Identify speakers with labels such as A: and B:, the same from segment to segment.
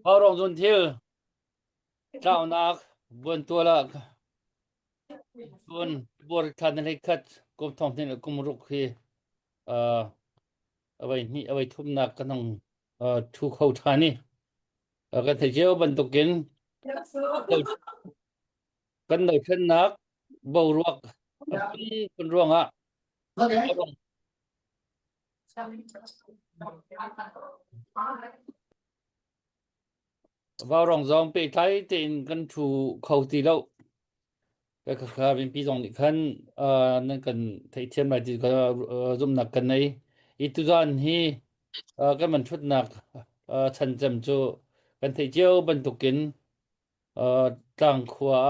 A: Harong Zuntil Cao Nak Buôn Tua Lạc Buôn Buôn Khăn Hãy Khất Cùng Thông Tin Cùng Rục Khi Vậy Nị Vậy Thum Nạc Căn Hồng Thu Khâu Thà Nị Căn Thầy Chiếu Bần Tục Kiến Căn Đầu Thân Nạc Bầu Ruộc Căn Ruộng Ạ ว่ารองจองไปไทยเต็นกันถูเขาตีแล้วก็คือเป็นปี2นี่คันนั่นกันไทยเทียนมาที่ก็รุมหนักกันในอีตุจานฮีก็มันชุดหนักฉันจำจูกันไทยเจียวบรรทุกินต่างขวา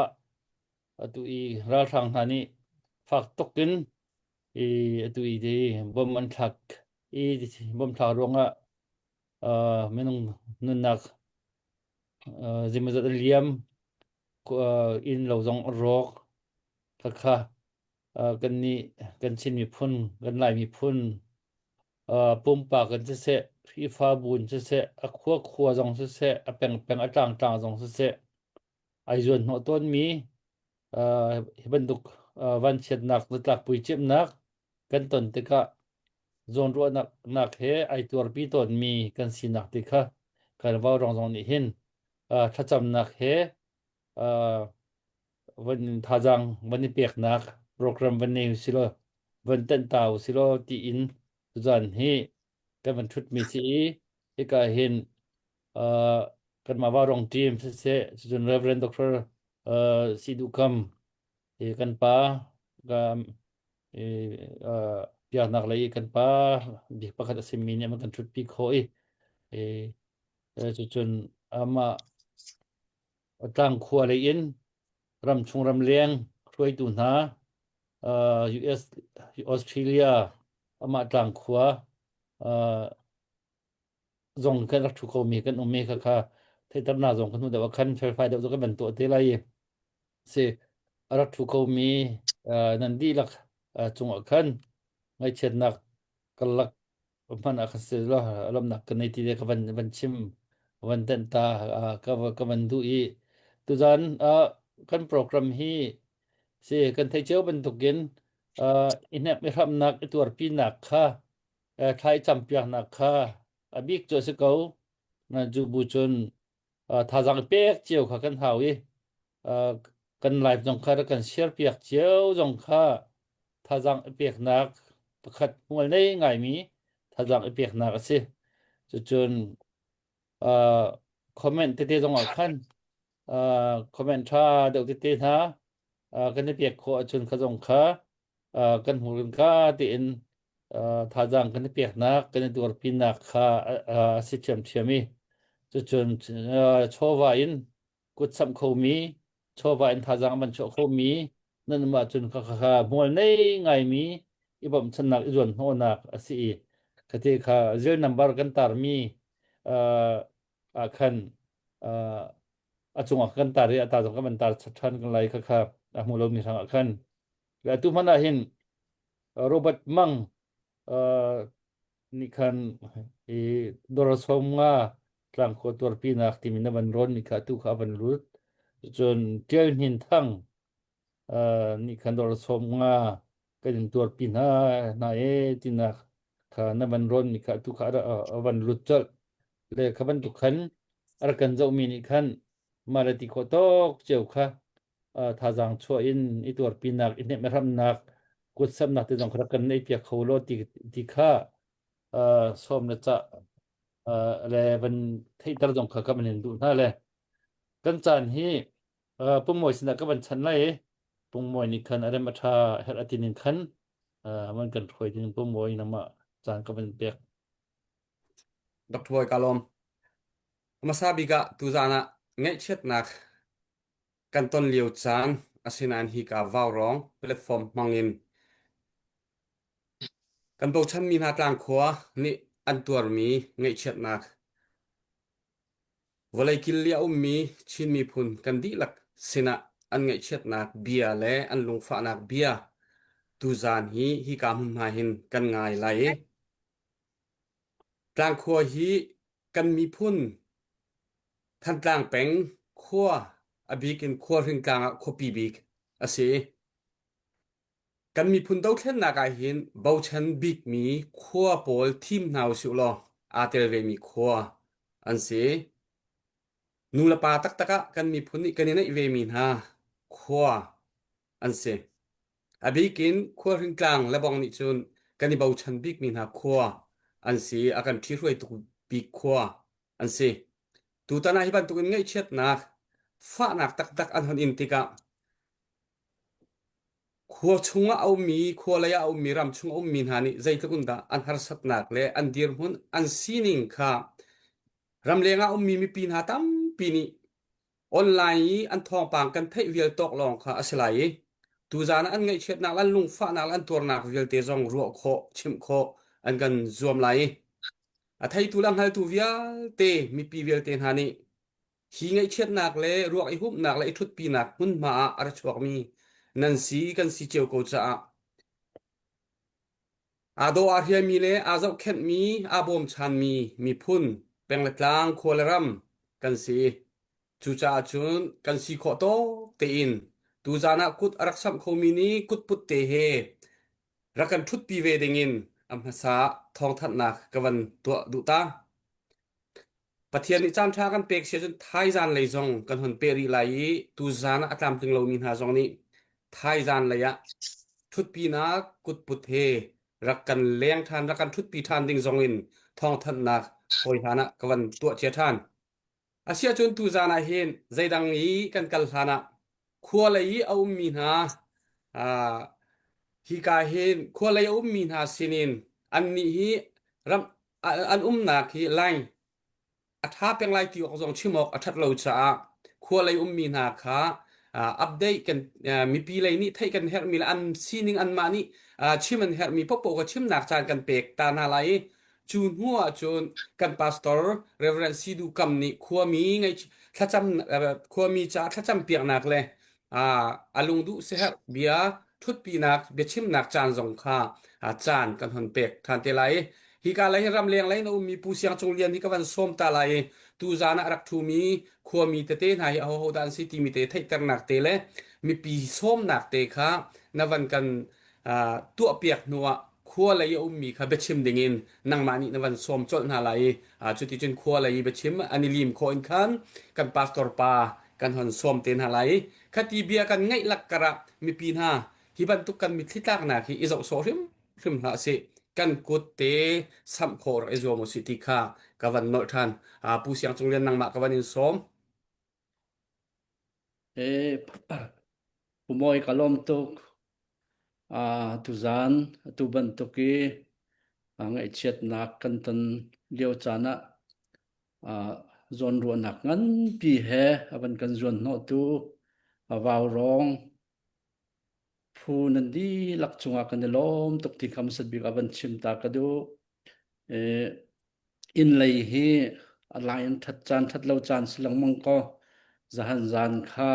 A: ตุอีราทางหานี่ฝากตกกินตุอีดีบ่มันทักบ่มทารวงไม่ต้องนั่นนักจิมจัดเลียมอินเราจงรอกค่ะกันนี้กันชินมีพุ่นกันไหลมีพุ่นปุ่มปากกันเสะพี่ฟ้าบุญเสะขัวจงเสะแปงต่างจงเสะไอจวนหัวต้นมีบรรทุกวันเช็ดหนักหลักปุยเจ็บหนักกันต้นติกะโซนรัวหนักเฮไอตัวปีต้นมีกันสีหนักติกะกันว่ารองนี้เห็นถ้าจำหนักเฮวันท่าจังวันนี้เปียกหนักโปรแกรมวันนี้สิโลวันเต้นตาวสิโลตีอินทุจันเฮกันมันชุดมีสีที่ก็เห็นเอ่อกันมาว่ารองทีมเสจนเรเวนด็อกเตอร์สิดูคัมกันปาก็เอ่ออยากนักเลยกันปาบิกปะคัดสิมีเนี่ยมันกันชุดปีโคเอจนมาตั้งครัวเลยอินรำชงรำเลียงช่วยดูนะUS ออสเตรเลียมาตั้งครัวจงกันรักทุกคนมีกันมีค่ะที่ตำนาจงกันแต่ว่าคันไฟเดี๋ยวจะเป็นตัวที่ไรสิรักทุกคนมีนันดีลักจงกัน ngay chen nak kalak man akhasila alam nak kanai ti de kaban chim wan den ta ka man du I tu zan kan program hi se kan thai cheu ban tukin inap mi ram nak tur pi nak kha thai champion nak kha abik cho se ko na ju bu chun tha jang pek cheu kha kan hawi kan live jong kha kan share pek cheu jong kha tha jang pek nakขัดมวยได้ง่ายมีถ้าจังไอเปียกหนักสิจนเอ่อคอมเมนต์ที่ตรงอ่ะขั้นเอ่อคอมเมนต์ถ้าเดี๋ยวที่นะกันได้เปียกโคจนขจงค้ากันหูกันก้าตีนถ้าจังกันได้เปียกหนักกันได้ตัวปีนักค่าสิเชียมีจนโชว์วาอินกุดสัมเขามีโชว์วาอินถ้าจังมันโชว์เขามีนั่นมาจนค่ามวยได้ง่ายมีibam chanak izon honak asi katika zil number kan tarmi akhan achunga kan tari ata jong kan tar chan kan lai kha amulo mi sang akhan la tu mana hin robert mang ni khan e dorasomnga tlang ko tor pinak timina ban ron ni kha tu kha ban lut chon tel hin thangนี่คันดอลสมงาก็ยังตัวปีนานาตินาค่ะนับันรนนี่ค่ะทุกขาวันรุดจดเลยขบันทุกขันอรกันเจ้ามีนี่คันมาลติโคตกเจ้าค่ะทาจังชัวอินอีตัวปีนักอินเนมรับนักกุศลนักที่จงครักกันในเปียกเขาโลติค่ะสมนะจ๊ะเลยวันที่ตระจงค่ะก็มันเห็นดูน่าเลยกันจานฮีปุ่มมวยสินะก็มันชันไล่ปุ่มมวยนี่คันอะไรมาทาเฮ็ดอตินินคันมันกันถอยถึงปุ่มมวยนำมาจานก็มันเปียก
B: ดอกทวยกาลมมาซาบิกะตุจานะไงเช็ดนักกันต้นเลียวจานอาศินันฮิกาวาวร้องแพลตฟอร์มมังอินกันบอกฉันมีนาตางขัวนี่อันตัวมีไงเช็ดนักวลัยกิลเลียมีชินมีพุนกันดีลักสินะอันไงเช็ดนักเบียและอันลงฝานักเบียตุจานฮิกามุนมาหินกันง่ายไหลตางขัวฮีกันมีพุนท่านตางแปงขัวอบิกินขัวถึงกลางขัวปีบิกอาศัยกันมีพุนเต้าเช่นนากาหินเบาชันบิกมีขัวโปลทีมนาวสุลออาเตลเวมีขัวอันเสนูละปาตักตะกะกันมีพุนนี่กันในเวมีนาขัวอันเสอบิกินขัวถึงกลางและบองนิจุนกันนี่เบาชันบิกมีนาขัวอันเสอากันที่รวยตุกบิกขัวอันเส tu ta na hi ban tu kan ngai chet nak fa nak tak tak an hon in tika khua chunga au mi khua la ya au mi ram chung au min hani zai ta unda an har sat nak le an dir hun an sining kha ram lenga au mi pin ha tam pini online yi an thong pang kan thei vial tok long kha aslai tu zana an ngai chet nak lan lung fa nak an tor nak vial te jong ro kho chim kho an kan zuam lai a thai tu lang hal tu vial te mi pi vial te hani hi ngai chet nak le ruak I hup nak le I thut pi nak hun ma ar chuak mi nan si kan si cheu ko cha a do a hia mi le a zau khet mi a bom chan mi phun peng le tlang kholeram kan si chu cha chun kan si kho to te in tu zana kut arak sam kho mi ni kut put te he rakan thut pi ve dingin am sa thong that nak kawan to du ta pathian ni cham tha kan pek se chun thai zan lei zong kan hon peri lai tu zana atlam ting lo min ha zong ni thai zan la ya thut pi na kut put he rakan leng than rakan thut pi than ding zong in thong that nak hoi hana kawan to che than asia chun tu zana hen zaidang ni kan kal hana khua lai au mi na a hi ka hen khua lai au mi na sinin an ni hi ram an nak hi lain อัฐาเป็นไรที่ออกจงชิมอกอัฐเราจะขัวไรมีนาคาอัปเดตกันมีปีไรนี่ไทยกันเฮรมีอันซีนิงอันมานี่ชิมันเฮรมีพวกโปก็ชิมนักจานกันเปกตานาไลจูนหัวจูนกันพาสตอร์เรเวรนซีดูคำนี้ขัวมีไงถ้าจำขัวมีจ้าถ้าจำเปียกนักเลยอาลุงดูเสียเบียทุดปีนักเบียชิมนักจานสงคาจานกันหนเปกทันเตไลฮิกาไลรำเลียงไลนูมีผู้เสียงจงเรียนที่กวันส้มตาไลตูจานะรักทูมีขัวมีเตเตนหายเอาโหดันซิตีมีเตไทยตังนักเตเลมีปีส้มนักเตค่ะนวันกันตัวเปียกนัวขัวไลยมีค่ะเบชิมดิ่งนังมานี่นวันส้มจดหาไลจุดที่จนขัวไลเบชิมอันนี้ลิมโคอินคันกันปาสตอร์ปากันหันส้มเตนหาไลคดีเบียกันไงลักกระมีปีน่าฮิบันตุกันมีทิตักนักฮิอิจอกโซริมหาสิกันกุดเตสัมโครเอโซมสิติค่ะกวันเมื่อทันผู้เสียงจงเรียนนังมากวันอินสม
C: ผู้มวยกะลมตุกตุจานตุบันตุกีไอเชียดนักกันตันเลียวจานะจวนรัวนักงั้นปีแฮบันกันจวนโนตุวาวรองผู้นันดีลักจงอากันลมตุกที่คำสัตบิกบันชิมตากระดูอินเลยฮีอะไรอันทัดจานทัดเล่าจานสลังมังก็จะหันจานข้า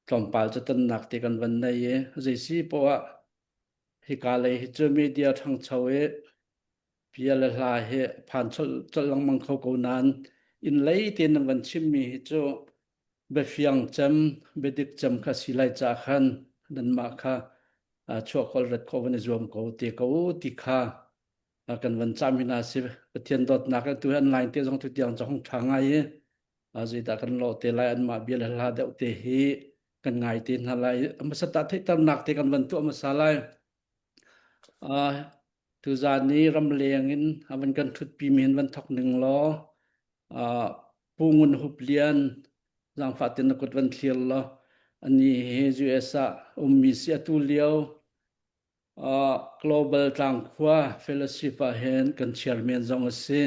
C: ตอมปาลจะตันหนักตีกันวันในใจซีเพราะว่าฮิกาเลยฮิจมีเดียทั้งชาวเพียละลายผ่านจะลังมังเขากูนานอินเลยเตียนวันชิมมีฮิจเบฟียงจำเบดิกจำข้าสิไลจากขันนันมาข้าชั่วคนรัดเขาวันจวมเขาตีเขาตีข้ากันวันจำมินาสิเทียนดอดนักตัวอันไลน์เตียงทุกอย่างจะห้องทางไงจิตากันโลเตลายอันมาเบียละลาเดวเตฮีกันไงตีนอะไรมาสตาร์ที่ตำหนักที่กันวันตัวมาสลายตุจานี้รำเลียงอินวันกันทุดปีมีนวันทอกหนึ่งล้อปูงุนหุบเลียนจังฟาตินกุดวันเทียลล้ออันนี้เฮจูเอสมีเสียตูเลียวglobal ต่างขั้ว fellowship เห็นกันเชียร์เมียนจงเสีย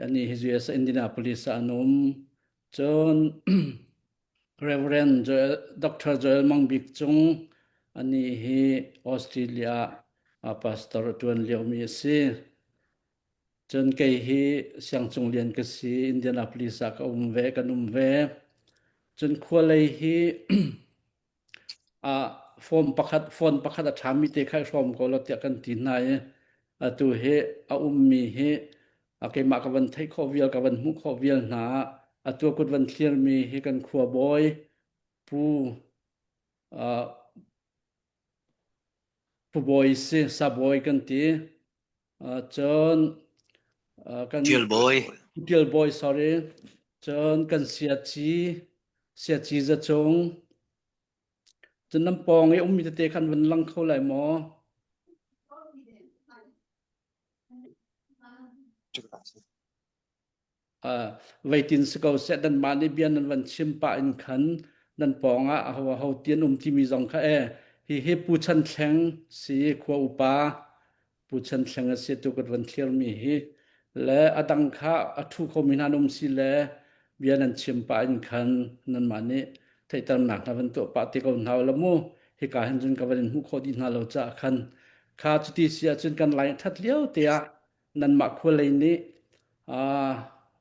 C: อันนี้เฮจูเอสอินเดียนาโพลิสอนุมจนReverend Dr. Joel Mangbik Chung อันนี้ที่ออสเตรเลียpastor ตวนเลียวมีสิจนเกยที่เสียงจงเรียนกษีอินเดียนาโพลิสก็เวกันเวจนขั้วเลยที่ฟอนประคัดถามมิเตค่ายฟอมก็เราเตียกันตีนายตัวเฮมีเฮเกมากับวันไทยข้อเวียลกับวันมุขข้อเวียลหนาตัวกุดวันเทียนมีเฮกันขัวบอยผู้บอยสิซาบอยกันตีจนกันเทียลบอย sorry จนกันเสียจีจะจงจนน้ำปองมีแต่เตะขันวันลังเข้าไหลหมอ weitin skau se dan mani bian nan van chimpa in khan nan ponga hawa ho tian timi jong kha hi pu chan thleng si khwa upa pu chan thleng se tu kat van thlir mi hi le adang kha athu khominanum si le bian nan chimpa in khan nan mani thaitam nak na van to pa ti ko naw lamu hi ka han jun ka van hu kho di na lo cha khan kha chuti sia chun kan lai that liao tia nan ma khulei ni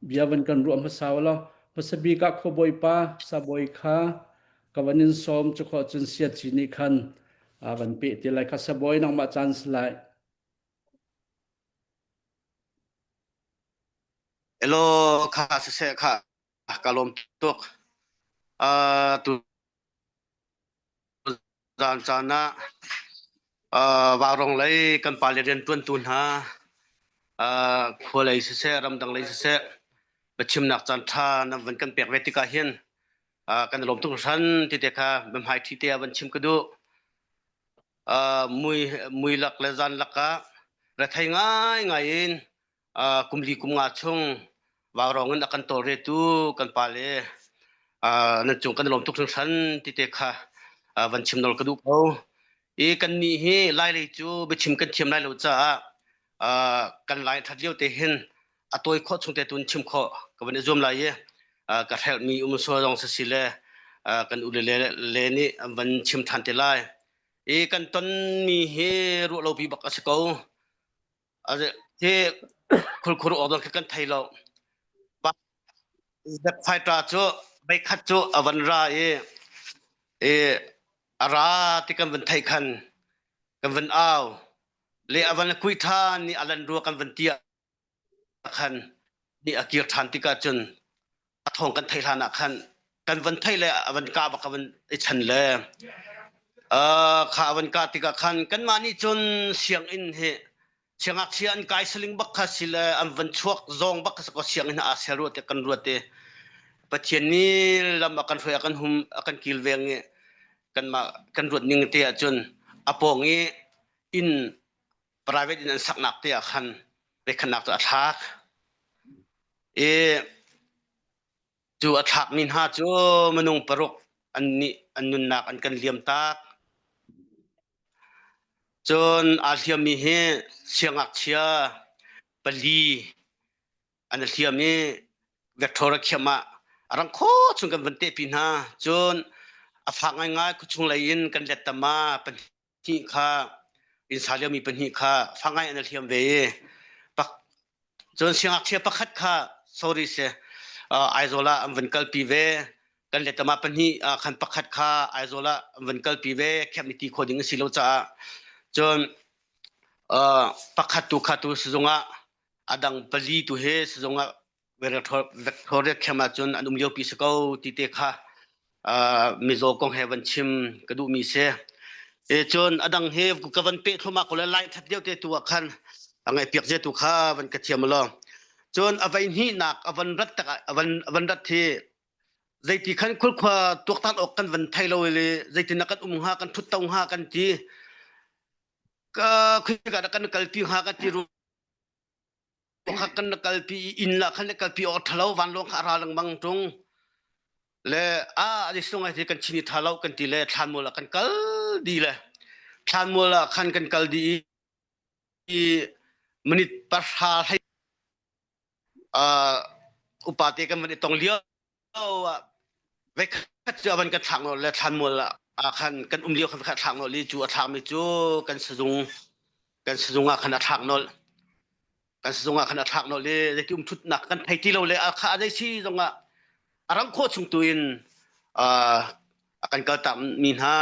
C: biawan kan ruam sawlo masabi ka khoboi pa saboi kha kawanin som chu kho chun sia chini khan awan pe ti lai kha saboi nang ma chance lai
D: hello kha se kha kalom tok tu dan chana warong lai kan palerian tun tun ha khulei se ram dang lai se bachim nak chan tha na van kan pek vetika hian kan lom tung san ti te kha bem hai thi te van chim kadu mui lak le zan laka ra thai ngai in kumli kum nga chung warong an akan tol re tu kan pale nan chung kan lom tuk san ti te kha van chim nol kadu ko e kan ni he lai le chu bachim kan thiam lai lo cha kan lai that leu te hin atoi kho chung te tun chim kho ka ban zum lai ye ka help me so jong sa sile kan le ni ban chim than te lai e kan ton mi he ru lo bi bak asko ase he khul odon kan thai lo ba that fighter chu bai khat chu avan ra e ara ti kan ban thai khan kan ban aw le avan kui tha ni alan ru kan ban tia khan ni akir than ti ka chun athong kan thai lana khan kan van thai le avan ka ba kan e chan le kha avan ka ti ka khan kan mani chun siang in he siangak sian kai sling bak kha sile am van chuak zong bak ko siang in a seru te kan ruate pathian ni lam akan foi akan hum akan kilweng kan rut ning te chun apongi in private in saknak te khan be khanak to athak chu athak min ha chu manung parok anni annun nak an kan liam tak chon alhiam mi he siangak chia pali an alhiam ni vector khema arang kho chung kan vante pin ha chon afak ngai ku chung lain kan letama panhi kha in salia mi panhi kha fangai an alhiam ve pak chon siangak chia pakhat kha sorry se aizola amvan kalpi ve kan letama panhi khan pakhat kha aizola amvan kalpi ve khemniti khoding silo cha chon pakhat tu khatu sezonga adang pali tu he sezonga vector khema chon anum leo pi sakau ti te kha mizo kong heaven chim kadu mi se chon adang he ku kavan pe thoma ko la lai that deu te tu khan angai piak je tu kha van ka thiam lo chon avain hi nak avan rat tak avan rat the zaiti khan khul khwa tok tan ok kan van thailo le zaiti nakat ha kan thut tong ha kan ti ka khika kan kalpi ha ka ti ru kha kan kalpi in la khan kalpi o thalo wan long kha ra lang bang tung le adi sungai ti kan chini thalo kan ti le than mola kan kal di le than mola khan kan kal di menit pasha hai upate kan menit tong liao ve khat jawan kan thang le than mola khan kan liao khan kha thang no li chu athang mi chu kan sejunga khan athang no kan sejunga khan athang no le ki thut nak kan thai ti lo le kha dai si zonga arang kho chung tuin akan ka tam min ha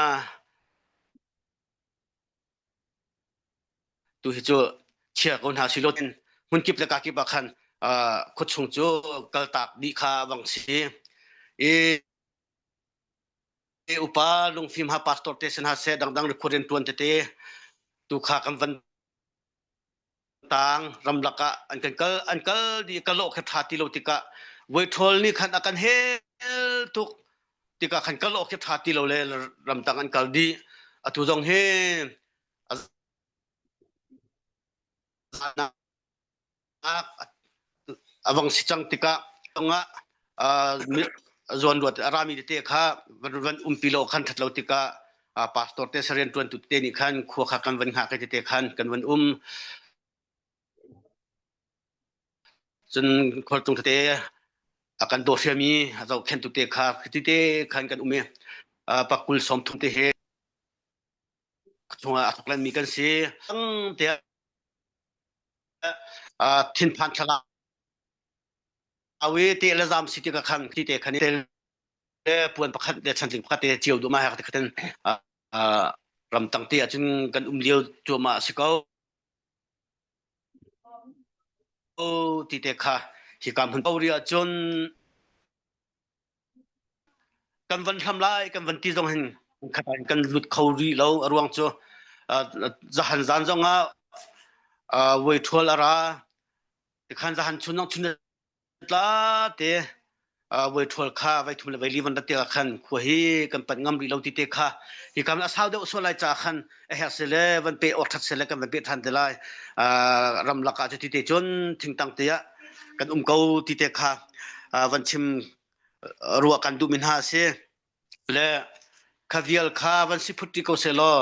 D: tu hi chu chia kon ha silotin hun kip la ka ki ba khan kho chung chu kal tak di kha wang si upa lung film ha pastor station ha se dang recording tuan te tu kha kam van tang ramlaka ankal di kalo kha thati lo tika voi thol ni khan akan hel tuk tika khan kalo kha thati lo le ram tang ankal di atu jong he awang sichang tika nga zon ruat arami te kha van umpilo khan thatlo tika pastor te saren tuan tu te ni khan khu kha kan van ha ke te khan kan van jun khol tung te akan do siami azau khen tu te kha te khan kan ume pakul som thum te he chunga aklan mi kan se ang te thin phan thala awe te lazam city ka khan ti te khan te puan pakhat de chanling pakhat te chiu du ma ha te khaten ram tang te achun kan liu chuma sikau o ti te kha hi kam hun pauri achun kan van tham lai kan van ti jong hin khatan kan lut khori lo arwang chu zahan zan zonga wei thol ara ti khan zahan chunang chun la te wei thol kha wei thum le wei liwan te khan khu hi kan pan ngam ri lo ti te kha hi kam la sau de so lai cha khan a ha sele van pe or that sele kan van pe than de lai ram la ka ti te chon thing tang te ya kan ko ti te kha van chim ruwa kan du min ha se le khavial kha van si phutti ko selo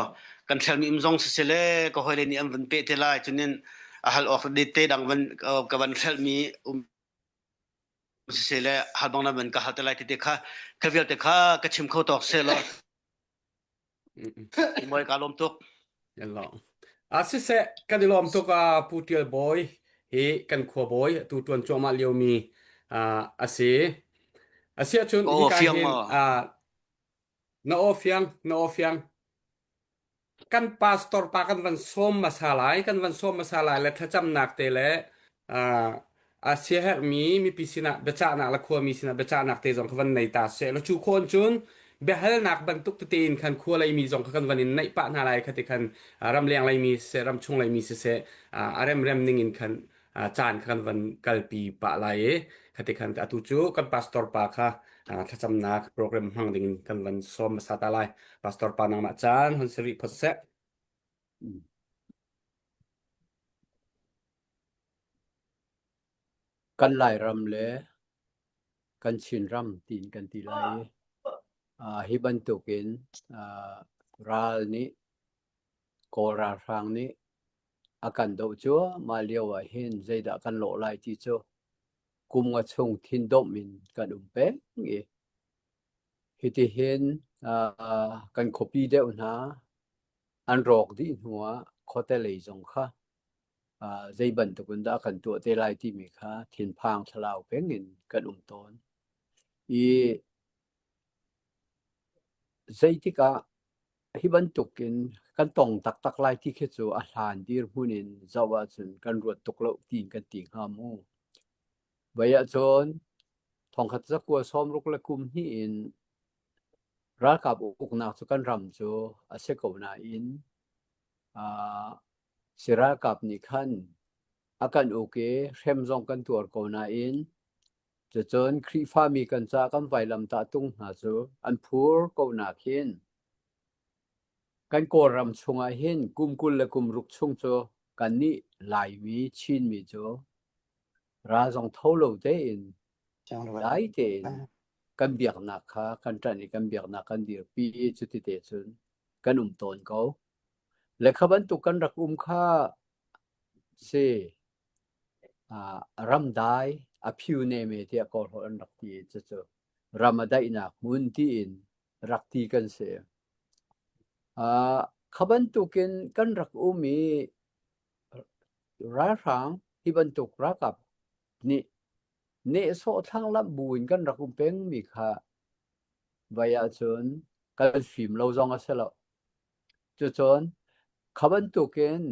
D: kan thelmi imjong se le ko hoile ni am van pe te lai chunin ahal of de te dang van ka van thelmi se le halbang na van ka ha te lai te kha khavial te kha ka chim kho tok se lo moi ka lom tok
B: yalla se se kan lom to ka putial boy he kan kho boy tu tuan choma liomi ase chun hi ka hin na ofiang kan pastor pa kan van som masalai le thacham nak te le asia her mi pisina becha na la kho mi sina becha nak te jong khawan nei ta se lo chu khon chun behal nak ban tuk tin khan kho lai mi jong khan wanin nei pa na lai khati khan ram leng lai mi se ram chung lai mi se rem ning in khan chan khan van kalpi pa lai khati khan atu chu kan pastor pa kha thacham nak program hang ding kan van som masata lai pastor pa nang ma chan hon sri phose
E: kan lai ram le kan chin ram tin kan ti lai hi ban tukin ral ni ko ra rang ni akan do chu ma liawa hin zaida kan lo lai ti chu kum nga chung thin dom min kan pe ngi hi ti hin kan copy de na an rok di huwa khote lei jong kha zai ban tukun da kan tu te lai ti mi kha thin phang thlau pengin kan ton i zai ti ka hi ban tukin kan tong tak lai ti khe chu a hlan dir hunin zawa chun kan ruat tuk lo tin kan ting ha mu baya chon thong khat za kwa som ruk la kum hi in ra ka uk na chu kan ram chu a se ko na in sira kap ni khan akan oke hem jong kan tur ko na in chon khri fa mi kan cha kan vai lam ta tung na chu an phur ko na khin kan ko ram chunga hin kumkul le kum ruk chung cho kan ni lai mi chin mi cho ra jong tholo te in dai te kan biak na kha kan tani kan biak na kan dir pi chu ti te chun kan ton ko le khaban tu kan rak kha se ram dai a phiu ne me te ko ho an rak ti chu ramadai na mun ti in rak ti kan se khaban tukin kan rak mi ra rang hi ban tuk ra kap ni ne so thang lam buin kan rak peng mi kha vaya chon kan film lo jong a selo chu chon khaban tukin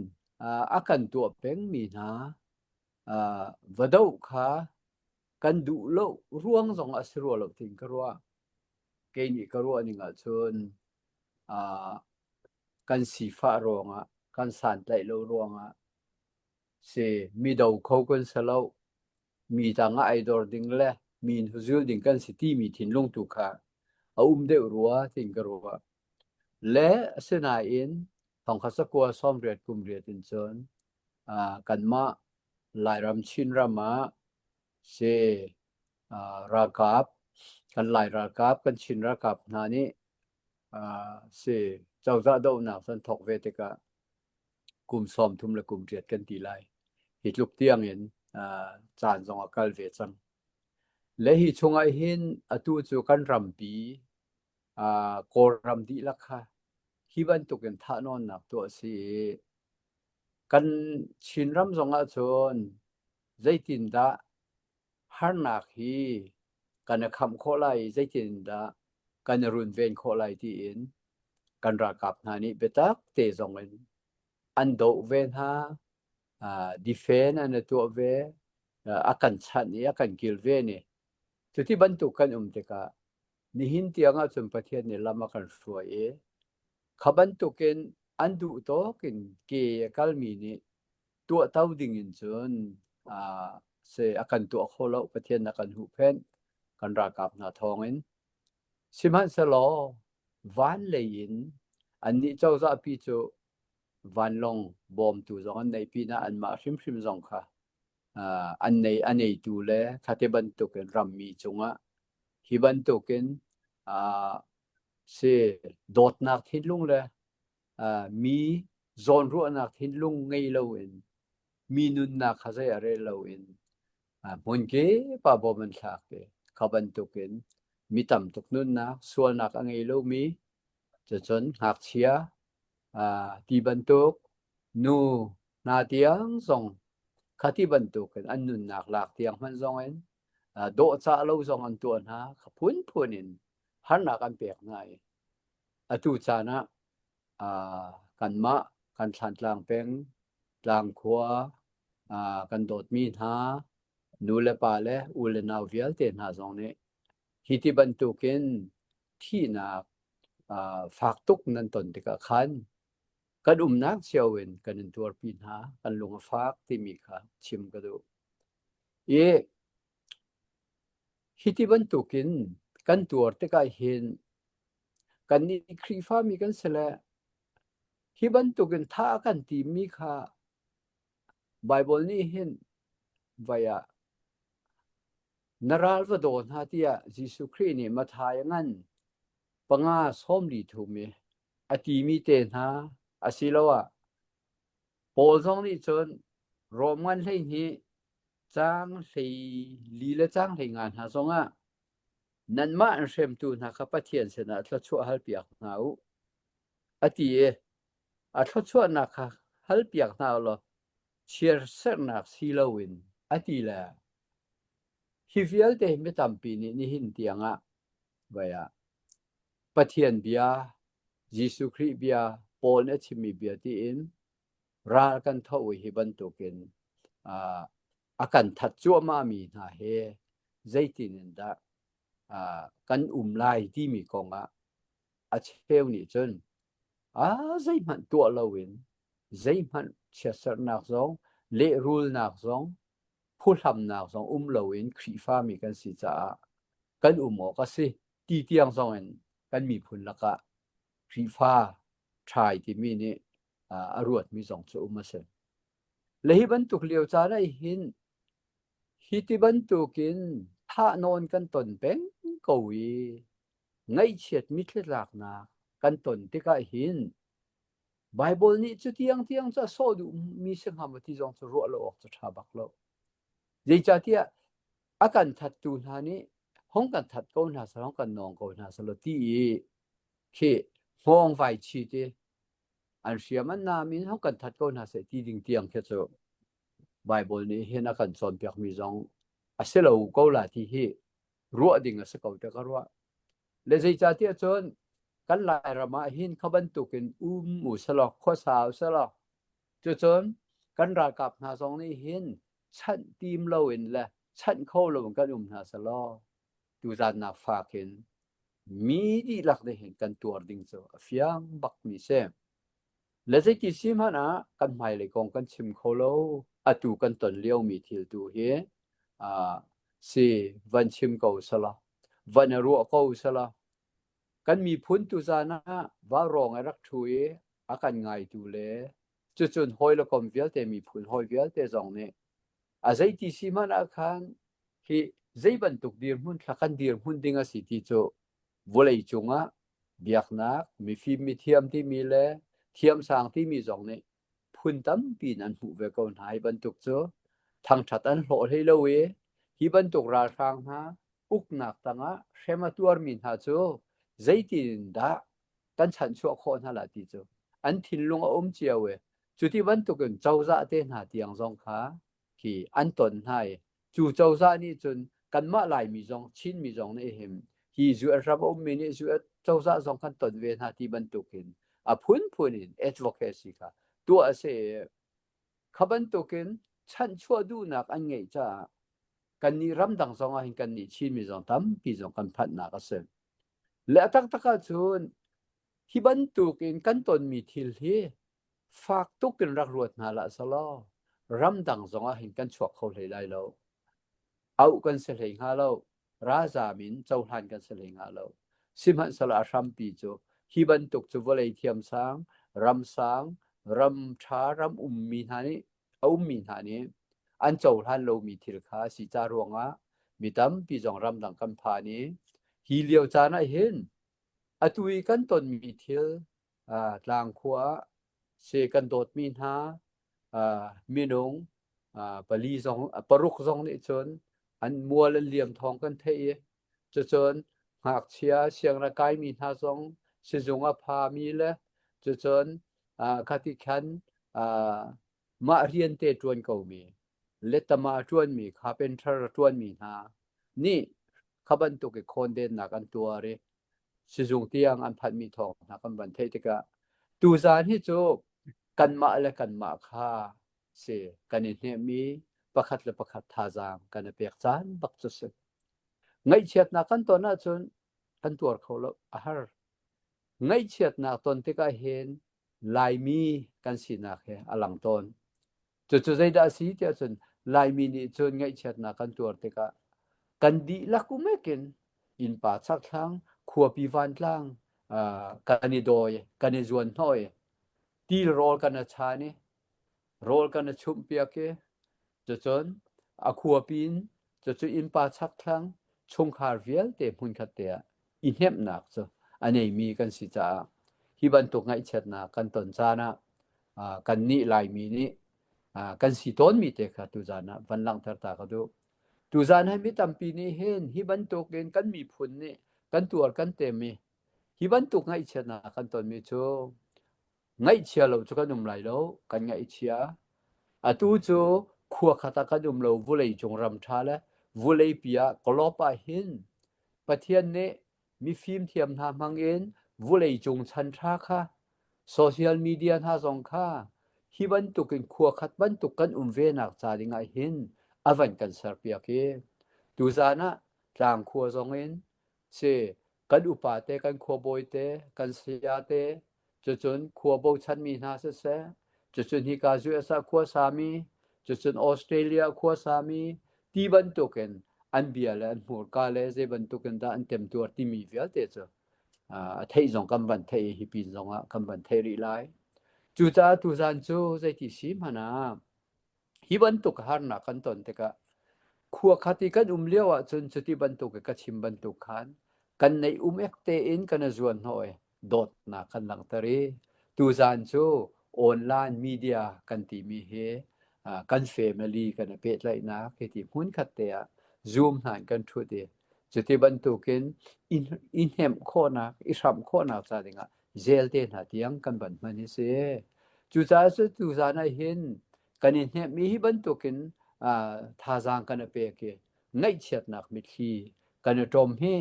E: akan tu peng mi na vadau kha kan du lo ruang jong a siro lo ting karwa ke ni karwa ni nga chon kan si fa ronga kan san lai lo ronga se mi do kho kan salo mi ta nga idor ding le min huzul ding kan city mi thin long tu kha de ruwa ting karwa le sena in thong kha sakwa som riat kum riat in chon kan ma lai ram chin rama se รากาบกันหลายรากาบกันชินรากาบนานี้สิเจ้าจะโดนักสันทกเวติกะกุมซ้อมทุมและกุมเรียดกันตีลายหิลุกเตียงเห็นจานจงอากาลเวจังและหิชงไอเห็นอตุจูกันรำปีโกรำดีลักค่ะฮิบันตุกันทานอนนักตัวสิกันชินรำจงอาจนใจตินดาหานักฮีกันคำโคไลใจตินดากันรุนเวนโคไลที่อินกันรากาบนานี้เบตักเตจงเอ็นอันโดเวนฮาดิเฟนอันตัวเวอากันชันนี้อากันกิลเวนี่จุดที่บรรทุกกันเตกะนิหินเตียงอาจนประเทศนี่ลำมากันสวยขบันตุกินอันดูโตกินเกยกัลมีนี่ตัวเต้าดิ่งจนเสอากันตัวโคโลประเทศนักันหูเพนกันรากาบนาทองเอ็นสิมันสลอวันเลยนอันนี้เจ้าจะพิจูวันลงบอมตูจงอันในปีน่ะอันมาชิมจงค่ะอันในตูเลคาเทบันตุกินรัมมีจงะฮิบันตุกินเสดอดนักทินลุงเลยมีโซนรัวนักทินลุงไงเลวินมีนุนนักขะใจอะไรเลวินมุนเกปะบอมันทักเกขบันตุกินมีตำตุกนุนนักส่วนนักไงเลวมีจะจนหักเชียตีบันตุกนูนาเตียงส่งคาที่บันตุกอันนุนนักหลากเตียงมันส่งเอ็นโดซาเลวส่งอันตัวนะพุนอินหันนักอันเปียกง่ายอตุจานะกันมะกันสันตลางเป็งตลางขัวกันโดดมีหานูเลปาเลอูเลนาเวียลเตนหาจงนี้ฮิติบันตุกินที่นักฝากตุกนันตนติกะคันกันนักเชียวเวนกันตัวปีหากันลงฝากที่มีค่ะชิมกระดูฮิติบันตุกินกันตัวติกะเห็นกันนี่ครีฟ้ามีกันเสละฮิบันตุกินท่ากันที่มีค่ะไบเบิลนี่เห็นไว้นราลวโดนหาที่ยิสุครีนี่มาทายงั้นปังอาส้มลีทุมีอติมีเตนหาอาศิลวะโปลซองนี่จนโรมันให้นี้จ้างให้ลีและจ้างให้งานหาซองนั่นมาอันเชมตูนะกับปะเทียนเสนะทชั่วฮัลเปียกหนาวอติทชั่วนะค่ะฮัลเปียกหนาวลอเชียร์เสนักซีลวินอติละฮิฟิลเตไม่ตามปีนี่หินเตียงไว้ปะเทียนเบียยิสุคริเบียปอลเอชิมีเบียที่อินรากันเท่าฮิบันตุกินอากันทัดจั่วมามีนาเฮใจตินินดากันลายที่มีกองเชลนี่จนใจมันตัวเราวินใจมันเชื่อสนักสองเลรูลนักสองผู้ทำนักสองเราวินครีฟ้ามีกันสิจ้ากันก็สิตีเตียงสองกันมีผลละกะครีฟ้าชายที่มีนี่อรวดมีสองจุมาเสและฮิบันตุกเลียวจาได้หินฮิติบันตุกินท่านอนกันตนเป็นกวีไงเฉียดมิตรหลักนากันตนที่ก็หินไบเบิลนี่จุดเตียงจะโซดูมีเสียงคำที่จงจะรัวเราออกจะชาบักเราใจจ่าที่อาการทัดตูนานี้ห้องกันทัดก้นหาสห้องกันนองก้นหาสลตีคือห้องไฟชีเตอันเสียมันนามินห้องกันทัดก้นหาเสตีดิ่งเตียงแค่จะไบเบิลนี่เห็นอาการสอนเปียกมีจงเสลาก้ลาที่เฮรัวดิ่งสกัดแต่ก็รัวและใจจ่าที่จนกันหลายระมาหินขบันตุกินมูสลอกข้อสาวสลอกจนกันรากับหาสองนี่หินชั้นทีมเราเห็นแหละชั้นเข้าเรากันหาสลอดูจานนักฝากเห็นมีดีหลักได้เห็นกันตัวดิ่งโซฟิยังบักมีเซมและใจที่ซิมฮะกันหมายเลยกองกันชิมเข้าเราตูกันตนเลี้ยวมีทิลตูเฮสิวันชิมเก่าสละวันรัวเก่าสละกันมีพุนตุจานะว่ารองรักถุยอาการง่ายดูเลยจนหอยละคมเวียลแต่มีพุนหอยเวียลแต่จงเนี่ยใจที่สิมันอาคารที่ zai ban tuk dir mun thakan dir mun dinga si ti chu volei chunga biaknak mi fi mi thiam ti mi le thiam sang ti mi jong ne phun tam pin an hu ve ko nai ban tuk chu thang that an hlo hei lo we hi ban tuk ra sang ha uk nak tanga shema tuar min ha chu zai tin da kan chan chu kho na la ti chu an thin lung a chia we chu ti ban tuk en chau za te na tiang jong kha ki an ton hai chu chau za ni chun kan ma lai mi jong chin mi jong ne hem hi zu a rab mi ni zu a chau za jong kan ton ve na ti ban tukin a phun in advocacy ka tu a se khaban tukin chan chua du nak an ngei cha kan ni ram dang jong a hin kan ni chin mi jong tam pi jong kan phat na ka se le tak taka chun hi ban tukin kan ton mi thil hi fak tukin rak ruat na la salo ram dang jong a hin kan chuak khol lai lo au kan se lei nga lo raja min chau hlan kan se lei nga lo simhan sala ram pi chu hi ban tuk chu volei thiam sang ram tha ram mi ha ni mi ha ni an chau hlan lo mi thil kha si cha ronga mi tam pi jong ram dang kan pha ni hi liao cha na hin atui kan ton mi thil tlang khua se kan dot min ha minung pali jong paruk jong ni chon an mual liam thong kan thei chon hak chia siang ra kai mi ha jong sejunga pha mi le chon khati khan ma rian te tuan ko mi letama tuan mi carpenter tuan mi ha ni khaban tu ke khon den na kan tua re sejung tiang an phat mi thong na kan ban thei te ka tu zan hi chu kan ma le kan ma kha se kan ne mi pakhat le pakhat tha jang kan pek chan bak chu se ngai chet na kan to na chun kan tur kholo a har ngai chet na ton te ka hen lai mi kan si na khe alang ton chu zai da si te chun lai mi ni chun ngai chet na kan tur te ka kan di la ku mekin in pa chak thang khua pi van tlang kan ni doi kan ni zuan hoi ti rol kan a cha ni rol kan a chum pia ke chon a khua pin chu in pa chak thang chung khar vial te mun khat te in hem nak chu anei mi kan si cha hi ban tuk ngai chet na kan ton cha na kan ni lai mi ni kan si ton mi te kha tu jana van lang thar ta ka du tu jan hai mi tampi ni hen hi ban tuk gen kan mi phun ni kan tuar kan te mi hi ban tuk ngai chet na kan ton mi chu ngai chia lo chu kan lai lo kan ngai chia tu chu khua khata kan lo vulei chung ram tha la vulei pia kolopa hin pathian ne mi film thiam na mangin vulei chung chan tha kha social media na jong kha hi ban tukin khua khat ban tuk kan ve nak cha dinga hin avan kan sar pia ke tu zana tlang khua jong in se kan upa te kan khua boy te kan sia te chun khua bo chan mi na se chun hi ka ju sa khua sa mi chun Australia khua sa mi ti ban tuken an bial an mur ka le je ban tuken da an tem tur ti mi vial te chu thei jong kam ban thei hi pin jong a kam ban thei ri lai chu cha tu zan chu zai ti si mana hi ban tuk har na kan ton te ka khua khati kan lewa chun chuti ban tuk ka chim ban tuk khan kan nei ek te in kan zuan hoi dot na kan lang tari tu zan chu online media kan ti mi he kan family kan pe lai na ke ti hun khat te zoom han kan thu de chuti ban tukin in hem khona isam khona cha dinga zel te na tiang kan ban mani se chu cha su tu za na hin kan in hem mi hi ban tukin tha jang kan pe ke ngai chet nak mi thi kan tom he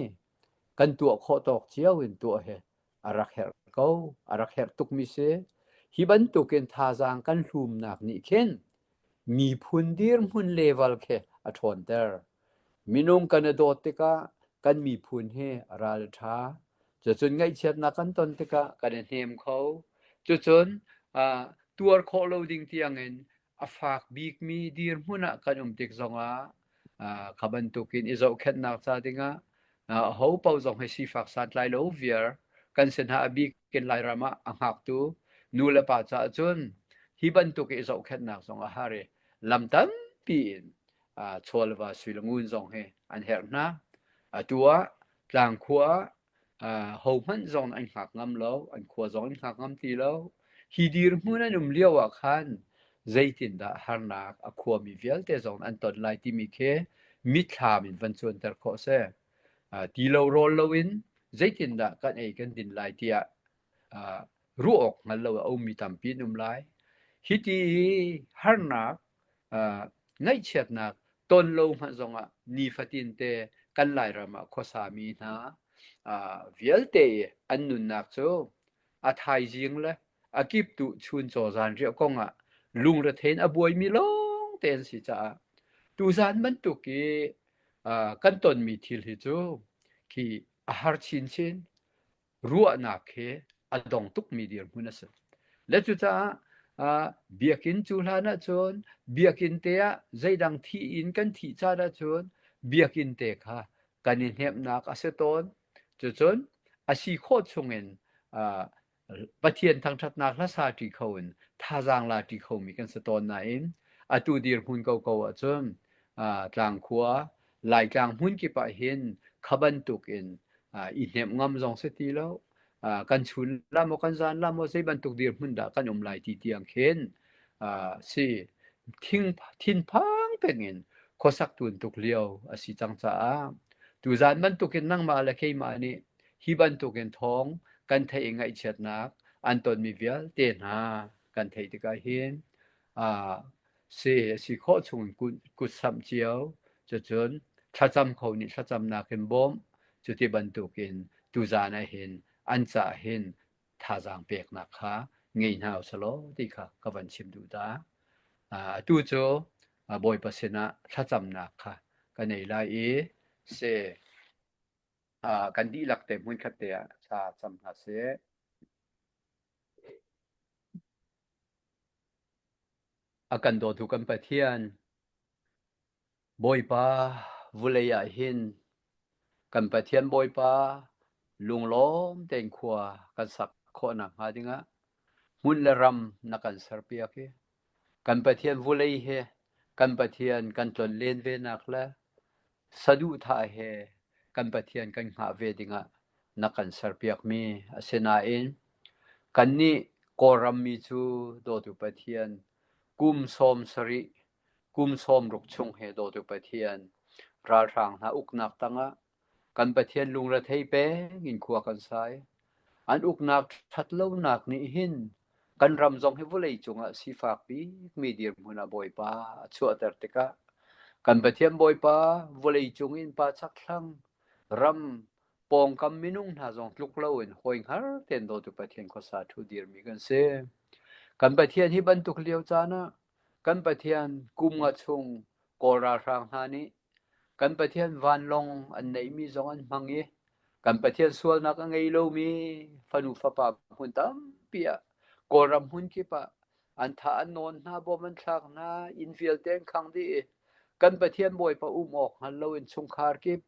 E: kan tu kho tok chiao in tu he arak her ko arak her tuk mi se hi ban tukin tha jang kan hlum nak ni khen mi phundir mun level khe a thon der minung kan dot te ka kan mi phun he ral tha chun ngai chet na kan ton te ka kan hem kho chun tuar kho loading tiang en afak big mi dir huna kan tek zonga khaban tukin izo khet na cha dinga ho pau zong he si fak sat lai lo vier kan sen ha big ken lai rama angak tu nu la pa cha chun hi ban tu ke izo khet na zonga hare lam tam pin chol wa suilangun zong he อันเห็นนะตัวกลางขัวhowมันจงอันหักงำแล้วอันขัวจงอันหักงำตีแล้วฮีดีร์มุนันเลี้ยวคันใจตินดาหานักขัวมีเวลเตจงอันตอนไลที่มีเคมิถามินวันชวนเตอร์โคเซตีเราโรลวินใจตินดากันกันดินไลที่รู้ออกงั้นเราเอามีทำปีนุ่มไลฮิตีหานักง่ายเฉียดนักตนเรามันจงนีฟัตินเตกันไลรามาโคสามีนะเวลเตอันนุนนักโซไทยจริงเลยกิบตุชุนโจจานเรียกงลุงระเทนบวยมีลงเตนสิจ้าตูจานมันตุกีกันตนมีทิลฮิจูคีอาหารชินรัวนักเคดองตุกมีเดียร์มุนัสและจุจ้าเบียกินจูลานะจนเบียกินเตะใจดังที่อินกันที่จ้านะจนเบียกินเตะค่ะกันเห็บนักอาเซตอนจนอาชีโคชงเงินปะเทียนทางทัดนักละสาติเขาอินท่าจางลาติเขามีกันสตอนไหนตูดีร์หุ่นเก่าๆจนกลางขัวหลายกลางหุ่นกิปะเห็นขบันตุกอินอินเห็บงำจงเสตีแล้วกันชุนลามกันจานลามใส่บรรทุกเดียร์หุ่นดากันอมลายที่เตียงเข็นสิทิ้งพังเป็นเงินขอสักตุนตุกเลียวสิจังจ้าตูจานบรรทุกเงินนั่งมาละเคมานี่ฮีบรรทุกเงินท้องกันไทยไงเฉียดนักอันตนมีเวียลเตนหากันไทยที่กายเห็นสิขอชงกุศลเจียวจนถ้าจำเขานี่ถ้าจำนักเห็นบ่มจุดที่บรรทุกเงินตูจานเห็นอันจะเห็นท่าจางเปียกนักค่ะเงินหาวสโลที่ค่ะกวันชิมดูตาตูโจบอยปัสนะถ้าจำนักค่ะกันในไลเสกันดีหลักเต็มมุนขัดเตะชาจำหาเสกันโดทุกันปะเทียนบอยปาวุเลยาหินกันปะเทียนบอยปาลุงล้อมเต็งขวากันสักโคนักหาดิงะมุนละรำนักกันสารเปียกกันปะเทียนวุเลยเฮกันปะเทียนกันจนเล่นเวนักละสะดุท่าเฮกันปะเทียนกันหาเวดิงะนักกันสารเปียกมีเสนาเองกันนี้กอรัมมีจูโดตุปะเทียนกุมสมสริกุมสมรุกชงเฮโดตุปะเทียนราทางหาอุกนักตังะกันปะเทียนลุงระเทยเปงินขัวกันสายอันอุกนักทัดเล่านักนี่หินกันรำจงให้วุเลยจงสิฝากปีมีเดียมุนาบอยปาชัวเตอร์ติกะกันปะเทียนบอยปาวุเลยจงอินปาชักทังรำปองกำมินุงหาจงลุกเล่าอินหอยหาเต็นโดตุปะเทียนก็สาธุเดียมีกันเซกันปะเทียนที่บรรทุกเลี้ยวจานะกันปะเทียนกุมงะชงกอราทางหานี้กันปะเทียนวันลงอันไหนมีจงอันมังเยกันปะเทียนส่วนนักไงโลมีฟนุฟปาหุ่นตั้มเปียกอรำหุ่นกิปะอันทาอันนนนาบ่มันทักนาอินฟิลเตนคังดีกันปะเทียนบ่อยปะอุ้มออกหันโลอินชงคาร์กิบ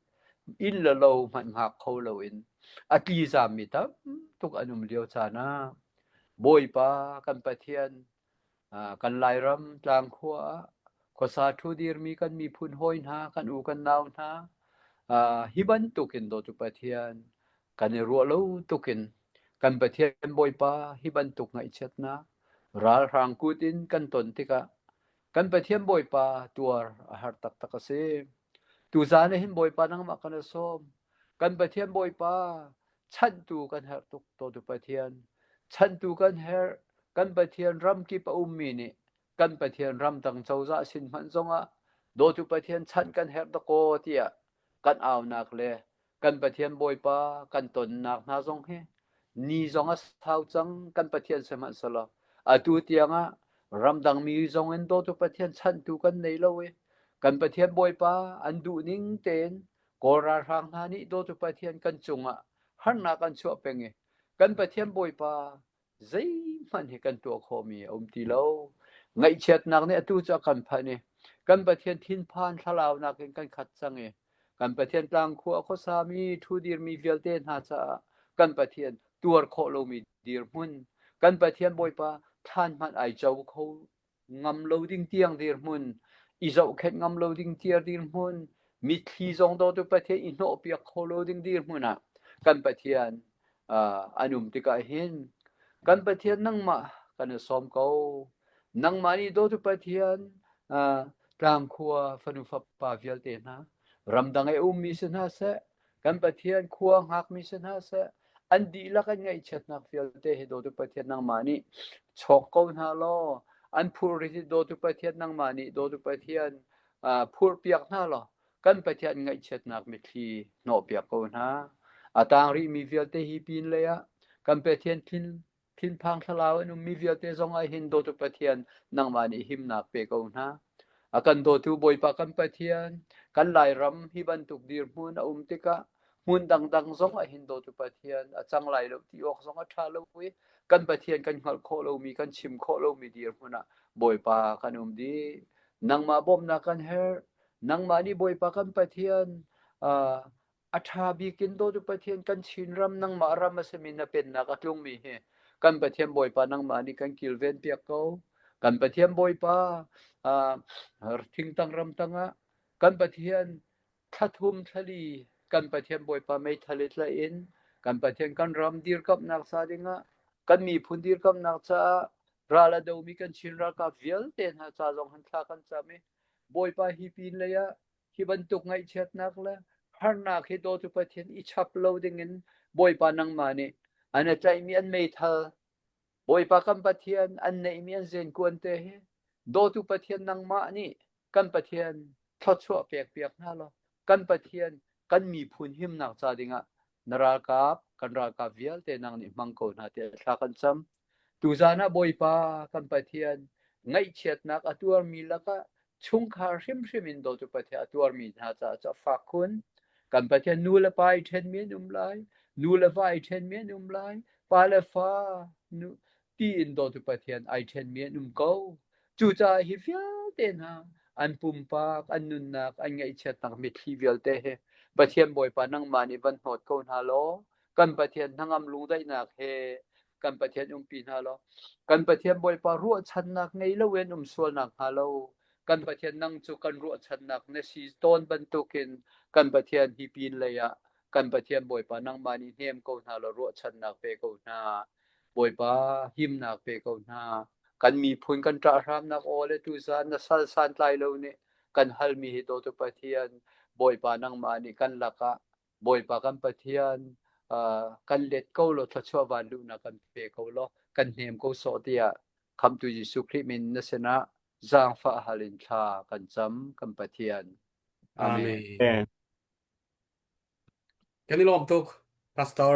E: อินละโลมันหักเขาโลอินอตีจามิตับทุกอนุมเลียวจานะบ่อยปะกันปะเทียนกันไลรำจางขัวขอสาธุดีร์มีกันมีพุนห้อยนากันอูกันนาวนาฮิบันตุกินโดตุปะเทียนกันรัวโลตุกินกันปะเทียนบ่อยปะฮิบันตุกไงเช็ดนะราลางกูตินกันตนติกะกันปะเทียนบ่อยปะตัวหาตักตะกะเซตูจานหินบ่อยปะนังมากันสมกันปะเทียนบ่อยปะฉันตูกันหาตุกโตตุปะเทียนฉันตูกันเฮกันปะเทียนรำกิปะอุมมีนี่กันปะเทียนรำตังเจ้าจะสินมันจงโดตุปะเทียนฉันกันเฮตะโกเตียกันเอานักเลกันปะเทียนบ่อยปะกันตนนักนาจงเฮนี่จงเท้าจังกันปะเทียนสมันสละตูเตียงรำดังมีจงเอ็นโดตุปะเทียนฉันตูกันในโลเวกันปะเทียนบ่อยปะอันดูนิ่งเตนกอราทางนานี่โดตุปะเทียนกันจุงหันนากันชัวเป็งกันปะเทียนบ่อยปะใจมันเฮกันตัวโคมีตีโลไงเช็ดนักเนี่ยตูจะกันพะนี่กันปะเทียนทินพานทลาวนักกันขัดจังกันปะเทียนกลางขัวโคสามีทูดีร์มีเวลเตนหาจะกันปะเทียนตัวโคโลมีดีร์มุนกันปะเทียนบ่อยปะท่านมันไอเจ้าเขางำโลดิ้งเตียงดีร์มุนอีเจ้าแค่งำโลดิ้งเตียร์ดีร์มุน มีทีจงโดตุประเทศอินโนเปียโคโลดิงดีมุนะกันประเทศอนุมติกาเห็นกันประเทศนังมากันสมเกานังมานี่โดตุประเทศตามครัวฟนุฟปาเวียลเตนะรำดังไอมีสนาเสกันประเทศครัวหักมีสนาเสอันดีละกันไงเช็ดนักเวียลเตโดตุประเทศนังมานี่ชอกเกาหาลออันพูริโดตุประเทศนังมานี่โดตุประเทศพูดเปียกหน้าลอกันประเทศไงเช็ดนักมิทีโนเปียกเกาหาตางรีมีเวียลเตฮีปีนเลยกันประเทศทินพังทลาวนุมีเวียลเตซองไอหินโดตุประเทศนังมานี่หิมนักเปเกาหาakan do tu boy pa kan pathian kan lai ram hi ban tuk dir mun tika mun dang zong a hin do tu pathian a chang lai lo ti ok zong a tha lo wi kan pathian kan khal kho lo mi kan chim kho lo mi dir muna boy pa kan di nang ma bom na kan her nang ma ni boy pa kan pathian a tha bi kin do tu pathian kan chin ram nang ma ram a semin na pen na ka tlung mi he kan pathian boy pa nang ma ni kan kilven piak ko kan pathian boy pa thing tang ram tanga kan pathian thathum thali kan pathian boy pa mai thalit la in kan pathian kan ram dir kap nak sa dinga kan mi phun dir kap nak cha rala do mi kan chin ra ka vial ten ha cha jong han thla kan cha me boy pa hi pin le ya hi ban tuk ngai chet nak la har na khi do tu pathian I chap lo ding in boy pa nang ma ni ana chai mi an mai thal boy pa kan pathian an nei mi an zen kwan te he do tu pathian nang ma ni kan pathian thot chua pek na lo kan pathian kan mi phun him nak cha dinga narakap kan rakap vial te nang ni mangko na te thla kan cham tu zana boy pa kan pathian ngai chet nak atur mi laka chung khar hrim in do tu pathian atur mi na cha fa kun kan pathian nu la pai then mi lai nu la vai then mi lai pa la fa nu ti in do tu pathian ai then mi ko chu cha hi fia te na an pum pa an nun nak an ngai chet nak mi thi vial te he pathian boy pa nang ma ni ban hot ko na lo kan pathian nangam lung dai nak he kan pathian pi na lo kan pathian boy pa ru chan nak ngei lo wen sual nak ha lo kan pathian nang chu kan ru chan nak ne si ton ban tukin kan pathian hi pin le ya kan pathian boy pa nang ma ni hem ko na lo ru chan nak pe ko na boy pa him nak pe ko na kan mi phun kan tra ram nak ole tu san na sal san tlai lo ni kan hal mi hi to tu pathian boy pa nang ma ni kan laka boy pa kan pathian kan let ko lo thachwa van lu na kan pe ko lo kan nem ko so tia kham tu Jesu Christ min na sena zang fa halin tha kan cham kan pathian
B: amen kan ni lom tuk pastor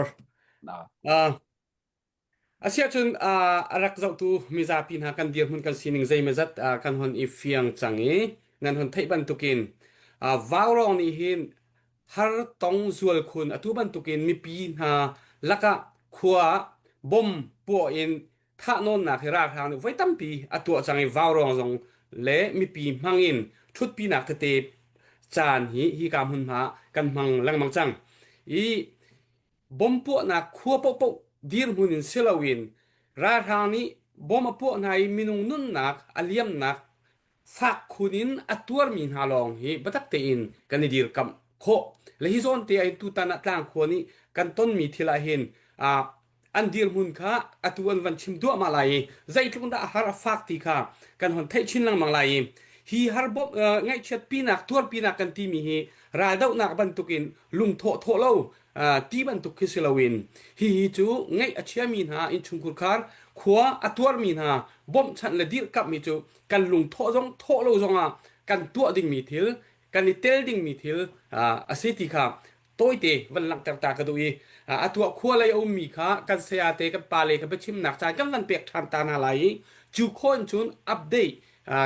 E: na
B: asia chun arak zau tu mi za pin ha kan dir hun kan sining zai mazat kan hon I fiang changi nan hon thai ban tukin vaurong ni hin har tong zual khun atu ban tukin mi pin ha laka khua bom po in tha non na khira khang ni vai tampi atu changi vaurong zong le mi pi mangin thut pi na ka te chan hi kam hun ha kan mang lang mang chang I bom po na khua po dir hunin selawin ra rani bom po na minung nun nak aliam nak fak khunin atuar min halong hi batak te in kanidir kam kho le hi zon te ai tu tana tlang khoni kan ton mi thila hin an dir hun kha atuan van chim do ma lai zai tlung da har fak ti kha kan hon thai chin lang mang lai hi har bom ngai chet pinak tuar pinak kan ti mi hi ra dau nak ban tukin lung tho lo ti ban tuk khisilawin hi chu ngai achia min ha in chungkur khar khwa atuar min ha bom chan le dir kap mi chu kan lung tho lo zong kan tua ding mi thil kan ni tel ding mi thil aseti kha toite van lang tak ta ka dui atua khwa lai om mi kha kan sia te kan pa le ka bechim nak cha kan van pek tham ta na lai chu khon chun update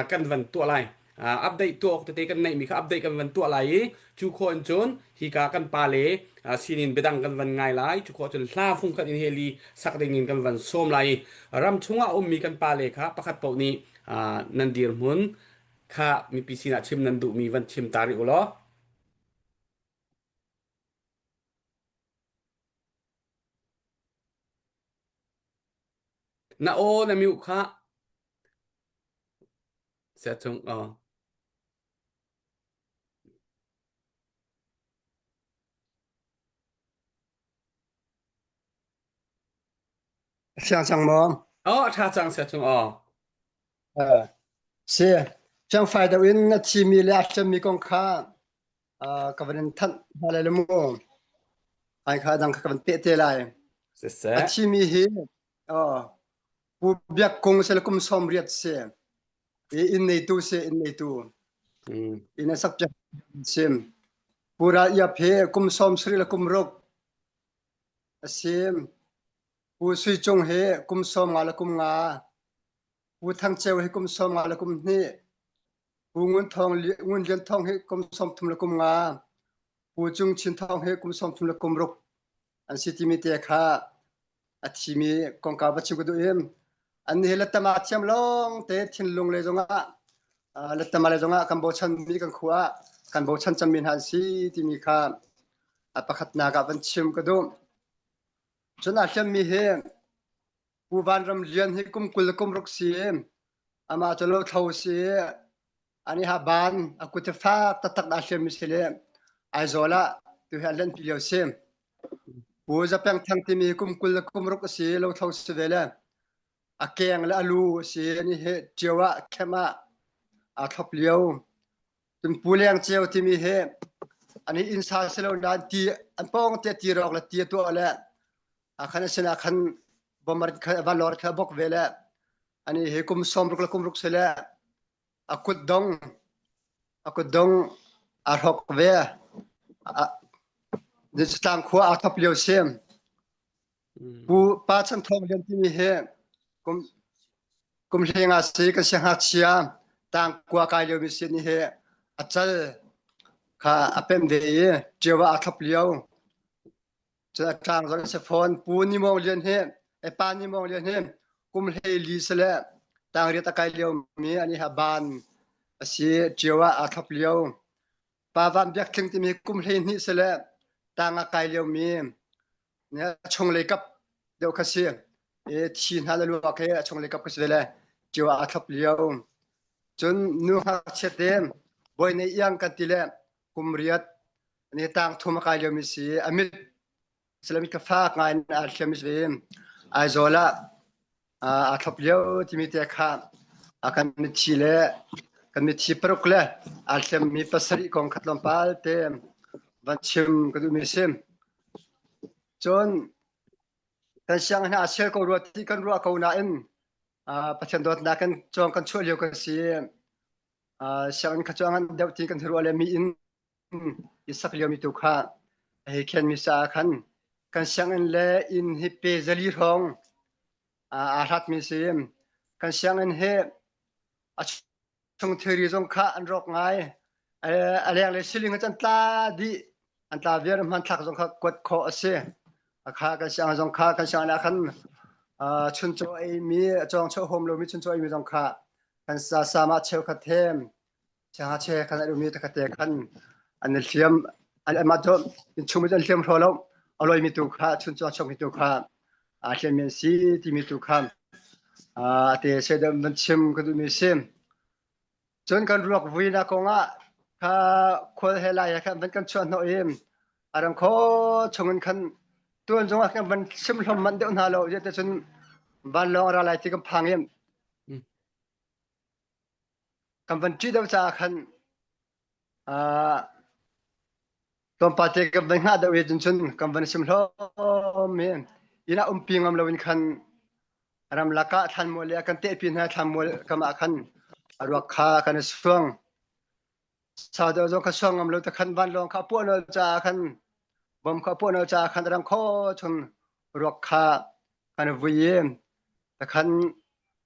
B: kan van tua lai update tua te kan nei mi kha update kan van tua lai chu khon chun hi ka kan pa le sinin bedang kan van ngai lai chu khon chun hla phung kan in heli sak ding in kan van som lai ram chunga om mi kan pa le kha pakhat pau ni nan dir mun kha mi pisina chim nan du mi van chim tari ulo na o na mi kha sẽ chung
F: 像什么？
B: อ๋อถ้าจังเสียจงอ๋อ
F: 是像发的云那提米俩什米公卡个文ท่านอะไรละมู่ไอ้ข้าดัง个文เปเตไล
B: เสีย
F: ทีมีเฮผู้เบียกคงเสลกุมสมเรียดเสอินในตู้เสอินในตู้อินสักจะเสมผู้รายาเพกุมสมสรีละกุมรกเสมผู้สุยจงเฮกุมสมงาละกุมงาผู้ทั้งเจ้าเฮกุมสมงาละกุมนี่ผู้เงินทองเงินเลียนทองเฮกุมสมทุมละกุมงาผู้จุงชินทองเฮกุมสมทุมละกุมรกอันสิติมิเตค่ะอัติมีกองกาบัชิกดูเอ็มอันนี้ละตมาเทียมลงเตทินลงเลยจงะละตมาเลยจงะกันโบชันมีกันขวากันโบชันจำมินหันสีที่มีค่ะอปะขัดนากาบันชิมกดูจนอาเทียมมีเฮผู้บ้านรำเลียนให้กุมกุลกุมรกเสียอามาจะโลเท่าเสียอันนี้ฮะบ้านอากุตฟ้าตักอาเทียมมิสเลไอโซละตัวเฮลันพิเลเสียผู้จะเป็นทางที่มีกุมกุลกุมรกเสียเราเท่าเสียเลยอาเกียงและอาลูเสียนี่เฮเจียวะแค่มาอาทับเลี้ยวจนผู้เลี้ยงเจียวที่มีเฮอันนี้อินซาเซลนานตีอันป้องเตตีรอกละตีตัวละอาคันเสนาคันบอมบ์บาลอร์คาบกเวละอันนี้เฮกุมสมรุกละกุมรุกเสละอากุดดงอาหกเวดิสตามขัวอาทับเลี้ยวเสียมผู้ป้าชันทองเรียนที่มีเฮกุมเฮงอาศัยกันเสียงหัดเชียต่างกว่ากายเลี้ยวมิเสียนี่เฮอาจารย์ข้าอเป็นเดียเจ้าว่าอาทับเลี้ยวจะจางรังเสฟอนปูนิมองเรียนเฮไอปานิมองเรียนเฮกุมเฮลีสละต่างเรียตะกายเลี้ยวมีอันนี้ฮะบานเสียเจ้าว่าอาทับเลี้ยวป้าวันเบียกคิงที่มีกุมเฮนี่สละต่างกายเลี้ยวมีเนี่ยชงเลยกับเดี๋ยวข้าเสียทีนฮาลลูกเฮชงเลยกับก็เสียเลยเจ้าว่าอาทับเลี้ยวจนนูฮักเชเตมบอยในยังกันทีละกุมเรียดนี่ต่างทุ่มกายเลี้ยวมีสีอมิตสลามิกฟ้างานอาเชมิสเวมไอโซละอาทับเลี้ยวที่มีเตะขาอากันมีชีเล่กันมีชีปรุกเล่อาเชมีภาษาอีกองขัดลมพาลเตมบันชิมก็ดูมีซิมจนกันช่างให้อาเชก็รู้ที่กันรู้เขาหน้าอินประชันดอดนักกันจองกันช่วยเลี้ยวกันสิช่างกันจองกันเดี๋ยวที่กันรู้อะไรมีอินอิสักเลี้ยวมีตุกะให้แค่มีสาคันกันช่างเล่อินฮิปเปซลีรองอาหัดมีสิมกันช่างเฮชงเทอรีจงข้าอันรกไงอะไรอะไรสิลิงกันตาดีอันตาเวียร์มันทักจงข้ากดคอเสียข้ากันช่างจงข้ากันช่างอะไรคันชุนโจไอมีจงโชว์โฮมโลมีชุนโจไอมีจงข้ากันสามารถเชื่อขัดเทมช่างเชื่อขันอะไรมีตะขัดเตะขันอันนี้เทียมอันมาจนชุมจันเทียมพอแล้วอร่อยมีตุกข้าชุนโจชงมีตุกข้าเทียมมีสีที่มีตุกข้าเตะเสด็จมันชิมก็ดูมีซิมจนกันรวกวินาคงข้าคนเฮลัยครับมันกันชวนเอาเองอารมณ์เขาชงกันคันตัวจงว่ามันชิมลมมันเดี๋ยวน่าเราจะจนบ้านลองอะไรที่กำพังเองกำบันจีเดียวจากคันตอนปาเตกับบังหาเดียวจนกำบันชิมลมเองอีน่าปิงอำลาวินคันอารมณ์ลักะทันมวยกันเตะปีนทันมวยกำมาคันอารมณ์ข้ากันสวงชาวเดียวจงข้าสวงอำลาตะคันบ้านลองข้าพวกเราจากคันบ่มข้าพวกเราจากคันรังข้อชนรักข้ากันวิ่งตะคัน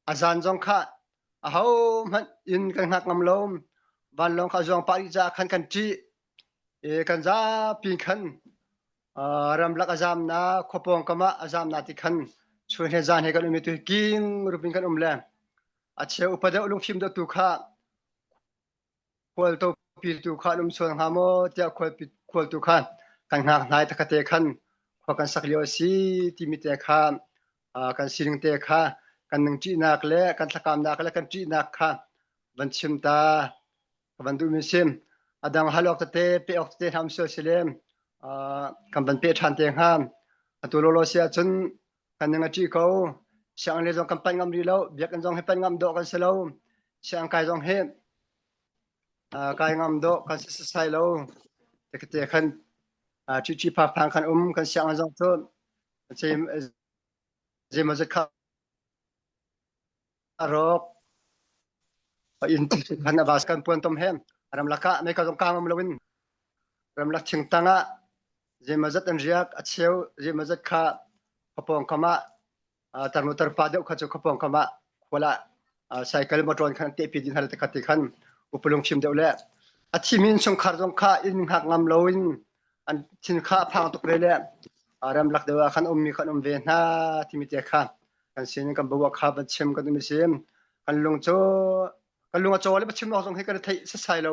F: อาจารย์จงข้าเขามันอินกันหักอำลมบ้านลองข้าจงปาริจากคันกันจีกันจ้าปีนคันรำลักอาจารย์นะขบวนกรรมอาจารย์นาติคันช่วยให้จานให้กันมีตัวกิงรูปินกันเล่อาเชอุปเดลุงชิมดตุข้าควรตัวปีตุข้าลุมส่วนหามอเจ้าควรตุข้ากันหักนายตะกเตคันขอกันสักเลียวสีที่มีเตข้ากันสิงเตข้ากันหนึ่งจีนักเล่กันสักกามนักเล่กันจีนักข้าวันชิมตาวันดูมิซิมอดังฮัลออกเตเปออกเตทำโซเชียลกันบันเปทันเตงห้ามตัวโลโลเซียจน kan nga chi ko siang le jong kan pan ngam ri lo biak kan jong he pan ngam do kan se lo siang kai jong he kai ngam do kan se sai lo te kan chi chi pa phang kan kan siang jong to je ma je kha rok in kan abas kan puan tom hem ram laka me ka jong ka ngam lowin ram lak thing tanga je ma zat an riak acheu je ma zat kha khapong kama tarnu tar pa deu kha chu khapong kama khola cycle motor khan te pi din hal te khati khan upulung chim deu le achimin song khar jong kha in hak ngam lowin an chin kha phang tok le le ram lak dewa khan khan ve na timi te kha kan sin kan bawa kha ban chem kan mi sem kan lung cho le ba chim no jong he kan thai sa sai lo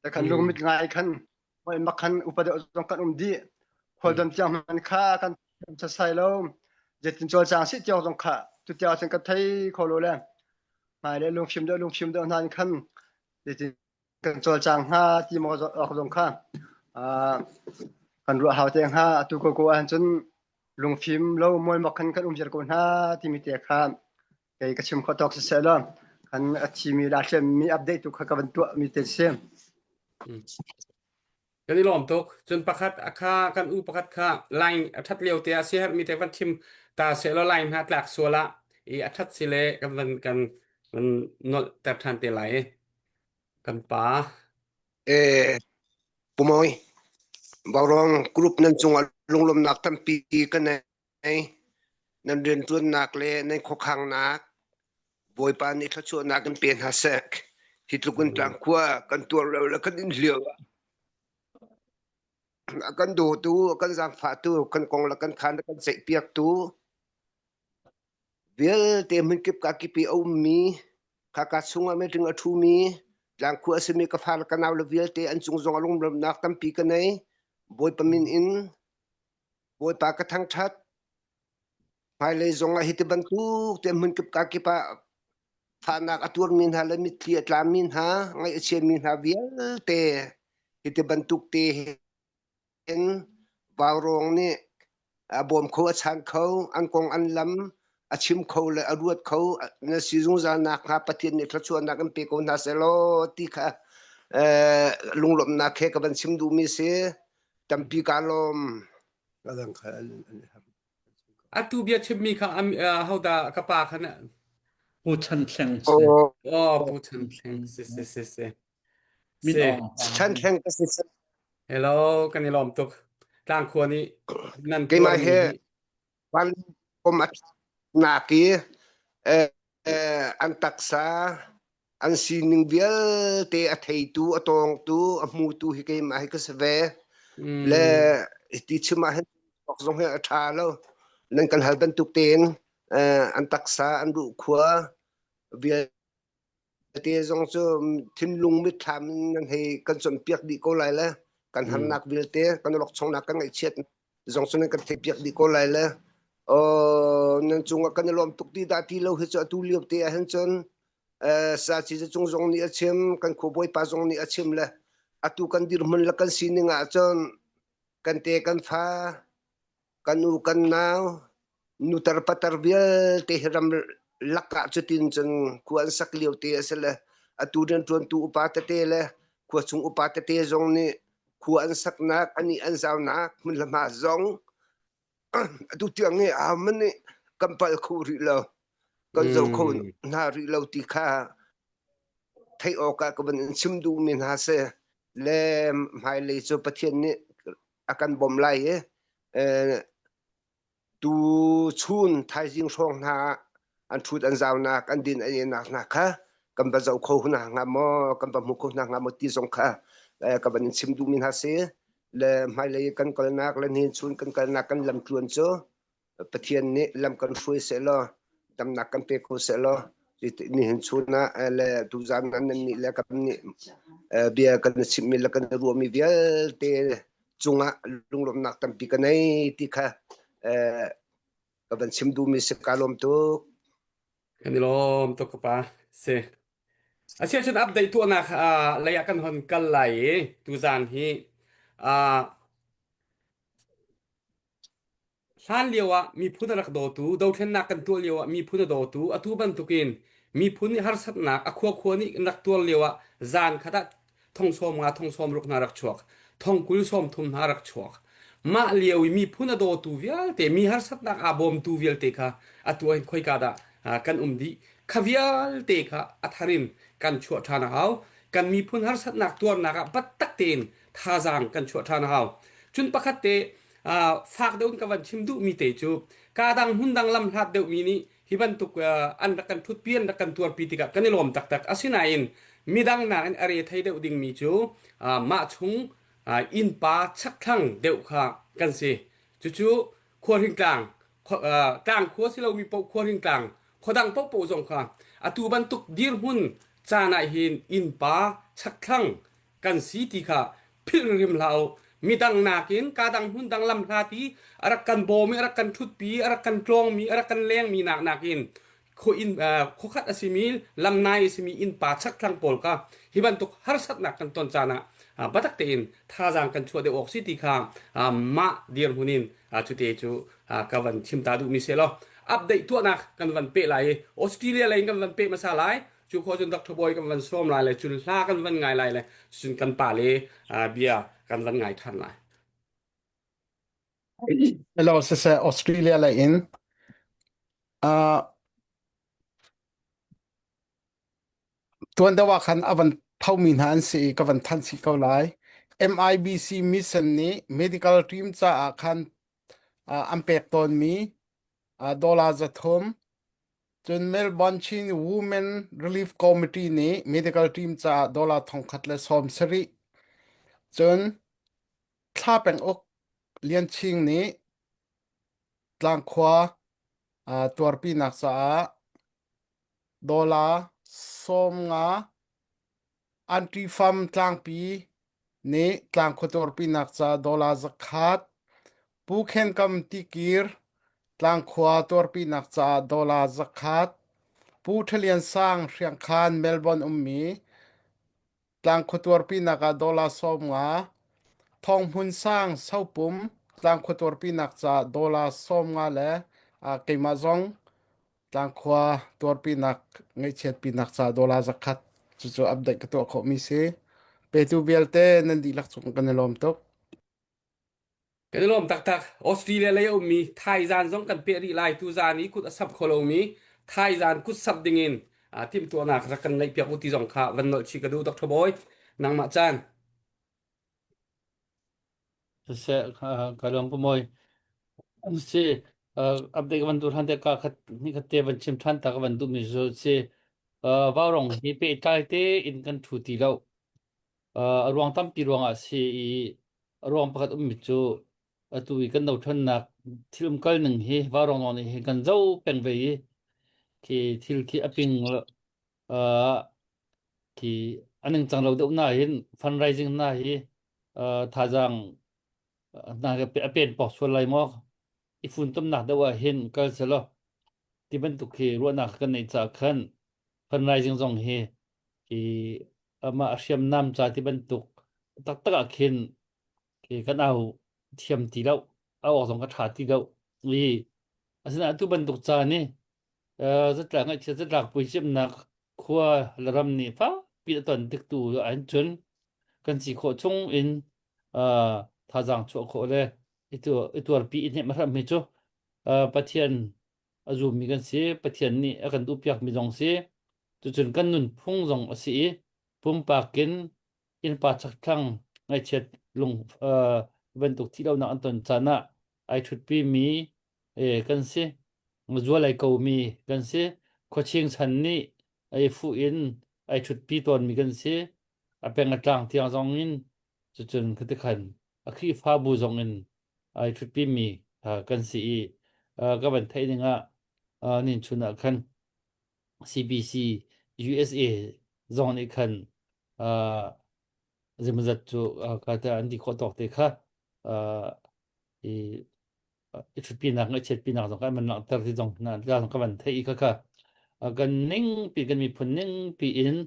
F: ta kan lung mit ngai khan moi makhan upade jong kan di khodam cham man kha kan sa sai lo jetin chol chang si tiao jong kha tu tiao chen ka thai kholo le mai le lung chim de nan khan jetin kan chol chang ha ti mo jong kha kan ru haw teng ha tu ko an chun lung phim lo moi makhan kan jer ko na ti mi te kha kai ka chim kho tok se lo kan achi mi la chem mi update tu kha ka ban tu mi te sem
B: กันนี่ล้อมตกจนประคัดอาคากันอุประคัดค่าไลน์อัทัดเลียวเตียเสียมีแต่วันชิมตาเสลไลน์หาตลากสัวละอีอัทัดสิเลกันมันนอแต่ทันเตไหลกันป๋า
G: Pumoy barong group nan chunga lunglom nak tampi kan nei nan ren tuan nak le nei khokhang nak boy pa ni thachu nak kan pen ha sek hitlukun tang kwa kan tur la kan in liu kan do tu kan jang fa tu kan kong la kan khan kan sei piak tu vel te min kip ka ki pi au mi kha ka chunga me ting athu mi lang khu asmi ka phal kanaw le vel te an chung zong alung lam nak tampi kan nei boy pamin in boy pa ka thang that hai le zong a hit ban tu te min kip ka ki pa pha nak atur min ha le mit thlia tla min ha ngai achen min ha vel te hit ban tuk te en barong ni bom kho achan kho an kong an lam achim kho le aruat kho na sizung za nak ha pathin ni thchu na kan pe ko na selo ti kha lunglom na khe ka ban sim du mi se tampi kalom
F: kadang kha
B: atu bia chim mi kha hauda ka pa khana
C: pu chan thleng se
B: oh pu chan thleng se
C: min ong
G: chan thleng ka se
B: hello กันนี่ล้อมตกกลางครัวนี่นั่น
G: ke ma he wan kom at na ki an taksa an sining vel te athei tu atong tu amu tu hi ke ma hi ka se le ti chima he ok zong he atha lo nan kan hal ban tuk ten an taksa an ru khwa vel te zong chu thin lung mit tham nan he kan chon piak di ko lai la kan han nak vel te kan lok chong nak kan ngai chet zong chu nan kan the piak di ko lai la nan chunga kan lom tuk ti da ti lo he chu tu liop te han chon sa chi chung zong ni achem kan kho boy pa zong ni achem la atu kan dir man la kan sininga chon kan te kan pha kan u kan naw nu tar patar vel te ram laka chutin chon kuan sak liu te asela atu den tuan tu upa te le khu chung upa te zong ni kuan sak nak ani an zaw nak mun lama zong atu tiang nge aman ni kampal khu ri lo kan zo khu na ri lo ti kha thai o ka ka ban sim du min ha se le mai le cho pathian ni akan bom lai tu chun thai jing song na an thut an zaw na kan din ai na kha kan ba zau kho na nga mo kan ba mu kho na nga mo ti zong kha ka ban sim du min ha se le mai le kan kal nak le nin chun kan kal nak kan lam tuan cho pathian ni lam kan fui se lo tam nak kan pe ko se lo ni hin chun na le tu zan nan ni le kan ni bia kan sim mi le kan ru mi vial te chunga lunglom nak tam pi kan nei ti kha ka ban sim du mi se kalom to
B: กันนี่ล้อมตกกะปาเซอาเซียนอัปเดตตัวนะระยะกันหอนกันไหลตูซานฮี ล้านเลียวมีพุนรักโดตูดาวเทนนักกันตัวเลียวมีพุนโดตูอตูบันตุกินมีพุนนี่หารสัตนักควนี่นักตัวเลียวจานขดทองสมทองสมรุกนารักชวกทองกุลสมทุมนารักชวกมาเลียวมีพุนโดตูเวียลเตมีหารสัตนักบอมตูเวียลเตค่ะตัวเองค่อยกาดกันดีขวิยลเตค่ะอัทารินกันชวทานาเฮากันมีพุนหารสัตนักตัวนักบัตตักเตนท่าจางกันชวทานาเฮาจุนปะคัตเตฝากเดินกับวันชิมดูมีเตจูกาดังหุ่นดังลำหัดเดวมีนี่ฮิบันตุกอันรักันทุดเปียนรักันตัวปีติกะกันนิลมตักอาศินัยนมีดังนาอันอะไรไทยเดวดิ่งมีจูมาชุงอินปาชักทั้งเดวค่ะกันสิจู่ขวดหิงกลางกลางขวดสิเรามีปกขวดหิงกลางขวดดังปกปูสงค่ะอตูบันตุกดีร์หุ่นจานาหินอินปาชักทั้งกันสิติค่ะพิลริมลาวมีดังนากินกาดังหุ่นดังลำพาตีอารักกันโบมีอารักกันทุดปีอารักกันกลองมีอารักกันแรงมีนากินโคอินโคขัดอสิมีลำนายสิมีอินป่าชักทางโปลกะฮิบันตุกฮาร์สัตนักกันตอนจานะบัตักเตนท่าจางกันชัวเดออกซิติคามมาเดียร์หุนินจุเตจูกัวันชิมตาดูมิเซลอัปเดตตัวนักกันวันเปะไหลออสเตรเลียไหลกันวันเปะมาซาไหลจูโคจนดักทบอยกันวันส้มไหลเลยจุลลากันวันไงไหลเลยสุนกันป่าเลยเบียกันวันไงทันไหล
H: Hello, this is Australia in. Tuan dawa khan avan thau min han si kavan than si ko lai. MIBC mission ni medical team cha khan ampek ton mi dollar za thom. Chun Melbourne Chin Women Relief Committee ni medical team cha dollar thong khat le som sari. Chun thlapeng ok lian ching ni tlang khwa tuarpi naksa dollar som nga anti farm tlang pi ne tlang khotor pi naksa dollar zakat pu khen kam tikir tlang khwa tor pi naksa dollar zakat pu thalian sang hriang khan Melbourne ummi tlang khotor pi naka dollar som nga thong hun sang saupum tlang khotor pi naksa dollar som nga le keima zong tlang khwa tor pi nak ngai chet pi naksa dollar zakat chu update ka to kho mi se pe tu belte nan di lak chung kan lom tok
B: กันลมตักออสเตรเลียเลยมีไทยจานซงกันเปรีไลตูจานี้กุดสับโคโลมีไทยจานกุดสับดิ่งินทีมตัวนักรักกันในเปียกอุติจงค่ะวันนอชิกดูดรบอยนางมาจาน
A: se kalom pomoy se update kan tur han te ka khat ni khate ban chim than ta kan du mi so se warong hi pe tai te in kan thu ti lo ruang tam pi ruang a se ruang pakhat mi chu atu kan no than nak thilum kal ning hi warong no ni he kan zo peng ve ki thil ki aping ki aning chang lo de na hin fundraising na hi thajang na ga pen pok so lai mo ifun tum na da wa hin kal selo ti ban tu ki ro na kan nei cha khan fundraising zong hi ki ama asiam nam cha ti ban tu tak tak a khin ki kan au thiam ti lo au zong ka tha ti lo ni asina tu ban tu cha ni zat la ngai zat la pui sim na khwa laram ni fa pi ton tik tu an chun kan si kho chung in thajang chu kho le itur pi in ma ram me chu pathian azu mi kan se pathian ni akan du piak mi jong se chu chun kan nun phung jong asi pum pa kin in pa chak thang ngai chet lung ben tuk thi lo na an ton chana ai thut pi mi kan se zuwa lai ko mi kan se coaching chan ni ai fu in ai thut pi ton mi kan se apeng atang tiang jong in chu chun khati khan akhi fa bu jong in ai thut pi mi kan si ka ban thai ninga nin chuna khan CBC USA zong ni khan zimazat chu ka ta andi kho tok te kha thut pi nak ngai chet pi nak jong ka man nak tar ti jong na la ka ban thai kha kan ning pi kan mi phun ning pi in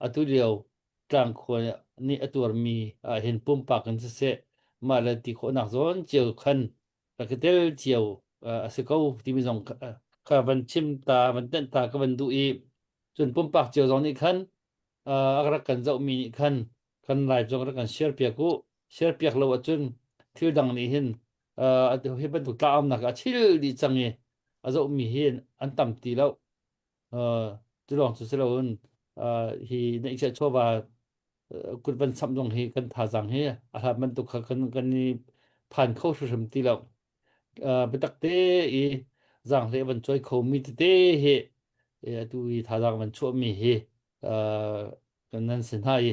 A: atu liao tlang kho ni atur mi hin pum pa kan se ma la ti kho nak zon chiu khan ka tel chiu asiko ti mi zong ka van chim ta van ten ta ka van du i chun pum pak chiao zong ni khan agrak kan zau mi ni khan kan lai zong ra kan share pia ku share piak lo chun thil dang ni hin atu he ban tu ta am na ka thil di changi azau mi hin an tam ti lo chu long chu selo un hi nei che chowa kun ban sam dong hi kan tha jang hi a ha man tu kha kan ni phan khau su sam ti lo betak te i jang le ban choi kho mi te he tu i tha jang ban chu mi hi kan nan sin hai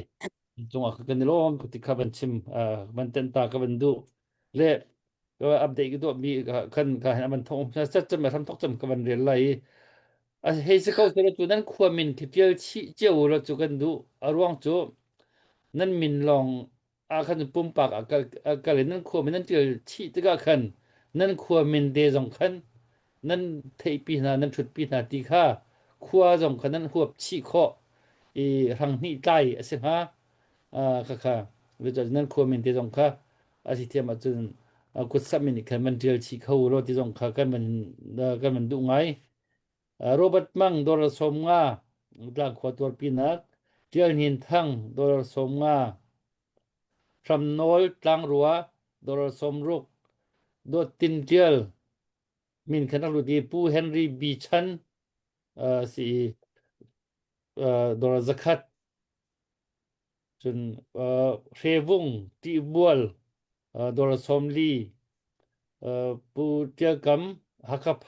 A: chung a kan ni lom ti kha ban chim ban ten ta ka ban du leก็อัปเดตก็ตัวมีคันก็มันทงจะมาทำทอกจำกับมันเรียนไรเฮ้ยสิเขาจะตัวนั้นควรมินที่เจียวชี้เจียวเราจุกันดูร่วงจูนั่นมินลองคันปุ่มปากก็เลยนั่นควรมินนั่นเจียวชี้ตะกะคันนั่นควรมินเดจงคันนั่นเทปีนานั่นชุดปีนาตีค่าควรจงคันนั่นหัวชี้ข้อทางนี้ใต้สิฮะค่ะหรือจะนั่นควรมินเดจงค่ะอาทิตย์เทียมจุนกุศลมินิคันมันเดียวชี้เขาโรที่จงค่ะกันมันดูไงโรบัตมังโดรสมงาดางขวตัวปีนักเจียนหินทั้งโดรสมงาทำโนลตังรัวโดรสมรุกโดตินเจียลมินคณะรุดีปูเฮนรี่บีชันสีโดรสคัตจนเชวุงตีบัวโดรสมลีปูเจียกัมฮักคาไพ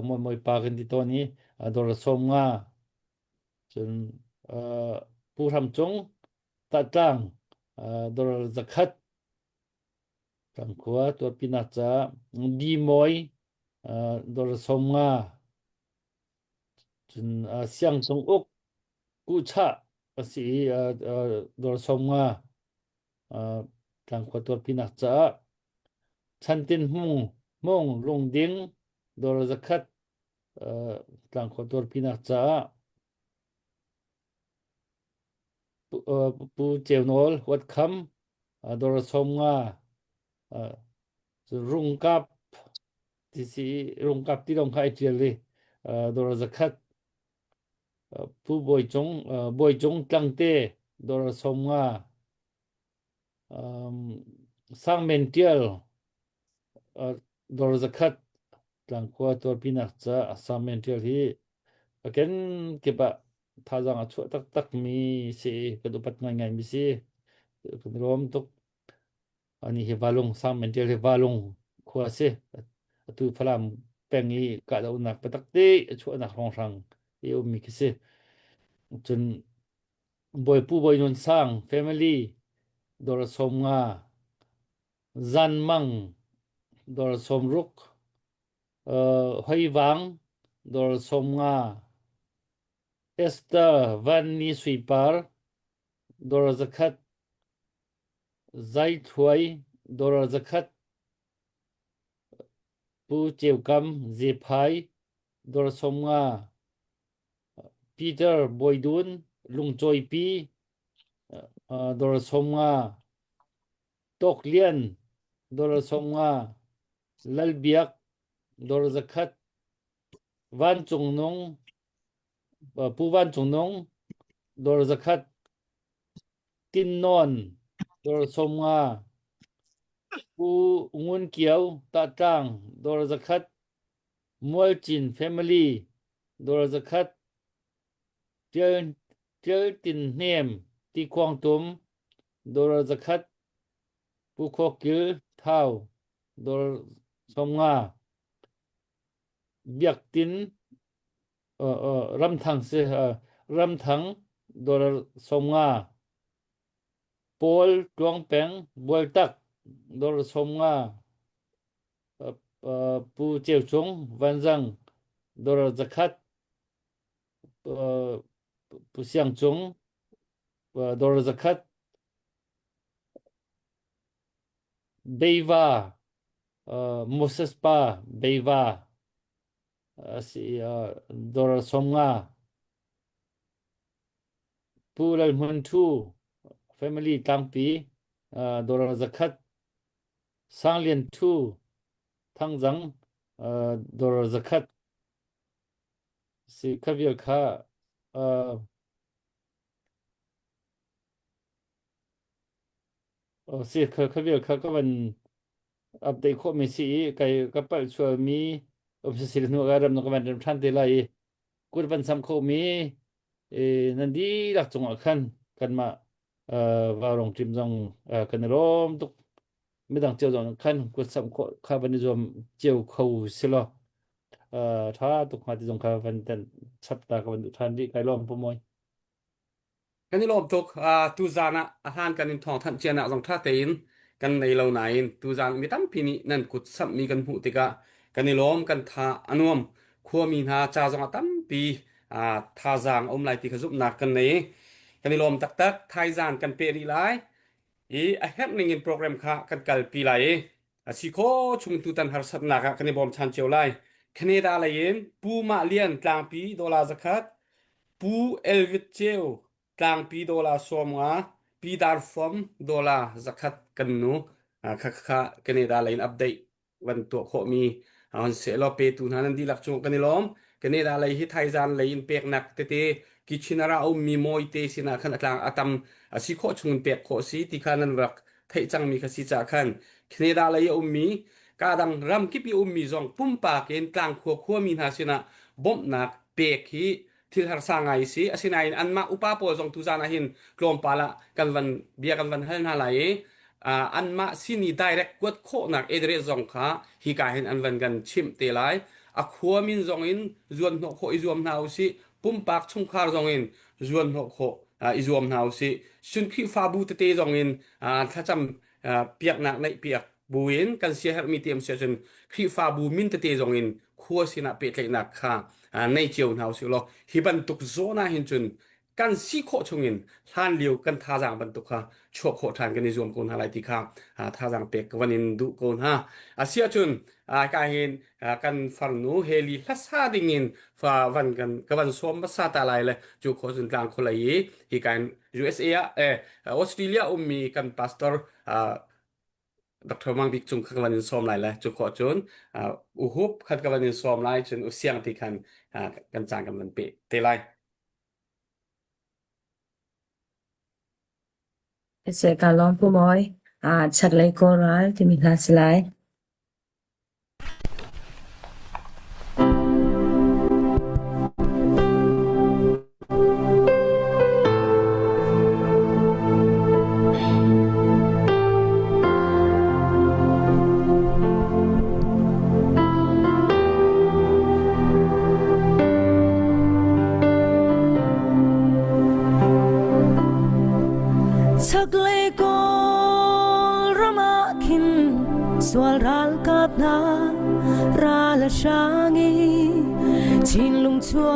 A: มวยปากันที่ตัวนี้โดรสมงาจนผู้ทำจงตัดตั้งโดรสคัตตังขัวตัวปีนัจาดีมวยโดรสมงาจนเสียงจงอกกุชะสีโดรสมงาตังขัวตัวปีนัจาชันตินมงลงดิ้งโดรสคัตตังขัวตัวปีนัจาปูเจวนอลวัดคำโดรสมงารุงกับที่สีรุงกับที่ลงไข่เจียเลยโดรสคัตผู้บอยจงตังเตโดรสมงาสร้างเมนเทียลโดรสคัตตังขัวตัวปีนักจะสร้างเมนเทียลที่กันเก็บท่าจังอ่ะช่วยตักมีสิกระดูกปัดง่ายมีสิคุณรวมตุกอันนี้เฮวาลงสร้างเมนเทียลเฮวาลงขัวสิtu falam pengi ka da unak patak te chu na rong rang eu mi kise chun boy pu boy non sang family dor som nga zan mang dor som ruk hoi wang dor som nga Esther van ni sweeper dor zakat zai thuai dor zakatปูเจียวกำเจพายดอร์สมงาปีเตอร์บอยดุนลุงจอยปีดอร์สมงาตกเลียนดอร์สมงาลัลเบียกดอร์สคัตวันจงนงปูวันจงนงดอร์สคัตตินนอนดอร์สมงาปูงุนเกียวตาจังดอร์สคัตมวลจิน family ดอร์สคัตเจอตินเนมที่ควงตุมดอร์สคัตปูโคกิลเท้าดอร์สมงาเบียกตินรำทังรำทังดอร์สมงาปอลตวงแปงบวยตักดอร์สมงาปูเจียวจงวันจังดอร์สคัตปูเสียงจงดอร์สคัตเบวาโมเสสปาเบวาสิดอร์สมงาปูลัลมันทู family ตังปีดอร์สคัตสังเลียนทูท phangzang dor zakat si khavil kha si khavil kha ka ban update kho mi si kai kapal chua mi obsessive nu garam no kaman than te lai kur ban sam kho mi nan di lak chung khan kan ma wa rong tim jong kan rom tuk midang cheu jong khan kur sam kho kha ban jom cheu khau silo tha tuk ma ti jong kha ban tan chap ta ka ban than di kai lom pomoi
B: กันนี่ลมทุกตูจานะอาหารกันนินทองท่านเจนะจงท่าเตนกันในเหล่าไหนตูจานมีตั้มพินินั่นกุดสัมมีกันหูติกะกันนี่ลมกันทาอนุมขัวมีนาจาจงตั้มปีทาจางอมไหลติขจุบหนักกันนี้กันนี่ลมตักไทยจานกันเปรีไลไอแฮปนิ่งอินโปรแกรมค่ะกันกัลปีไลสิโคชุมตุตันหารสัตนักกันนี่บอมชันเจียวไลแคนาดาไลเย็นปูมาเลียนกลางปีดอลลาร์สกัดปูเอลวิเจลกลางปีดอลลาร์สวมปีดาร์ฟอมดอลลาร์สกัดกันนูค่ะแคนาดาไลน์อัปเดตวันตัวโคมีอันเสลอเปตูนันดีลักจงกันนี่ล้อมแคนาดาไลน์ฮิไทยจานไลน์เปียกนักเตกิชินาราอุมีโมยเตสินะขันกลางอาตัมสิโคชุนเปียกโคสีที่ขานันรักไทยจังมีคสิจากขันแคนาดาไลน์อุมีกาดังรำกิปีอุมีจงปุ่มปากเอ็นกลางขัวมีนาสินะบ่มนักเปียกฮีที่หาสางไงสิอาศินัยอันมาอุปาโปจงตุจานะหินกลมปาละกันวันเบียกันวันเฮนหาไหลอันมาสินีไดเรกกวดโคนักเอเดเรจงค่ะฮิกาเห็นอันวันกันชิมเตไลอะขัวมินจงอินจวนโนโคอิจวมนาวสิปุ่มปากชงคาร์จงอินจวนโนโคอิจวมนาวสิชุนขีฟาบูเตจงอินถ้าจำเปียกหนักในเปียกบูอินกันเสียมีเตรียมเสียจนขีฟาบูมินเตจงอินขัวสินะเปียกหนักค่ะในเจียวนาวสิโลฮิบันตุกโซนาหินจุนกันสิโคชงอินทานเลียวกันทาจางบันตุกค่ะชั่วโคทานกันในรวมคนหาไรติค่ะทาจางเปกวันอินดุคนฮะเสียจุนกาเห็นกันฟังนูเฮลีลัสซาดิงินฟ้าวันกันกับวันสวมภาษาตาลายเลยจุโคจุนกลางคนละยีฮีกัน USA ออสเตรเลียมีกันพาสเตอร์ดร.มังบิกจุงกันวันสวมหลายเลยจุโคจุนอุฮุบคันกันวันสวมหลายจนอุเสียงที่กันกันจางกันวันเปเตไล
I: เสกาลองผู้มอยชัดเลยโกราลที่มีคลาสไลชักเลยโกรามาคินสวลรัลกับนาราลชางีชินลุงชัว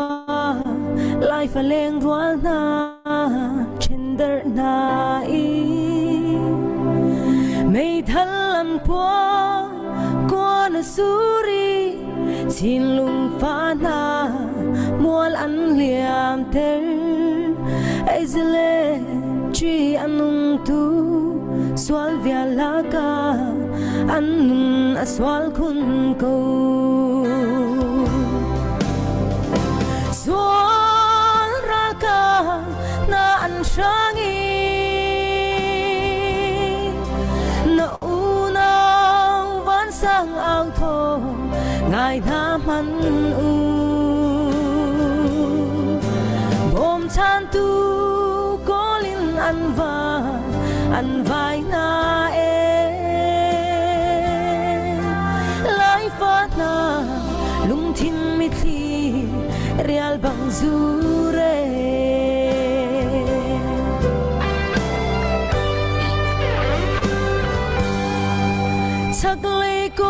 I: ไลฟ์เลงรัวนาเชนเดอร์นาอีไม่ทันลำพัวกวนสุรีชินลุงฟ้านามัวอันเลียมเตอไอซเลจีอันนุงตูสวลเวียลากาอันนุงสวลคุณกูสวลรากานาอันชางีนาอูนาวันสังเอาโทง่ายน้ำมันอูบ่มชันตูอันวายนาเอไลฟ์นาลุงทินมิทลีเรียลบังซูเรชักเลยโก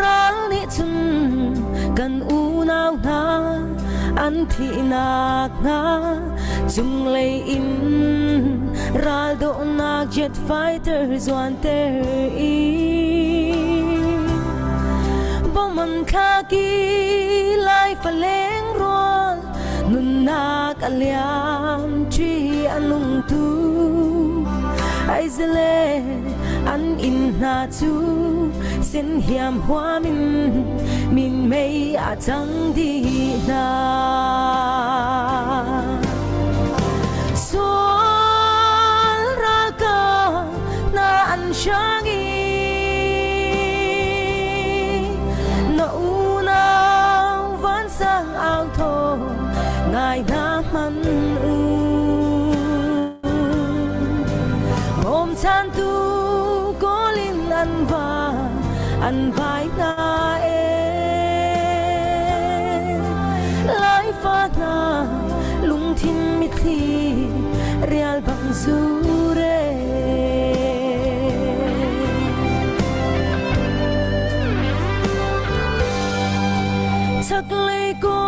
I: รัลนิจุนกันอูนาวนาอันที่นักนาจุงเลยอินรัลโดนักเจ็ตไฟเตอร์จวนเตอร์อีบ่มันคากีไลฟ์เลงรัวนุนนักอัลยามจีอันนุงตูไอเซเล an in na chu sen hiam hwa min mei a chang di na so ra ka na an shangi na una van sang ao tho ngai na man om chan tu golin an vai na lai fa na lung thin mi thi real bang su re chak le ko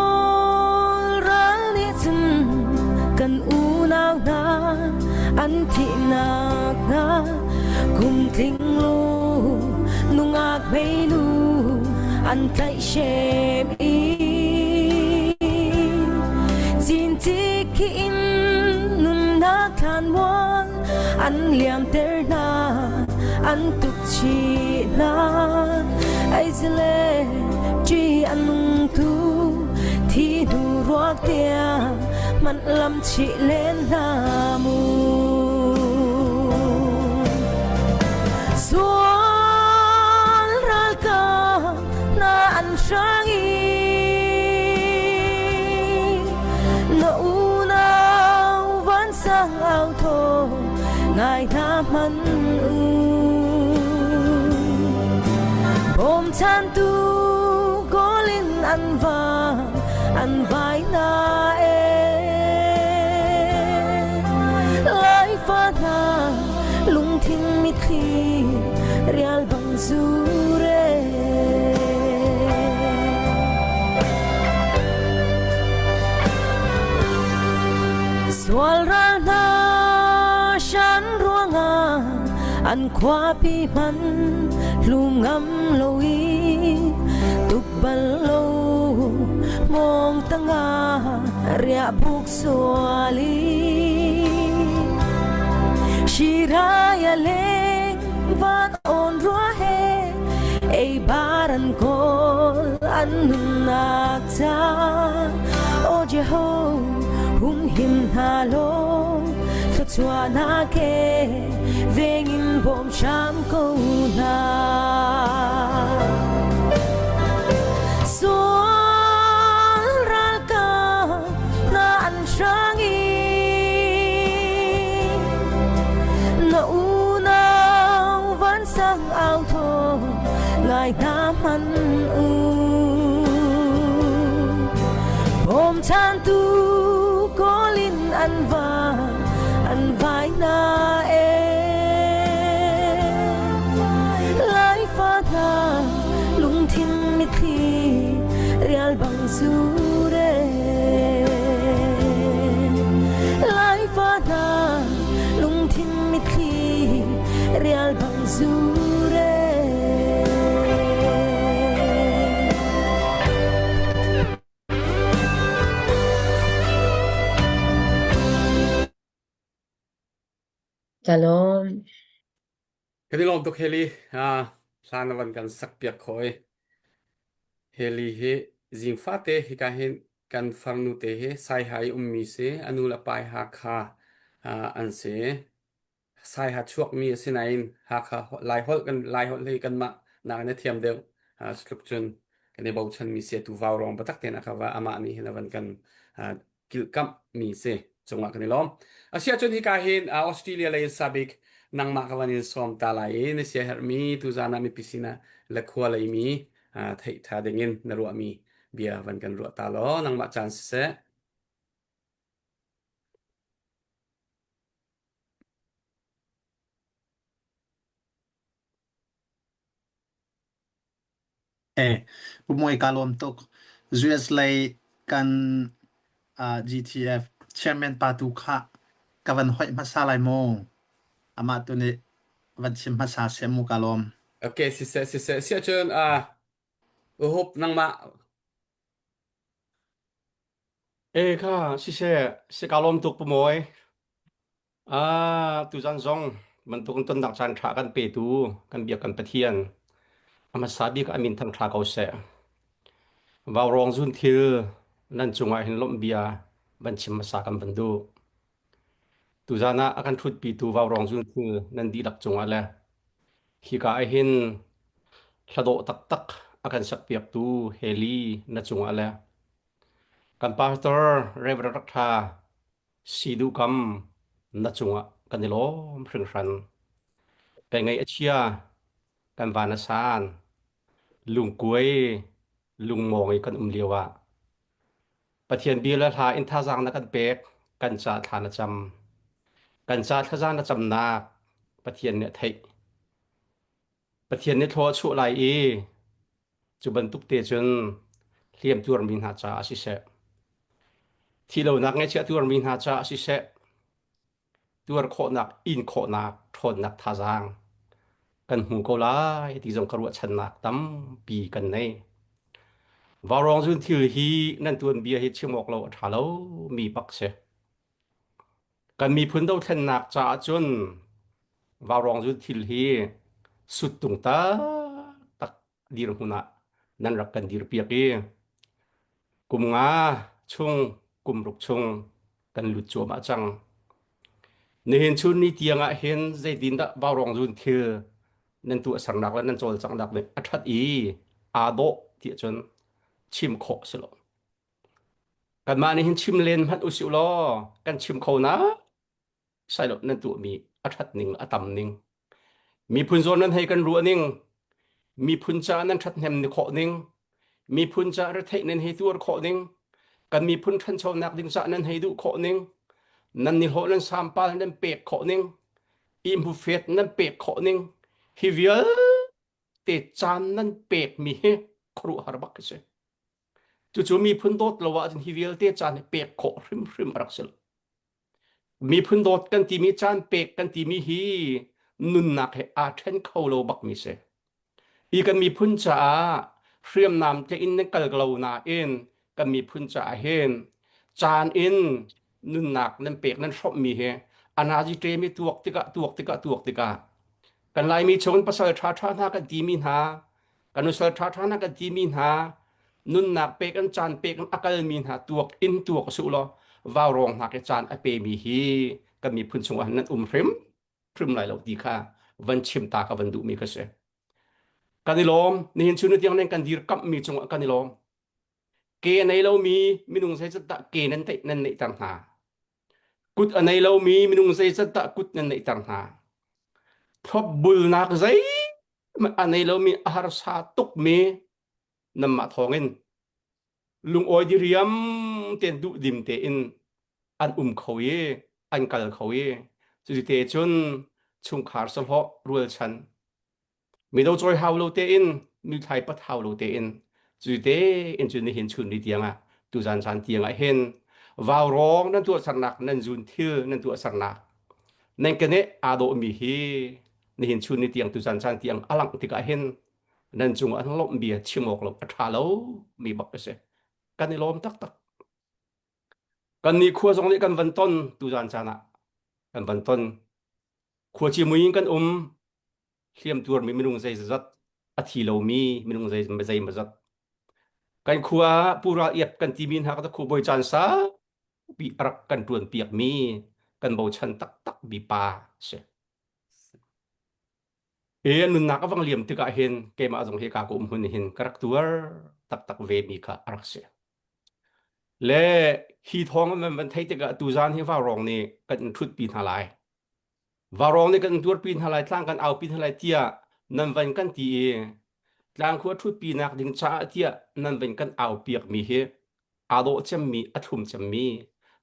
I: ral ni chun kan u nau na an thi nak na kum thing lu nungak mei lu an tai shem i jin ti ki in nun na khan won an liam ter na an tuk chi na ai zle chi an tu thi du ruak tia man lam chi len na mu sual ral ka na an shangi na una van sang ao tho ngai na man bom chan tu golin an vai na lai fa na lung thing mi thi real bang su re swal ra na shan ruanga an khwa pi man lum ngam loi tuk bal lo mong tanga ria buk swali shiraya leng van on rua he ei baran kol an nak cha o jeho hum him halo so chua na ke vengin bom sham ko na so ra ka na an shangi na una van sang ao tho ngai na man bom chan tu golin an vai na lai fa na lung thin mi thi real bang su re lai fa na lung thin mi thi real bang su re
J: Shalom.
B: Kani lom tok heli sana wan kan sak piak khoi heli he jing fa te hi ka hen kan farnu te he sai hai ummi se anula pai ha kha an se sai ha chuak mi sinain ha kha lai hol le kan ma na ne thiam de structure kani bau chan mi se tu vaw rong batak te na kha wa ama mi helawan kan kil kam mi se chunga kani lom asia chun hi ka hen Australia le sabik nang ma kawanin som talai ne sia hermi tu zana mi pisina la khwa lai mi thai tha dengin na ru mi bia van kan ru ta lo nang ma chan se
K: Pumoi kalom tok US lai kan GTF chairman patu kha kawan hoi masalai mo ama tu ne van sim masa semu kalom
B: okay sia chun hop nang ma
L: ค่ะสิเสกาลมตุกปมอยtu zan zong
B: มันตุกต้นดักจานขากันเปตูกันเบียกันปะเทียนอามาซาบีกอามินทังขาเกาเสวาวรองซุนทิลนั่นจงไอเห็นลมเบียบันชิมมาสากันบันดูตุจานะอากันทุดปีตูวาวรองซุนทิลนั่นดีลักจงอะไรฮิกาไอเห็นสะโดตักตักอากันสักเปียกตูเฮลีนั่นจงอะไรกันพาสเตอร์เรเวอร์รักธาสีดูกัมนั่นจงอ่ะกันดิโลมพรึงรันเป็นไงเอเชียกันวานาซานลุงกวยลุงมองไอ้กันเลียวะปะเทียนบีละทาอินทาจังนักกันเปกกันจาทานจำกันจาทจานจำนาปะเทียนเนี่ยไทยปะเทียนเนี่ยโทษชุไลเอจุบันตุกเตจนเลียมตัวมินหาจาสิเสที่เรานักไงเชื่อตัวมินหาจาสิเสตัวโคนักอินโคนักทนนักทาจังกันหูเขาไล่ที่จงกระวดชนะตั้มปีกันในวารองจุนทิลฮีนั่นตัวเบียฮิตชิมอกเราถ้าเรามีปักเสกันมีพื้นดาวเทนนักจ่าจนวารองจุนทิลฮีสุดตุงตาตักดีรหุนะนั่นรักกันดีรเปียกีกุมงาชงกุมรุกชงกันหลุดจัวมาจังในเห็นชุนนี้เตียงเห็นใจดินดะวารองจุนทิลนั่นตัวสังนักและนั่นโจลสังนักเลยอัฐอีอาโดที่จนชิมโคสโลกันมาในหินชิมเลนพันอุสิโลกันชิมโคนะใช่หรอนั่นตัวมีอัฐนิ่งอัตมนิ่งมีพุนโซนนั้นให้กันรัวนิ่งมีพุนจานั้นทัดแหมในโคนิ่งมีพุนจาระเทนั้นให้ตัวโคนิ่งกันมีพุนทันโชนักดิ่งจานั้นให้ดูโคนิ่งนั่นนิโหนั้นสามปานั้นเปกโคนิ่งอิมพูเฟตนั้นเปกโคนิ่งฮิวิลเตจานนั้นเปกมีเฮครูฮาร์บักเสจู่ๆมีพื้นโดดละว่าจนฮิวิลเตจานเปกโคริมรักเสลมีพื้นโดดกันที่มีจานเปกกันที่มีฮีนุนนักให้อาเทนเข้าโลบักมีเสอีกันมีพื้นจ่าเรียมนำจะอินนักกลาวนาเอ็นกันมีพื้นจ่าเฮนจานอินนุนนักนั้นเปกนั้นชอบมีเฮอนาจิเตมีตัวติกะกันไลมีชนภาษาทานากันดีมินหากันนุสทานากันดีมินหานุนนักเปกันจานเปกันอักลมินหาตัวอินตัวกสุโลวาวรองนักจานอเปมีฮีกันมีพื้นชงอันนั้นพริมไหลเหล่าดีค่ะวันชิมตากับวันดูมีกระเสกันนิลมนี่เห็นชุนที่ยังเล่นกันดีกับมีชงกันนิลมเกในเรามีนุ่งใส่สตะเกนั้นเตนั่นในต่างหากุดอันในเรามีนุ่งใส่สตะกุดนั่นในต่างหาพบบุลนักใจอันในเรามีอาหารสาตุกเมนำมาทองเงินลุงออยดิเรียมเตียนดุดิมเตอินอันเขาเยอันกัลเขาเยจุดเตจนชุงขาร์สลอรัวชันมีดาวจอยฮาวโลเตอินมีไทยปัดฮาวโลเตอินจุดเตอินจุดนี้เห็นชุนนี้เตียงอ่ะตุจันจันเตียงอ่ะเห็นวาวร้องนั่นตัวสังนักนั่นจุนทิลนั่นตัวสังนักนั่นกันเนี่ยอาโดมีฮีนี่เห็นชุนนี้เตียงตุจันจันเตียงอลังติกาเห็นนั่นจงอันลบเบียชิมอกลบอัฐาโลมีบักเสกันนี่ลมตักกันนี่ขัวสองนี้กันวันต้นตุจันจันอ่ะกันวันต้นขัวชิมุยกันเขียมตัวมีนุ่งใจจัดอธิโลมีนุ่งใจไม่ใจมาจัดกันขัวปูระเอียบกันที่มีหากตะขัวบอยจันซาบีรักกันตัวเปียกมีกันเบาชันตักบีปาเสนุนนักวังเหลี่ยมติกาเห็นเกมาจงเฮกากุมหุนเห็นกระตัวตักเวมีกะรักเสและฮีทองมันไทยติกาตูจานที่ว่ารองนี่กันทุดปีนหลายวารองนี่กันตัวปีนหลายตั้งกันเอาปีนหลายเทียนั่นวันกันตีตั้งขวดทุดปีนักดึงจ้าเทียนั่นวันกันเอาเปียกมีเฮอาโดจะมีอัฐุมจะมี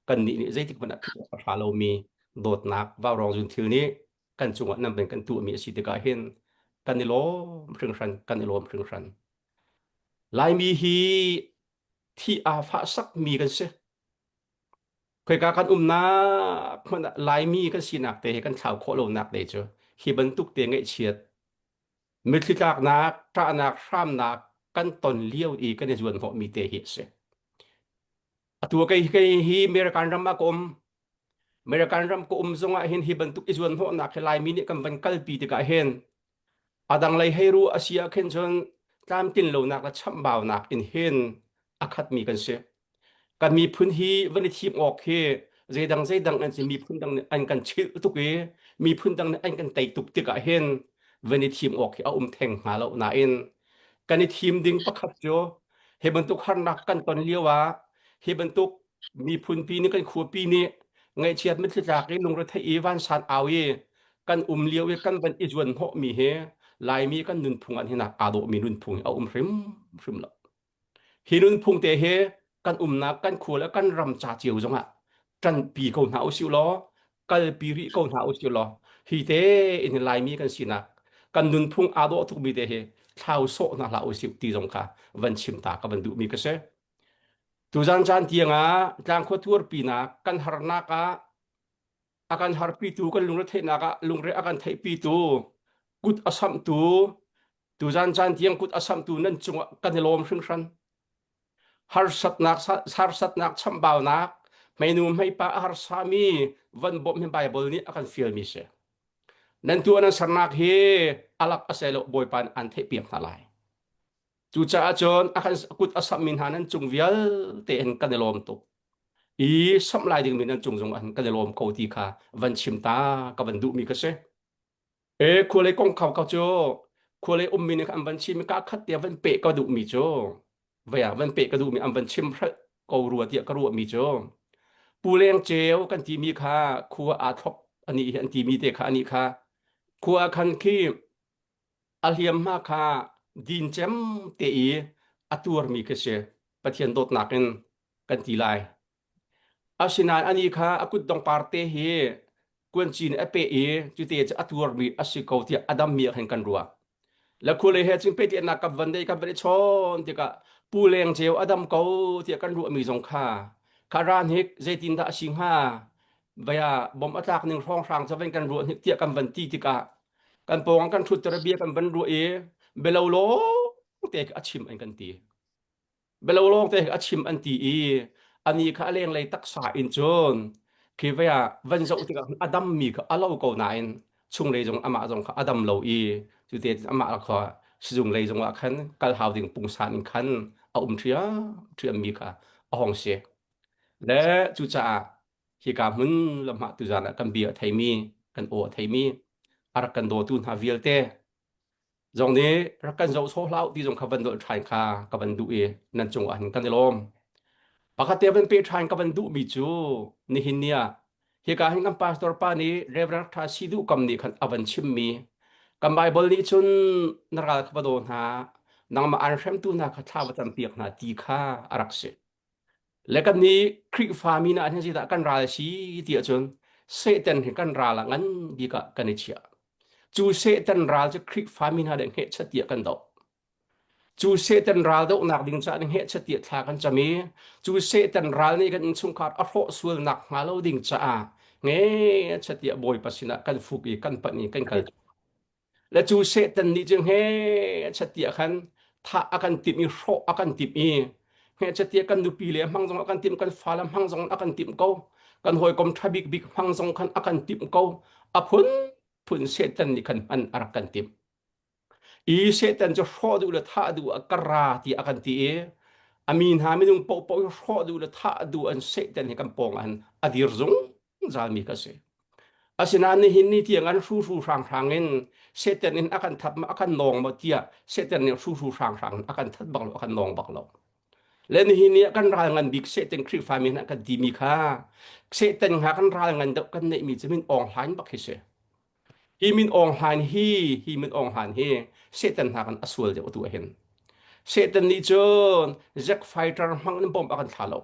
B: กันนี่ใจที่มันอัฐาเรามีโดดนักวารองจุนทิวนี้กันจงนั่นเป็นกันตัวมีสิทธิกาเห็นกันในโลมพรึงรันกันในโลมพรึงรันลายมีฮีที่อาฟาสักมีกันเสเคยการนามันลายมีกันสินักแต่กันข่าวโคโลนักเลยจ้ะฮีบรรทุกเตียงไอเฉียดมิตรจากนักพระนักข้ามนักกันตนเลี้ยวอีกันในส่วนของมีเตหิเสตัวไกฮีเมริกันรำมากม เมริกันรำก็ซงเห็นฮิบันตุกอิจวนหัวนักลายมินิกันบันกัลปีติกาเห็นอาดังเลยให้รู้อาเซียเข็นจนตามตินโลนักและช่ำบ่าวนักอินเห็นอาคัดมีกันเสียกันมีพื้นที่วันนี้ทีมออกเฮใจดังอันจะมีพื้นดังอันกันชิลตุกเอมีพื้นดังอันกันไตตุกติกาเห็นวันนี้ทีมออกเอาแทงหาเราหนาเอ็นกันในทีมดิ่งประคับโจเฮบันตุกหันนักกันตอนเลี้ยวว่าเฮบันตุกมีพื้นปีนี้กันขัวปีนี้ไงเชียดมิตรจากไอ้ลงรถไทยวันชานเอาเยกันเลี้ยวกันเป็นอิจวนเหาะมีเฮลายมีกันนุนพุงอันที่นักอาโดมีนุนพุงเอาริมละฮินุนพุงเตเฮกันนักกันขัวแล้วกันรำจ่าเจียวจงอ่ะจันปีเขาหาสิวล้อกันปีริเขาหาสิวล้อฮิเตอินลายมีกันสินักกันนุนพุงอาโดทุกมีเตเฮเท้าโซนักลาสิวตีจงค่ะวันชิมตากับวันดูมีกันเสตุจันเตียงจางขวดทัวร์ปีนักกันหานักakan harpi tu kan lungre the naka lungre akan thei pi tu kut asam tu jan tiang kut asam tu nan chunga kan lom hring har sat nak cham baw nak mainum mai pa har sami van bom hin bible ni akan feel mi se nan tu anan sarnak he alak aselo boy pan an thei piak talai chu cha chon akan kut asam min hanan chung vial te en kan lom tuสัมลายดึงมีนั่นจงอันกันลมเขาตีค่ะวันชิมตากับวันดูมีก็เสควรเลยกงเขาโจควรเลยมีในอันวันชิมก็คัดเดียวันเปะก็ดูมีโจเวียวันเปะก็ดูมีอันวันชิมพระก็รัวเดียก็รัวมีโจปูเลี้ยงเจลกันที่มีค่ะครัวอาทบอันนี้อันที่มีเด็กค่ะอันนี้ค่ะครัวคันขี้อาเลียมมาค่ะดินเจมเตอีอัตัวมีก็เสปะเทียนโดดหนักกันที่ไรอาศินานอันนี้ค่ะอากุดดงปาร์เตเฮกวนจีนเอเปเอจุดเตจอัตวร์มีอาศิกาวที่อดัมมีเห็นกันรัวแล้วคุณเลยเห็นจึงเป็นที่นักกับวันเดย์กับวันชนที่ก็ปูเลงเจวอดัมเกาที่กันรัวมีสงค่าคารานฮิกเจตินดาสิงหาเวียบอมอัตราหนึ่งร่องร่างจะเป็นกันรัวฮิกที่กันวันที่ก็กันปองกันทุตระเบียกันวันรัวเบลโลเตกอัชิมอันกันตีเบลโลเตกอัชิมอันตีอันนี้ข้าเลี้ยงเลยตักษาอินจนคือว่าวันเสาร์ที่กันอดัมมีก็อาเราก็นายช่วงเลยจงอามาจงข้าอดัมเราจุดเด่นอามาข้าช่วงเลยจงว่าขันกัลหาวดิ่งปุ่งสานขันเอาเทียมีค่ะเอาห้องเสียและจุดจ้าที่การมันลำบากตุจานะกันเบียไทยมีกันโอไทยมีอารักกันโดตุนฮาวิลเต้จงนี้รักกันจะโซ่เล่าที่จงขับวันโดไทยค่ะกับวันดูนั่นจงอันกันในลมปกติเป็นเพื่อนกับวันดูมิจูนี่หินเนี่ยเหตุการณ์กันพาสตอร์ปานี้เรียบรักทาสิดูกำนี้ขันอวันชิมมีกันไบเบิลนี้จุนนราขบโดนหานางมาอ่านเชื่อมตัวนักข่าวประจำเปียกนาตีค่าอารักเสและกันนี้คริกฟามีนาที่จะกันราชีเดียจนเซตันเห็นกันราละงั้นบีกะกันเชียจูเซตันราจะคริกฟามีนาเด็กเหตุเดียกันดอกจูเซตันราดอกนักดิ่งจะเด็กเหตุเดียทากันจะมีจูเซตันรานี่กันชุงขาดอโรส่วนนักมาเราดิ่งจะเงี้ยเดียบอยปัสนากันฟุกกันปนีกันกันและจูเซตันนี่จึงเหตุเดียกันถ้าอาการติดมีโรอาการติดมีเหตุเดียกันดูปีเลี้ยมังจงอาการติดกันฟ้าลำมังจงอาการติดเขากันหอยกลมทบิกบิกมังจงกันอาการติดเขาอพุนเซตันนี่กันอันอารักกันติดเซตันจะรอดูและท่าดูอักราที่อาการติดอามีนหาไม่ต้องปกรอดูและท่าดูอันเซตันให้กันปองอันอดีรจงจามีกันเสอาศินานี่หินนี่ที่งั้นสู้ๆร่างๆเงินเซตันนี่อาการทับมาอาการนองมาเทียเซตันนี่สู้ๆร่างๆอาการทับบักเราอาการนองบักเราและนี่หินนี่กันรายงานบิ๊กเซตันคริฟามินกันดีมีค่าเซตันหากันรายงานเด็กกันเนี่ยมีจะมีออนไลน์บักเสฮีมินออนไลน์ฮีมินออนไลน์เซตันหากันอสวลเดี๋ยวตัวเห็นเซตันนี่จนแจ็คไฟเตอร์มังนั่นปมอาการทาล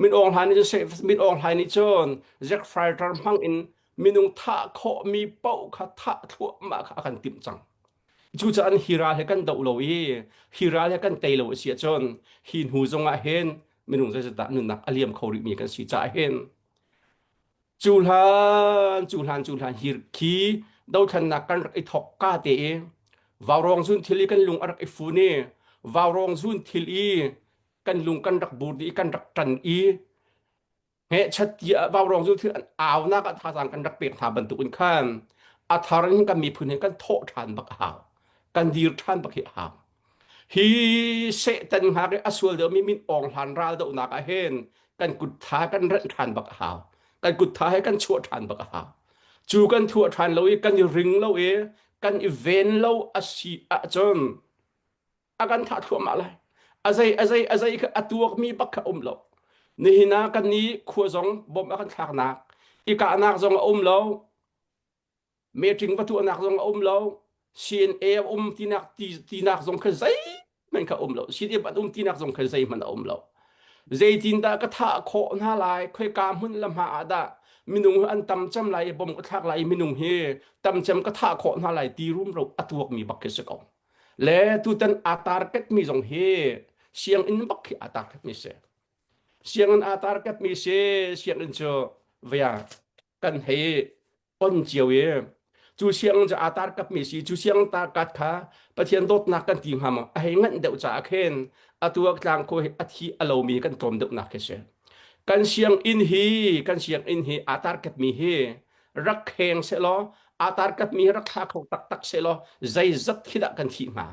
B: มินออนไลน์นี่จะมินออนไลน์นี่จนแจ็คไฟเตอร์มังอินมินุงท่าโคมีเป้าคาท่าทั่วมาอาการติมจังจูจะอันฮิราเฮกันดาวโลฮิราเฮกันเตโลเสียจนหินหูจงอาเห็นมินุงจะตัดนุนักอเลียมเขาริมีกันสีจ่าเห็นจูลานฮิรคีดาวทันนักกันไอทอกกาเตวาวรองซุนทิลีกันลุงอารักไอฟูเน่วาวรองซุนทิลีกันลุงกันรักบูดีกันรักจัน
J: เฮชัดเจบาวรองจุที่อาวนักทาสังกันรักเปียกหาบรรทุกขันอัธารันกันมีพื้นกันโททานบักหาวกันดีร์ทานบักเหหาวฮีเสตันหากอสวลเดมีมินองหันราลเดอนักเฮนกันกุดท้ากันรันทานบักหาวกันกุดท้าให้กันชั่วทานบักหาวจูกันทั่วทานเรากันริงเรากันอีเวนเราอาชีอาจนอากันทัดทั่วมาเลยอาศัยคือตัวมีบักเรานี่นะกันนี้ขัวซองบ่มกันทักนักอีกนักซองเราเมจิงวัตถุนักซองเราซีนเอที่นักซองคือใจมันก็เราซีนเอที่นักซองคือใจมันเราใจจินดากระทะโคน่าลายค่อยกามหุ่นลำหาดามินุงอันตำจำไหลบ่มกระทักไหลมินุงเฮตำจำกระทะโคน่าลายตีรุ่มเราอัตวกมีบักเกสกองและตุตันอาตาร์เก็ตมีซองเฮเสียงอินบักอาตาร์เก็ตมีเสเสียงอันอาตาร์เก็ตมีเสียงอินโจเวียกันเฮปนเจียวจูเสียงจะอาตาร์เก็ตมีจูเสียงตากัดขาประเทียนโดดนักกันทีมหามไอ้งั้นเดี๋ยวจะเข็นอัตวกลางโคอัฐิอโลมีกันตรมเดือดนักเสกันเสียงอินฮีอาตาร์เก็ตมีเฮรักแข่งเสลออาตาร์เก็ตมีรักทักของตักเสลอใจจัดขิดกันทีมา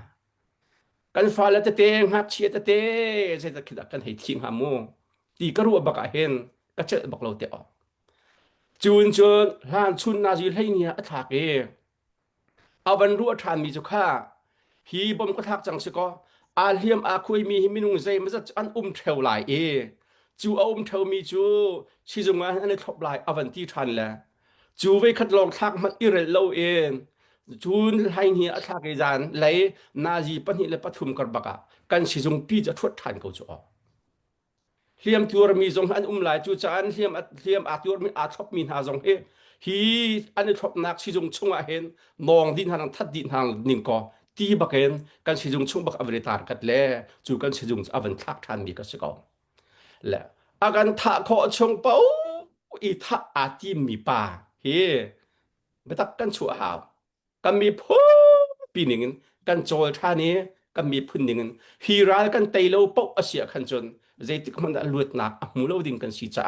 J: กันฟ้าละเตงหักเชียเตใจจัดขิดกันให้ทีมหามูตีกระรัวบักเห็นก็เจอบักเราเตอจูนลานชุนนาจีให้เนี่ยอัฐากเอาบรรลุทานมีจุค่าฮีบอมก็ทักจังสิก็อาเลียมอาคุยมีมินุงใจมันจะอันเทวไหลจูเอาเทวมีจูชิจงงานอันนี้ทบไหลอวันที่ทันแหละจูไว้คัดลองทักมันอิเรลจูนให้เนี่ยอัฐากจานไหลนาจีปนิเลปฐุมกรบักกันชิจงปีจะทวดทันเขาจูเลียมตัวมีจงอันหลายจูจานเลียมอาตัวมีอาทบมีหาจงฮีอันนี้ทบนักชิจงชงเห็นนองดินหันทัดดินหันนิงก็ตีบักเห็นกันชิจงชงบักอเวตารกัดเล่จูกันชิจงอวันทักทันมีก็สกองและอาการทักขอชงเป้าอีทักอาจิมมีป่าเฮไม่ตักกันชัวหาวกันมีพูปีหนึ่งกันโจลท่านี้กันมีพื้นหนึ่งฮีรากันเตยโลปกอาเซียขันจนใจที่มันลวดหนักมูลดิ่งกันสีจ้า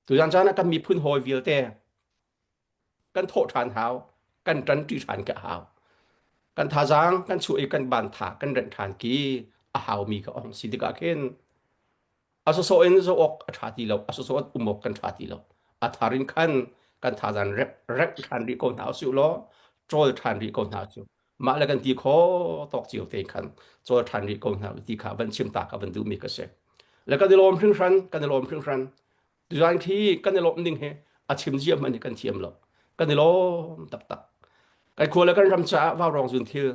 J: ตัวอย่างนั้นกันมีพื้นหอยวิลเต้กันโทษทานหาวกันจันทรีทานกะหาวกันทาจางกันช่วยกันบานถากันเดินทานกีหาวมีก็องสิทธิกาเข็นอาสโซเอ็นโซอกชาติเราอาสโซอุมกกันชาติเราอัฐารินขันกันทาจานเร็กทานรีกอนหาวสิวล้อโจลทานรีกอนหาวสิวมาแล้วกันตีขอตอกเจียวเตงขันโจลทานรีกอนหาวตีขาวันชิมตากับวันดูมีกระเสแล้วก็ในลมพึ่งรันกันในลมพึ่งรันดูอย่างที่กันในลมนิ่งเฮอาชิมเยี่ยมมันกันเทียมเรากันในลมตับกันควรแล้วกันรำจ้าว่ารองจุนทิล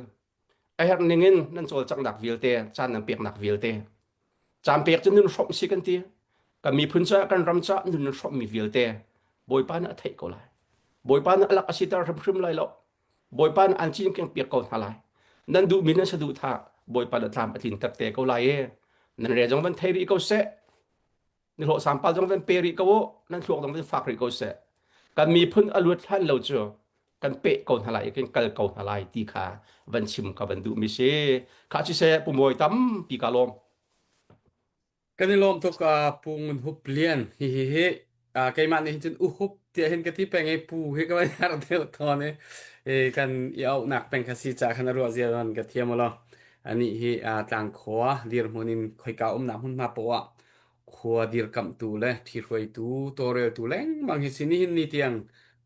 J: ไอ้หักนิ่งนั่นโจลจังหนักวิลเตจานน้ำเปียกหนักวิลเตจานเปียกจนนุ่นชอบสิกันทีกันมีพื้นจ้ากันรำจ้านุ่นชอบมีวิลเตบอยปานเทก็เลยบอยปานลักอสิตารพรึมเลยแล้วบอยปานอันชิมเก่งเปียกก่อนอะไรนั่นดูมินนั่นสะดุดท่าบอยปานตามอธินตักเตก็เลยนั่นเรื่องจงเป็นเทริโกเซนี่หลอกสัมปัลจงเป็นเปริโกนั่นหลอกจงเป็นฟักริโกเซกันมีพื้นอรุณท่านเราเจอกันเปะก่อนอะไรกันกัลก่อนอะไรตีขาวันชิมกับวันดูมิเช่ข้าชิเซปุ่มมวยตั้มปีกาลม
B: กันในลมตุกปุงมันหุบเลียนเฮ้ไกมันนี่จนหุบเตียเห็นกันที่แปลงไอ้ปูเฮ้ก็ไม่ยากเดียวทอนกันเอาหนักแปลงคสิจากคณะรัวเซียนกันเทียมมาแล้วอันนี้ต่างขวาเดียร์มันนี่ค่อยก้าวหนักหุ่นมาปะขวาเดียร์กำตูเลยที่รวยตูโตเร็วตูแรงบางทีนี่นี่เตียง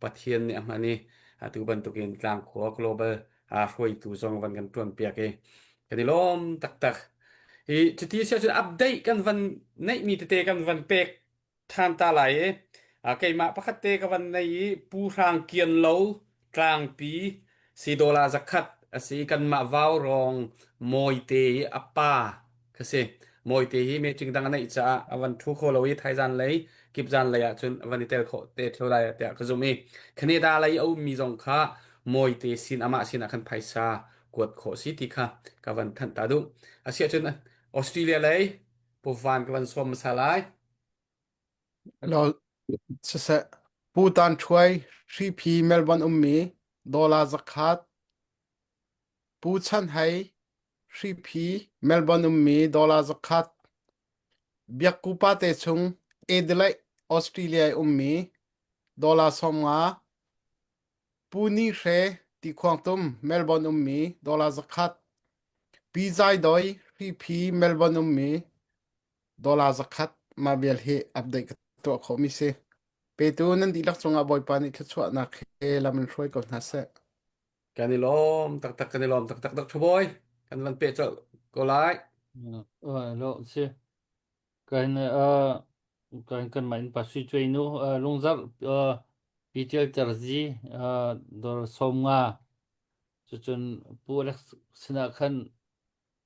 B: ปะเทียนเนี่ยมันนี่ตูบันตุกินต่างขวา global รวยตูจงวันกันต้นเปียกกันในลมตักจุดที่เชื่อจุดอัปเดตกันวันในมีเตกันวันเปกทานตาไหลไกมาพักเตกันวันในปูรางเกียนโลกลางปี$4สักขัดสีกันมาวาวรองมอยเตอปาคือสิมอยเตเมจึงดังในจ้าวันทุกคนเราไทยจันเลยกิบจันเลยจนวันนี้เตเท่าไรแต่ก็จะมีคเนดาเลยเอามีจงค่ามอยเตสินอามาสินอาคันไพซากวดโคสิติค่ะกับวันทันตาดุเสียจนออสเตรเลียเลยพวกวันกับวันสวมสลาย
H: เราจะผู้ตันช่วย3Pเมลบันมี$สักขัดผู้ชันให้3Pเมลบันมี$สักขัดเบียกกูปาเตชงเอเดลัย ออสเตรเลียมีดอลลาร์ปูนีเรติควางตุมเมลเบิร์นมีดอลลาร์คัดปีไซดอยรีพีเมลเบิร์นมีดอลลาร์คัดมาเบลเฮอัปเดตตัวเขามีเซเปตูนันดีลักษณะบ่อยปานิทชวนักเฮลามันช่วยกับนัสเซ
B: กันนี่ล้อมตักกันนี่ล้อมตักดอกบอยกันลันเปะจะก็หลาย
A: lo se kan kan main pasi chui nu lungzar pitel terzi dor somnga chuchun pulak sina khan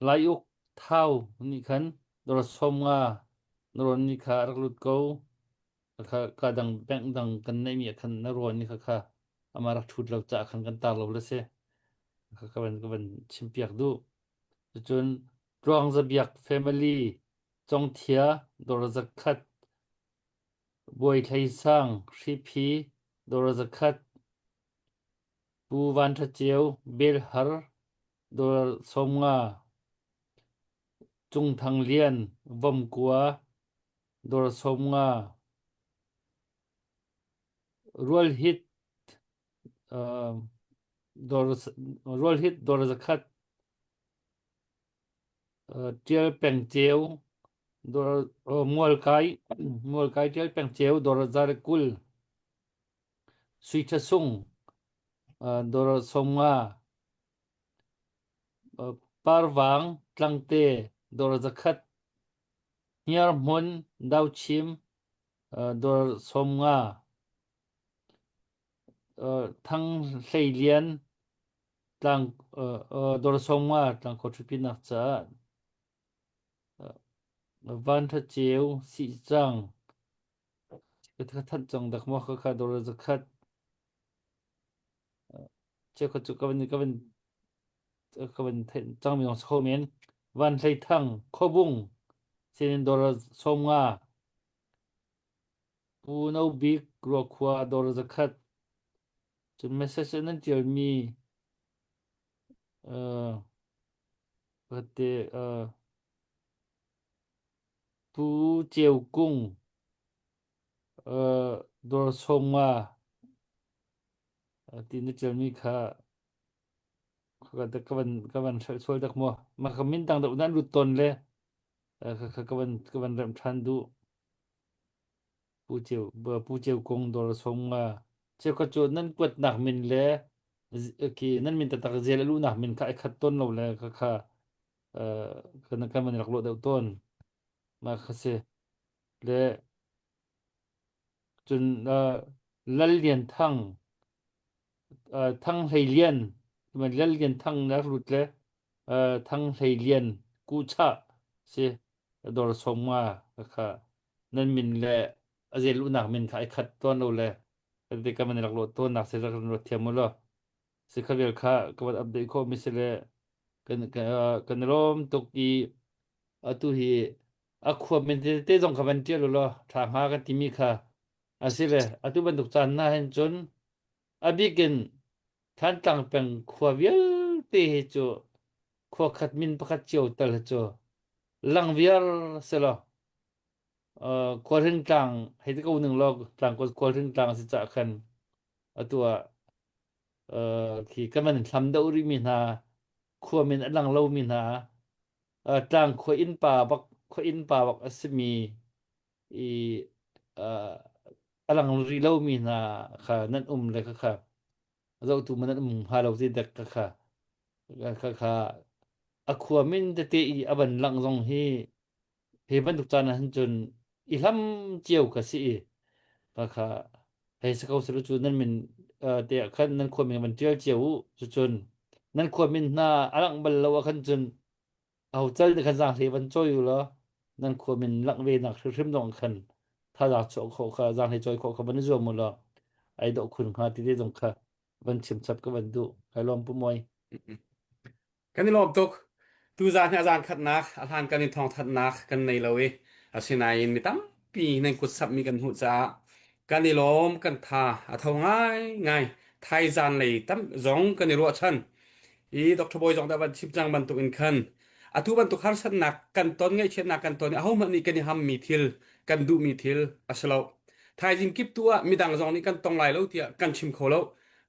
A: layuk thau ni khan dor somnga noron ni kha raklut ko kha kadang beng dang kan nei mi khan naron ni kha amara thut lo cha khan kan ta lo la se kha kan chimpiak du chuchun rong zabiak family chong thia dor zakhat boy thai sang ripi dor zakhat pu wan tha cheu bel har dor somnga chung thang lian vom kwa dor somnga roll hit dor zakhat tiel peng cheu dor mol kai tiel peng cheu dor zar kul suita sung dor somnga parwang tlangte dor zakhat hiar mon dau chim dor somnga thang hleilian tlang dor somnga tlang khotripinak cha van tha cheu si chang ka that chang dak mo kha dor zakhat che kho chu ka ban chang mi ong so men van hlei thang khobung sin dor somnga pu no big ro khwa dor zakhat chun message nan tel mi pate pu cheu kung dor somnga tin tel mi kha ka ban sol dak mo ma khamin tang da nan lut ton le ka ban ram than du pu cheu kung dor somnga che kha chu nan kwat nak min le ki nan min ta tak zel lu nak min kha khat ton lo le kha kan man rak lo da ton ma kha se le chun lal lian thang hleilian man lal lian thang na rut le thang hleilian ku cha se dor somnga kha nan min le azel lu nak min kha khat ton lo le de ka man rak lo ton nak se rak lo thiam mo lo se kha vel kha ka update ko mi se le kan rom tok ki atu hi akhwa men te jong kha ban tia lo tha ha ka timi kha asile atu ban duk chan na hen chon abikin than tang peng khwa vial te he cho khwa khat min pakhat cheu tal cho lang vial se lo khwa ring tang he te ko ning lo tang ko khwa ring tang se cha khan atua ki ka man thlam da uri mi na khwa min alang lo mi na tang khwa in pa bak asmi i alang ri lo mi na kha nan le kha zo tu man ha lo ti dak kha akhwa min te i aban lang zong hi he ban duk chan han chun i hlam chieu ka si kha he sa ko su chu nan min te khan nan khwa min ban chieu chu chun nan khwa min na alang bal lo khan chun au chal de khan jang he ban choi lo nan khwa min lang ve nak thrim dong khan tha da cho kho kha jang he choi kho ban zo mo lo ai do khun kha ti de jong kha ban chim chap ka ban du kai lom pu moi
B: กันนี่ล้อมตกตูจานอาจารย์ขัดนักอาจารย์กันนี่ทองทัดนักกันในเราอาศินัยมีตั้งปีในกุศลมีกันหูจ้ากันนี่ล้อมกันทาอาเท่าง่ายไทยจานเลยตั้งจงกันนี่รัวชันอีดอกทบอยจงได้บันชิบจังบันตุอินคันอาทุบันตุขันสันนักกันตอนง่ายเช่นนักกันตอนเอามันนี่กันนี่ห้ามมีทิลกันดูมีทิลอาศลาว ทายจิมกิบตัวมีดังจองนี้กันตองไหลแล้วเตียกันชิมโคแล้ว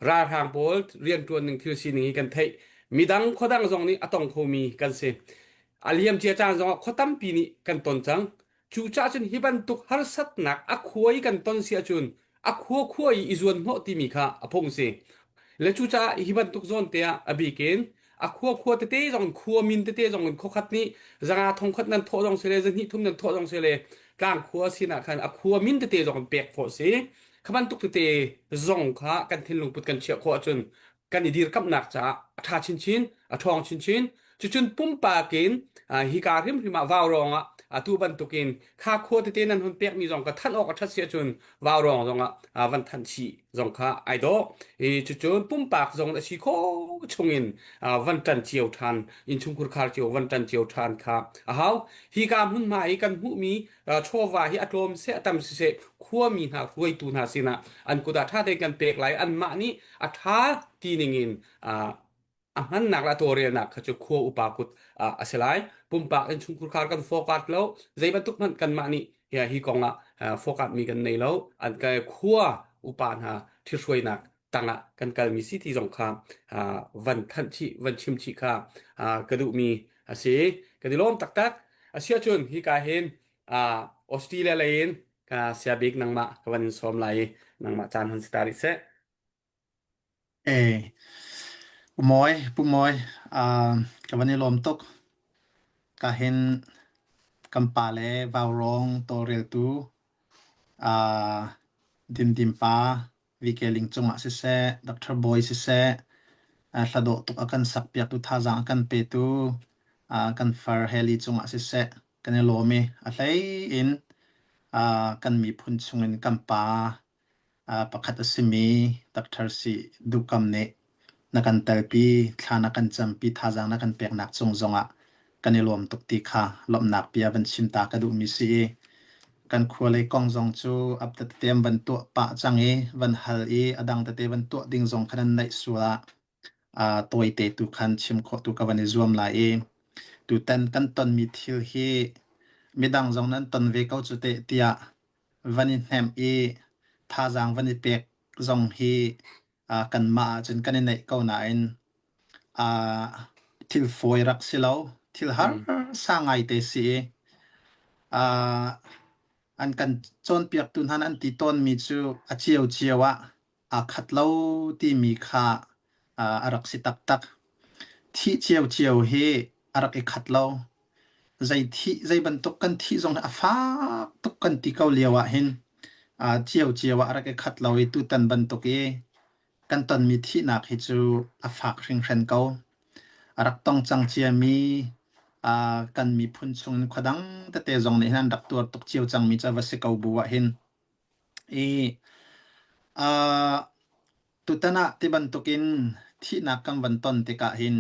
B: ราทางโพลเรียนตัวหนึ่งที่สิ่งนี้กันไทยมีดังข้อดังจองนี้อะตองโคมีกันเสอาเลียมเจียจางจองข้อตั้มปีนี้กันตนจังจูจ้าจนฮิบันตุกฮาร์สัตนักอักขวยกันตนเสียจุนอักขวยอีจวนโนติมีค่ะอพงเสและจูจ้าฮิบันตุกจอนเตียอบีเกนอักขวเตจองขวมินเตจองข้อขัดนี้จางาทงขัดนั้นโทจองเสเลจนี่ทุ่มนั้นโทจองเสเลกลางขวสินะคันอักขวมินเตจองเปียกโฟเสขบันตุกเตจองค่ะกันทินลงปุดกันเชียขวจนกันดีรกับหนักจ้าทาชินทองชินจุนปุ่มปากินฮิการิมริมาวาวรองตูบันตุกินข้าขวเตนั้นหุ่นเปียกมีจองกับท่านออกทัดเสียจุนวาวรองจงวันทันชีจงค่ะไอดอจุนปุ่มปากจงชีโคชงอินวันจันเจียวทันอินชุมคุรคาเจียววันจันเจียวทันค่ะฮิการหุ่นมากันหูมีโชวาฮิอัตโลมเสตัมเสขวมีนาขวยตูนาสินะอันกุดาท่าเดกันเปียกไหลอันมานี้อัฐาตีนิงินมันนักละตัวเรียนนักจะขั้วอุปากุตอาศัยปุ่มปากอันชุมคุรคากันโฟกัสแล้วใจบรรทุกมันกันมานี่ฮีกองโฟกัสมีกันในแล้วอันก็ขั้วอุปาณที่ช่วยนักตั้งกันกันมีสิทธิสงครามวันทันชีวันชิมชิคากระดูมีเสียกระดิล้มตักเสียจนฮีกาเห็นออสเตรเลียเลยนเสียบิกนังมาวันสอมไหลนังมาจานฮันสตาริเซ
K: ปุมอยกับวันนี้ลมตกก็เห็นกัมปาเลวาวรองโตเรลตูดิมปาวิเกลิงจงสิเซดรบอยสิเซสะดตกอากันสักเปียกตุท่าจังอากันเปตูกันฟาร์เฮลีจงสิเซกันโลเมอะไรอินกันมีพุนชงเงินกัมปาประคัตสิมีดรสิดูกัมเนนักันเตลปีทานักันจำปีท่าจังนักันเปียกนักจงกันรวมตกตีค่ะลบหนักเปียบันชิมตากระดูมีซีกันครัวเลยกองจงจูอับตะเตมบันตัวปะจังวันฮัลอดังตะเตบันตัวดิ่งจงขนาดในสุระตัวเตตุคันชิมขอตุกวันรวมลายตุเต็นกันตอนมีทิลฮีมีดังจงนั้นตอนเวกเอาจุเตเตียวันแฮมท่าจังวันเปียกจงฮีกันมาจนกันในเก้าหนทิลฟอยรักสิเลาทิลฮาร์สร้างไอเตซีอันกันจนเปียกตุนหันอันติต้นมีจูเจียวขัดเล่าที่มีค่ารักสิตักที่เจียวเฮรักขัดเล่าใจบรรทุกกันที่ทรงฟ้าตุกกันที่เกาเลียวเห็นเจียวรักขัดเล่าตุตันบรรทุกกันตอนมีที่นักให้จูฝากเร่งเการักต้องจังเจียมีกันมีพุนชงขดังแต่เตจงในนั้นดักตัวตกเจียวจังมีจะวัสเกาบัวเห็นตุตนะที่บันตุกินที่นักกันวันต้นติกะเห็น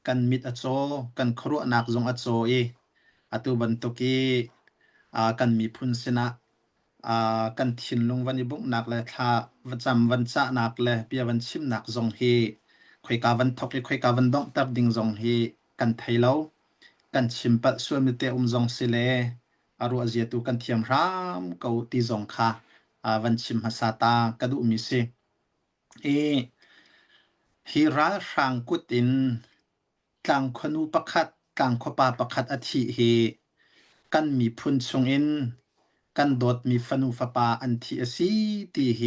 K: กันมิดอโจกันครัวนักจงอโจตุบันตุกีกันมีพุนสนะกันทินลงวันนี้บุกนักเลยท่าวันจำวันจะนักเลยเปียวันชิมนักจงเฮคุยกาวันทอกคุยกาวันดองตับดิ่งจงเฮกันไทยเล่ากันชิมปัดส่วนมิเตจงสิเลรัวเจียตุกันเทียมรามเกาตีจงค่ะวันชิมหาสาตากระดูมิเซฮีราช่างกุตินต่างขนูประคัดต่างขปาประคัดอธิเฮกันมีพุนชงอินกันโดดมีฟนูฟปาอันที่สีตีเฮ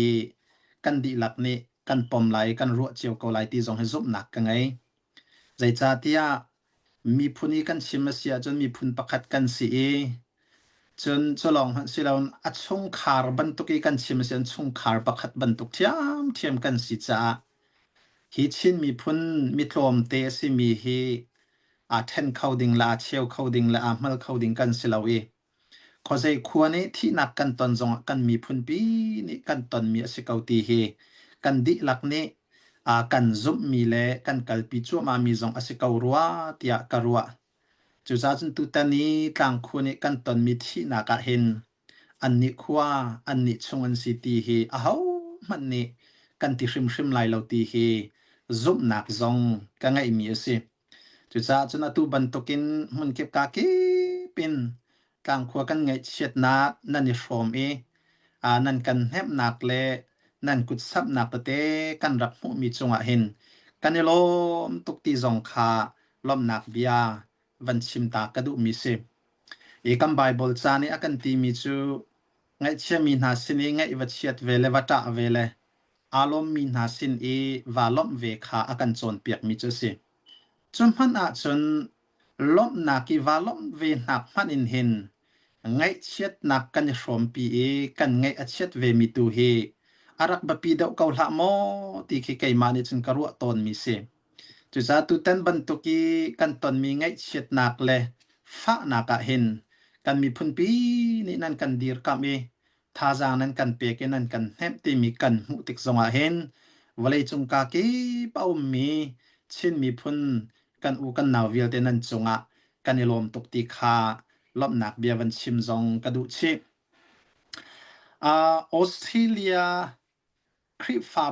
K: กันดีหลักเนกันปอมไหลกันรัวเจียวเกาไหลตีจงให้ซุบหนักกันไงใจจ่าเตียมีพุนีกันชิมเสียจนมีพุนประคัดกันสีจนจะลองสิเราอัดชงคาร์บันตุกีกันชิมเสียชงคาร์ประคัดบันตุกเทียมกันสีจ่าฮีชินมีพุนมีโทมเตสิมีฮีเทนเข้าดิ่งละเชียวเข้าดิ่งละมัลเข้าดิ่งกันสิเราขอใจควรนี้ที่นักกันตอนจงกันมีพุนปีนี่กันตอนมีสิเกาตีเฮกันดิหลักนี้กันซุบมีเลกันกัลปิจัวมามีจงสิเการัวเตียการัวจุดจนตุตันนี้ต่างควรนี้กันตอนมีที่นักเห็นอันนี้ขวาอันนี้ชงอันสิตีเฮมันนี่กันที่ชิมไหลเราตีเฮซุบนักจงกันไงมีสิจุดจนตุบันตุกินมันเก็บกากีเป็นต่างขวากันไงเช็ดนักนั่นนี่ฟอร์ม นั่นกันแฮบหนักแลนั่นกุดซับหนักเตกันรับหูมีจงเห็นกันนี่ลมตุกตีจงคาลมหนักเบียวันชิมตากระดุมีเสกัมไบเบิลจานี่อากันตีมีจูไงเชื่อมีนาสินีไงวัดเชียดเวเลวัตะเวเลอารมณ์มีนาสินวาลมเวคาอากันโจนเปียกมีจูสิจนพันอาจนลมหนักวาลมเวหนักพันอินเห็นไงเชียดหนักกันรวมปีกันไงอาเชียดเวมีตูเฮอารักบปีเดาเกาละโมตีขี้ไก่มานี่จนกระรัวตนมีเสจุดตุตันบันตุกีกันตนมีไงเชียดหนักเลยฟ้าหนักเห็นกันมีพุ่นปีนี่นั่นกันดีร์กับท่าจางนั้นกันเปียกนั่นกันแฮมตีมีกันมุติกจงเห็นวันเลยจงกากีเป้ามีชินมีพุ่นกันอูกันนาวเวียลเตนันจงกันยลมตกตีคาลบหนักเบียวันชิมจงกระดุชิออสเตรเลียคริปฟา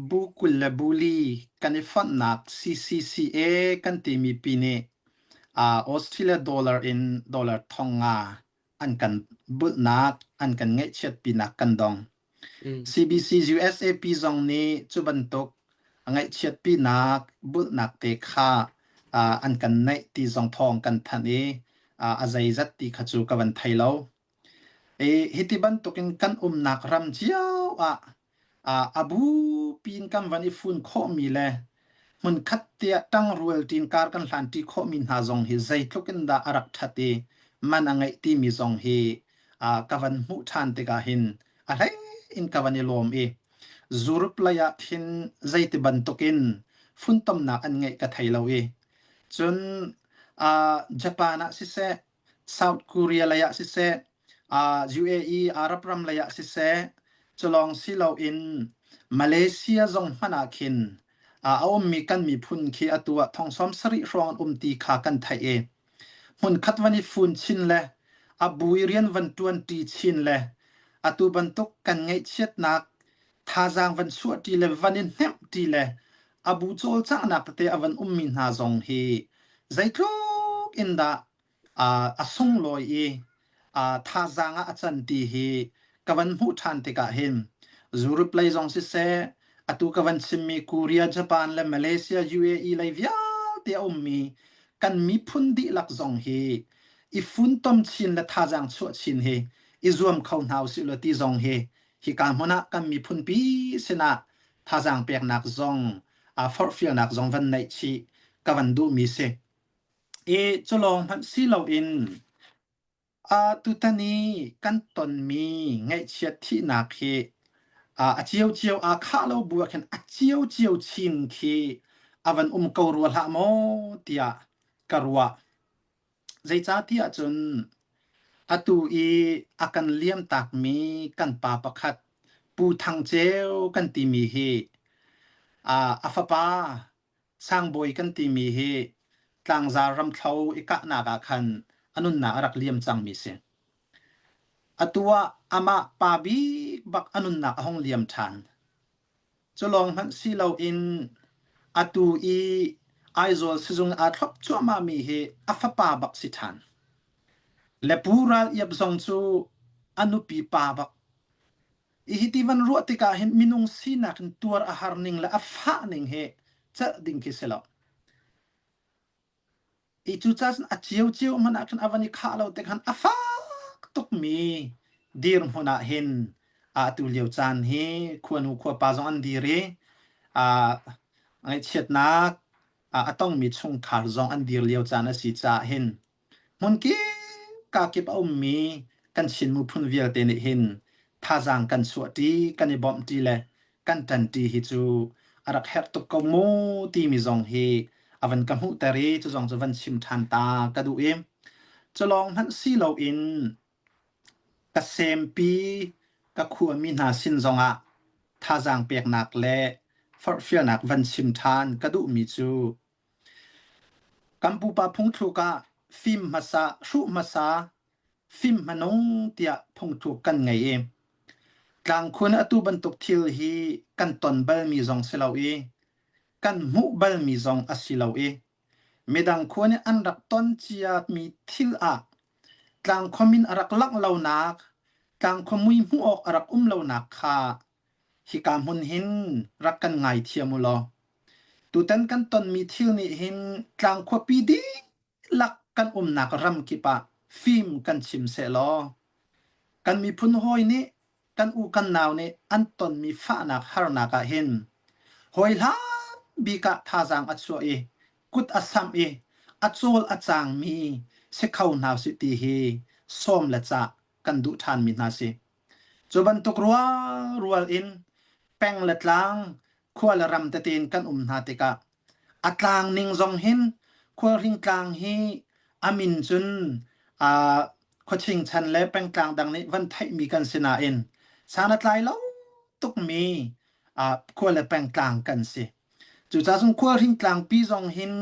K: บูกุลบุลีกันฟันหนัก CCCA กันตีมีปีนี้ออสเตรเลียดอลลาร์in ดอลลาร์ทองอันกันบุญนักอันกันเงยเช็ดปีนักกันดอง CBC USA ปีจงนี้จุบันตกเงยเช็ดปีนักบุญนักเตค่าอันกันในตีจงทองกันทันอาศัยจัดตีขจูกับวันไทยแล้วฮิติบันตกินกันนักรำเจียวอาบูปีนกันวันอีฟุนข้อมีเลยมันคัดเตียตั้งรัวตีนการกันหลันที่ข้อมีหาจงเฮใจทุกินดาอารักทัดมันไงตีมีจงเฮกับวันมุทันติกาหินอะไรอินกับวันลมจูรุปลายหินใจติบันตกินฟุนตมนักอันไงกับไทยเราจนญี่ปุ่นสิเซ South Korea ลายสิเซUAE อาหรับรัมลายสิเซจะลองสิเราอินมาเลเซียจงพนักหินเอามีกันมีพุ่นคีอตัวทองซ้อมสริรองตีขากันไทยหุ่นคัดวันนี้ฝุ่นชินเลยบุยเรียนวันตวนตีชินเลยตัวบรรทุกกันไงเช็ดนักท่าจางวันสวดตีเลยวันนี้เน็บตีเลยบุโจลจังนักแต่วันมินหาจงเฮใจทุกอินดาส่งลอยท่าจางอาจารย์ตีเฮกับวันมุทันติกาเห็นจูรุปเลยจงสิเซตัวกับวันซิมีคูเรียญี่ปุ่นและมาเลเซีย UAE เลยวิอาเตียมีกันมีพุ่นดีหลักจงเฮอีฝุ่นต้มชินและท่าจางสวดชินเฮอีรวมเขาหนาวสิลตีจงเฮฮิการมนักกันมีพุ่นปีสนะท่าจางเปียกนักจงฟอร์ฟิลนักจงวันไหนชีกับวันดูมีเซจะลองพันสิเราอินตุตันนี้กันตนมีไงเชียที่นักเฮเจียวข้าเราบัวกันเจียวชินคีวันกรัวละโมเตียกรัวใจจ้าเตียจนตัวกันเลี้ยมตักมีกันป่าประคัดปูทางเจียวกันตีมีเฮฟ้าป้าสร้างบอยกันตีมีเฮกลางจารำเท้ากะนากาคันอนุนนารักเลี้ยมจังมีเสตัวอามาปาบีบักอนุนนักห้องเลียมทันจะลองพันสิเราอินตัวไอโซลซิจงอาทบจัวมามีเฮฟ้าปาบักสิทันและปูรายับจงจูอนุปีปาบักฮิติวันรัวติกาเห็นมินุงสีนักตัวอาหารนิงและฟ้านิงเฮจะดิ่งกิเสลาจุดจ้าเจียวมันอาจจะวันนี้ข้าเราแต่กันฟ้าตุกมีดีร์มนาเห็นตุเลียวจานเฮควรปาจงอันดีเรไอเช็ดนักต้องมีช่องขาจงอันดีเลียวจานสิจ่าเห็นมันกี้กาเก็บเอามีกันชินมุพุนเวียเตนเห็นท่าจางกันสวดดีกันบอมตีเลยกันตันตีฮิจูรักเฮตุกโมตีมีจงเฮวันกำหูแต่เรจะจงจะวันชิมทันตากระดูจะลองพันสิเราอินกเซมปีกะขัวมีนาสินจงท่าจางเปียกหนักและฟอร์ฟิลนักวันชิมทานกระดูมีจูกัมพูปาพงทุกะฟิมมาซาชุมาซาฟิมมนงเตียพงทุกันไงกลางคนอตุบันตุกทิลฮีกันตนเบลมีจงเสลากันมุเบลมีจงอสิลาไม่ดังคนอันรักต้นเจียมีทิลกลางคอมินรักลักเหล่านัก ต่างขมุยหูออกอรักเลานักค่ะฮิกามหุนหินรักกันไงเทียมุลอตูตันกันตนมีทิวนี่หินต่างขวปีดีลักกันนักรำกิปะฟิล์มกันชิมเสลอกันมีพุนหอยนี่กันอูกันนาวนี่อันตนมีฟ้านักฮารนักเห็นหอยลาบีกะทาจางอัดสวยกุดอัสซัมอัดโซลอัดจางมีเสเขานาวสิตีเฮส้มละจะกันดุทานมีนาสิจบันตุกรัวอินแป้งละลางขัวละรำตะเตนกันนาติกะอัตลางนิงจงหินขัวริงกลางฮีอามินจุนขวชิงชันและแป้งกลางดังนี้วันไทยมีกันสินาอินสานัดลายแล้วตุกมีขัวละแป้งกลางกันสิจุดจากขัวริงกลางปีจงหิน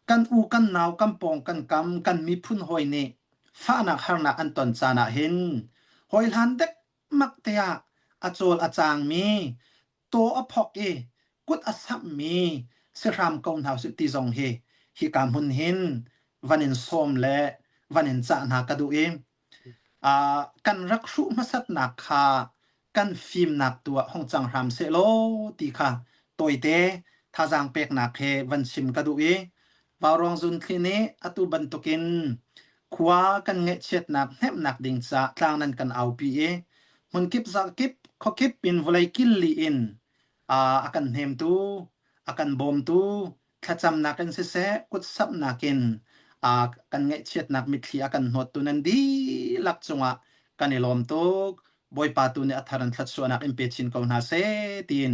K: กันอูกันนาวกันปองกันกำกันมีพุ่นหอยนี่ฟ้านักฮาร์นักอันตอนจานะเห็นหอยหันเด็กมักเตียอาโจลอาจางมีโตอพอกกุดอาสับมีเสรามกองหาวสิติจงเฮฮิกามหุนหินวันนินส้มและวันนินจานักกระดูกันรักษุมาสัตนักค่ะกันฟิล์มนักตัวห้องจังรามเซโลตีค่ะตัวเตทาจางเป็กนักเฮวันชิมกระดูวารองซุนคลินีอตุบันตุกินขวากันเงเช็ดนักแนบนักดิ่งซะทางนั้นกันเอาปีมันกิบสักกิบขกิบเป็นวลัยกิลลีอินอากันเฮมตูอากันบอมตูขจำนักกันเสกุดซับนักินกันเงเช็ดนักมิทลีอากันหดตุนันดีลักจงกันเอลอมตุกบอยปาตุเนอัธรันทัดสวนักอิมเปชินกาวนาเซติน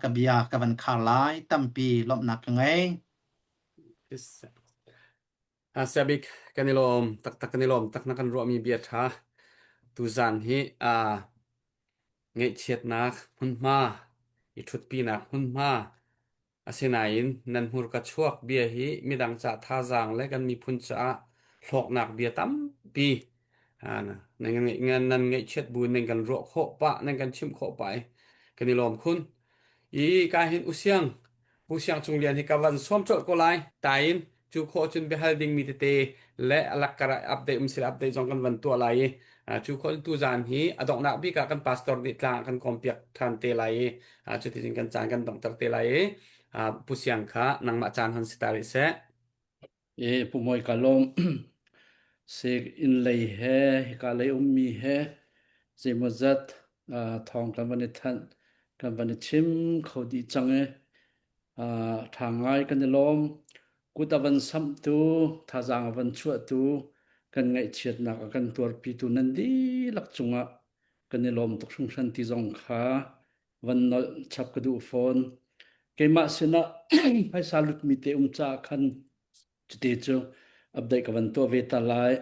K: กบิยากันคาร์ไลตัมปีลบนักไง
B: Sabik kanilom tak kanilom tak nakan ro mi biat ha tu zan hi ngei chet nak hun ma I thut pi nak hun ma asenain nan hur ka chuak bia hi midang cha tha jang le kan mi phun cha hlok nak bia tam pi na nan ngei chet bu nen kan ro kho pa nen kan chim kho pai kanilom khun I ka hin usiang chung lian hi ka wan som chot ko lai tain chu kho chun be holding mi te le alak kara update sil update jong kan wan to lai chu kho tu jan hi adong na bi ka kan pastor ni tlang kan kompiak than te lai chu ti jing kan chan kan dong tar te lai pusiang kha nang ma chan han sitari se
C: pumoi kalom se in lei he ka lei mi he zemazat thong kan ban than kan ban chim khodi change thangai kan lom kutavan sam tu thajang van chu tu kan ngai chiat nak kan tur pi tu nan di lak chunga kan lom tok sung san ti jong kha van nol chap ka du phone keima sina phai salut mi te cha khan chute chu update ka van to ve ta lai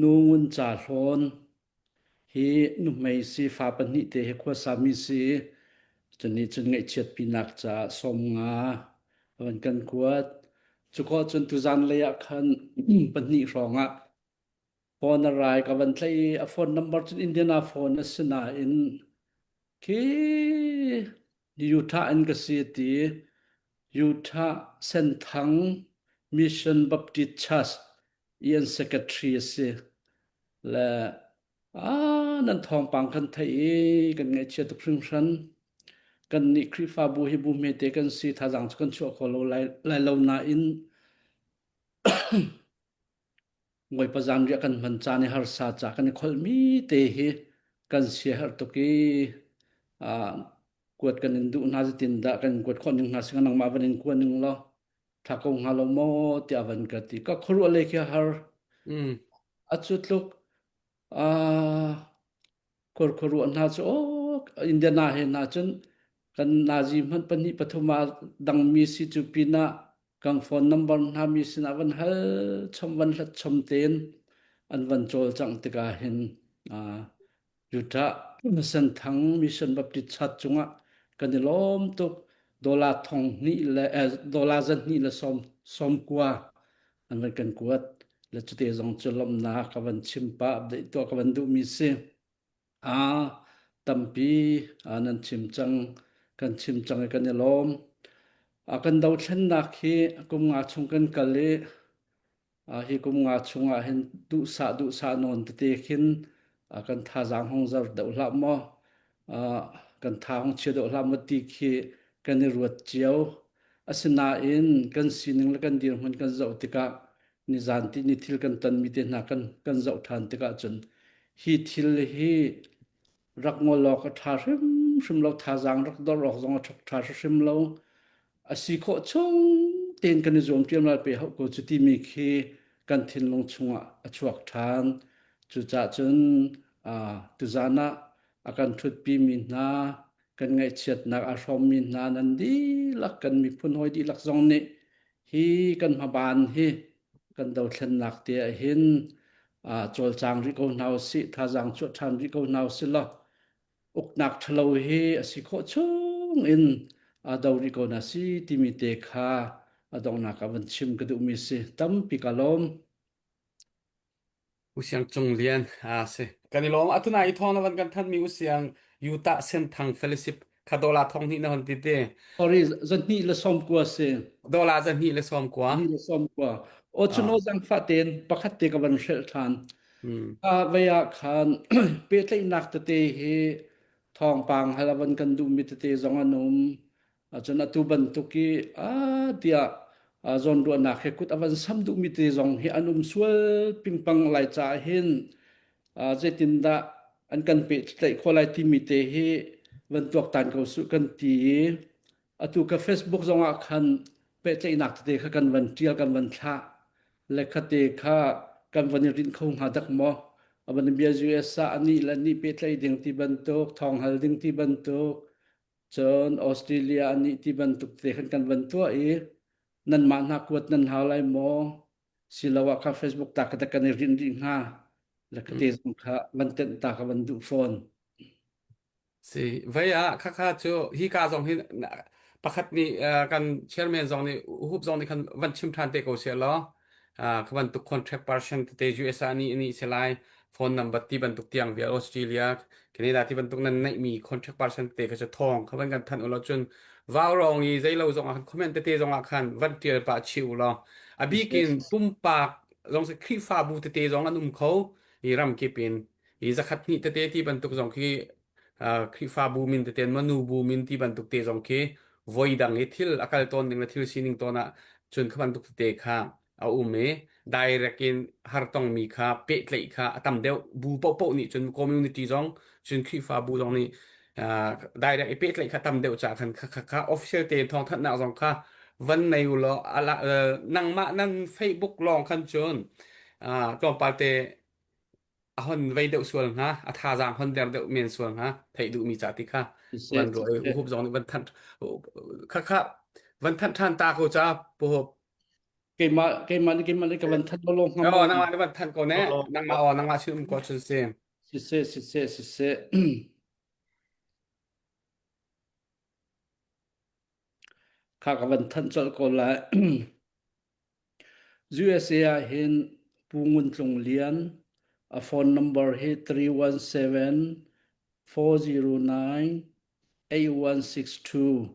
C: nungun cha hlon hi nu mai si fa pan ni te he khwa sa mi si chani chun ngai chiat pi nak cha som ngaวันกันกวดจุกจนตุจันเลยคันปันนี่รองฟอนอะไรกับวันที่ฟอนนัมเบอร์จนอินเดียนาฟอนสนาอินคียูทาอินกษีตียูทาเซนทังมิชชันบัพติชัสเอียนเซคเทรีสิและนั่นทองปังกันไทยกันไงเชียตุกซึ่งฉันกันนี่คริฟาบูฮิบูเมเตกันสีทาจังกันชั่วขอเราไล่เรานาอินงวยประจำเรียกกันมันจานิฮาร์ซาจากกันคนมีเตหิกันเสียหตุกีกวดกันดูน่าจะตินดากันกวดคนหนึ่งหาสิ่งนั้นมาวันหนึ่งกวดหนึ่งล้อถ้าคงหาเราโมเตียวันกันตีก็ครัวเลยแค่ฮาร์อัดสุดลูกครัวน่าจะโอ้อินเดียนาเห็นน่าจนกันนาจีมันปนิปฐุมาดังมีสิจุปีนะกังฟอนนัมเบอร์นามีสินะวันเฮชมวันละชมเตนอันวันโจลจังติกาเห็นยุทธะเส้นทางมิชชันบัพติชัดจงกันล้อมตุกดอลลาร์ทองนี่แหละดอลลาร์จันนี่แหละสมกว่าอันวันกันกวดและจุดเตจงจุลมนากับวันชิมปะได้ตัวกับวันดูมีเสีตัมปีนั้นชิมจังกันชิมจังกันล้อมกันดาวเช่นนักฮีกุมงาชงกันกันเลยฮีกุมงาชงเห็นดุสานนนเตะขิน kan tha jang hong zar deuh hla mo kan tha hong che deuh hla mo ti khi kan ni ruat chiao asina in kan sining la kan dir hun kan zau tika ni zan ti ni thil kan tan mi te na kan zau than tika chun hi thil hi rak ngo lo ka tha hrim lo tha jang rak dor rok zong thak tha hrim lo asi kho chung ten kan zom tiam la pe ho ko chu ti mi khi kan thin long chunga achuak than chu cha chun tu zana akan thut pi mi na kan ngai chet na a rom mi na nan di lak kan mi phun hoi di lak zong ni hi kan ma ban hi kan do thlen nak te hin chol chang ri ko nau si tha jang chu than ri ko nau si la uk nak thlo hi asi kho chung in dawri ko na si timi te kha adong na ka van chim ka du mi si tam pi kalom
B: usiang chung lian se kanilom atuna I thong na wan kan than mi usiang yuta sen thang fellowship khadola thong ni na hon ti te
C: sorry zan ni la som kwa se
B: dola zan hi le som kwa
C: ni la som kwa o chuno jang fa ten pakhat te ka van shel than vaya khan pe tlai nak te he thong pang halawan kan du mi te zong anum chuna tu ban tu ki dia zon do na khe kut awan sam du mi te zong he anum sual pingpang lai cha hin je tin da an kan pe tlai kholai ti mi te he van tuak tan ko su kan ti atu ka Facebook zong a khan pe tlai nak te kha kan van tial kan van tha le khate kha kan van rin khong ha dak mo aban bia US sa ani la ni pe tlai ding ti ban tok thong hal ding ti ban tok chon Australia ani ti ban tuk te khan kan van to nan ma na kwat nan halai mo silawa ka Facebook ta ka kan rin ring ha la khate zong kha van ten ta ka van du phone
B: si vaya kha chu hi ka zong hin pakhat ni kan chairman zong ni hup zong ni kan van chim than te ko se lo khaban tu contract person te US ani selai phone number ti ban tuk tiang via Australia Canada ti ban tuk nan nai mi contract person te ka cha thong khaban kan than ulo chun vaw rong I zai lo zong a comment te zong a khan van tier pa chiu lo abi kin pum pak zong se khri fa bu te zong anum kho I ram ki pin I zakhat ni te ti ban tuk zong ki khri fa bu min te ten manu bu min ti ban tuk te zong ki voi dang I thil akal ton ding la thil sining tona chun khaban tuk te kha a ume direct in har tong mi kha pe tlei kha atam deu bu po ni chun community zong chun khri fa bu zong ni direct pe tlei kha tam deu cha khan kha official te thong that na zong kha van nei lo ala nang ma nang Facebook long khan chun tong pa te hon vei deu sual ha tha jang hon der deu men sual ha thei du mi cha ti kha van ro hup zong ni van than kha van than ta ko cha po
C: ke ma ni ka van than lo ngam
B: nang ma van than ko ne nang ma chum ko chun se
C: si se kha ka van than chol ko la USA hin pungun tlong lian a phone number he 317-409-8162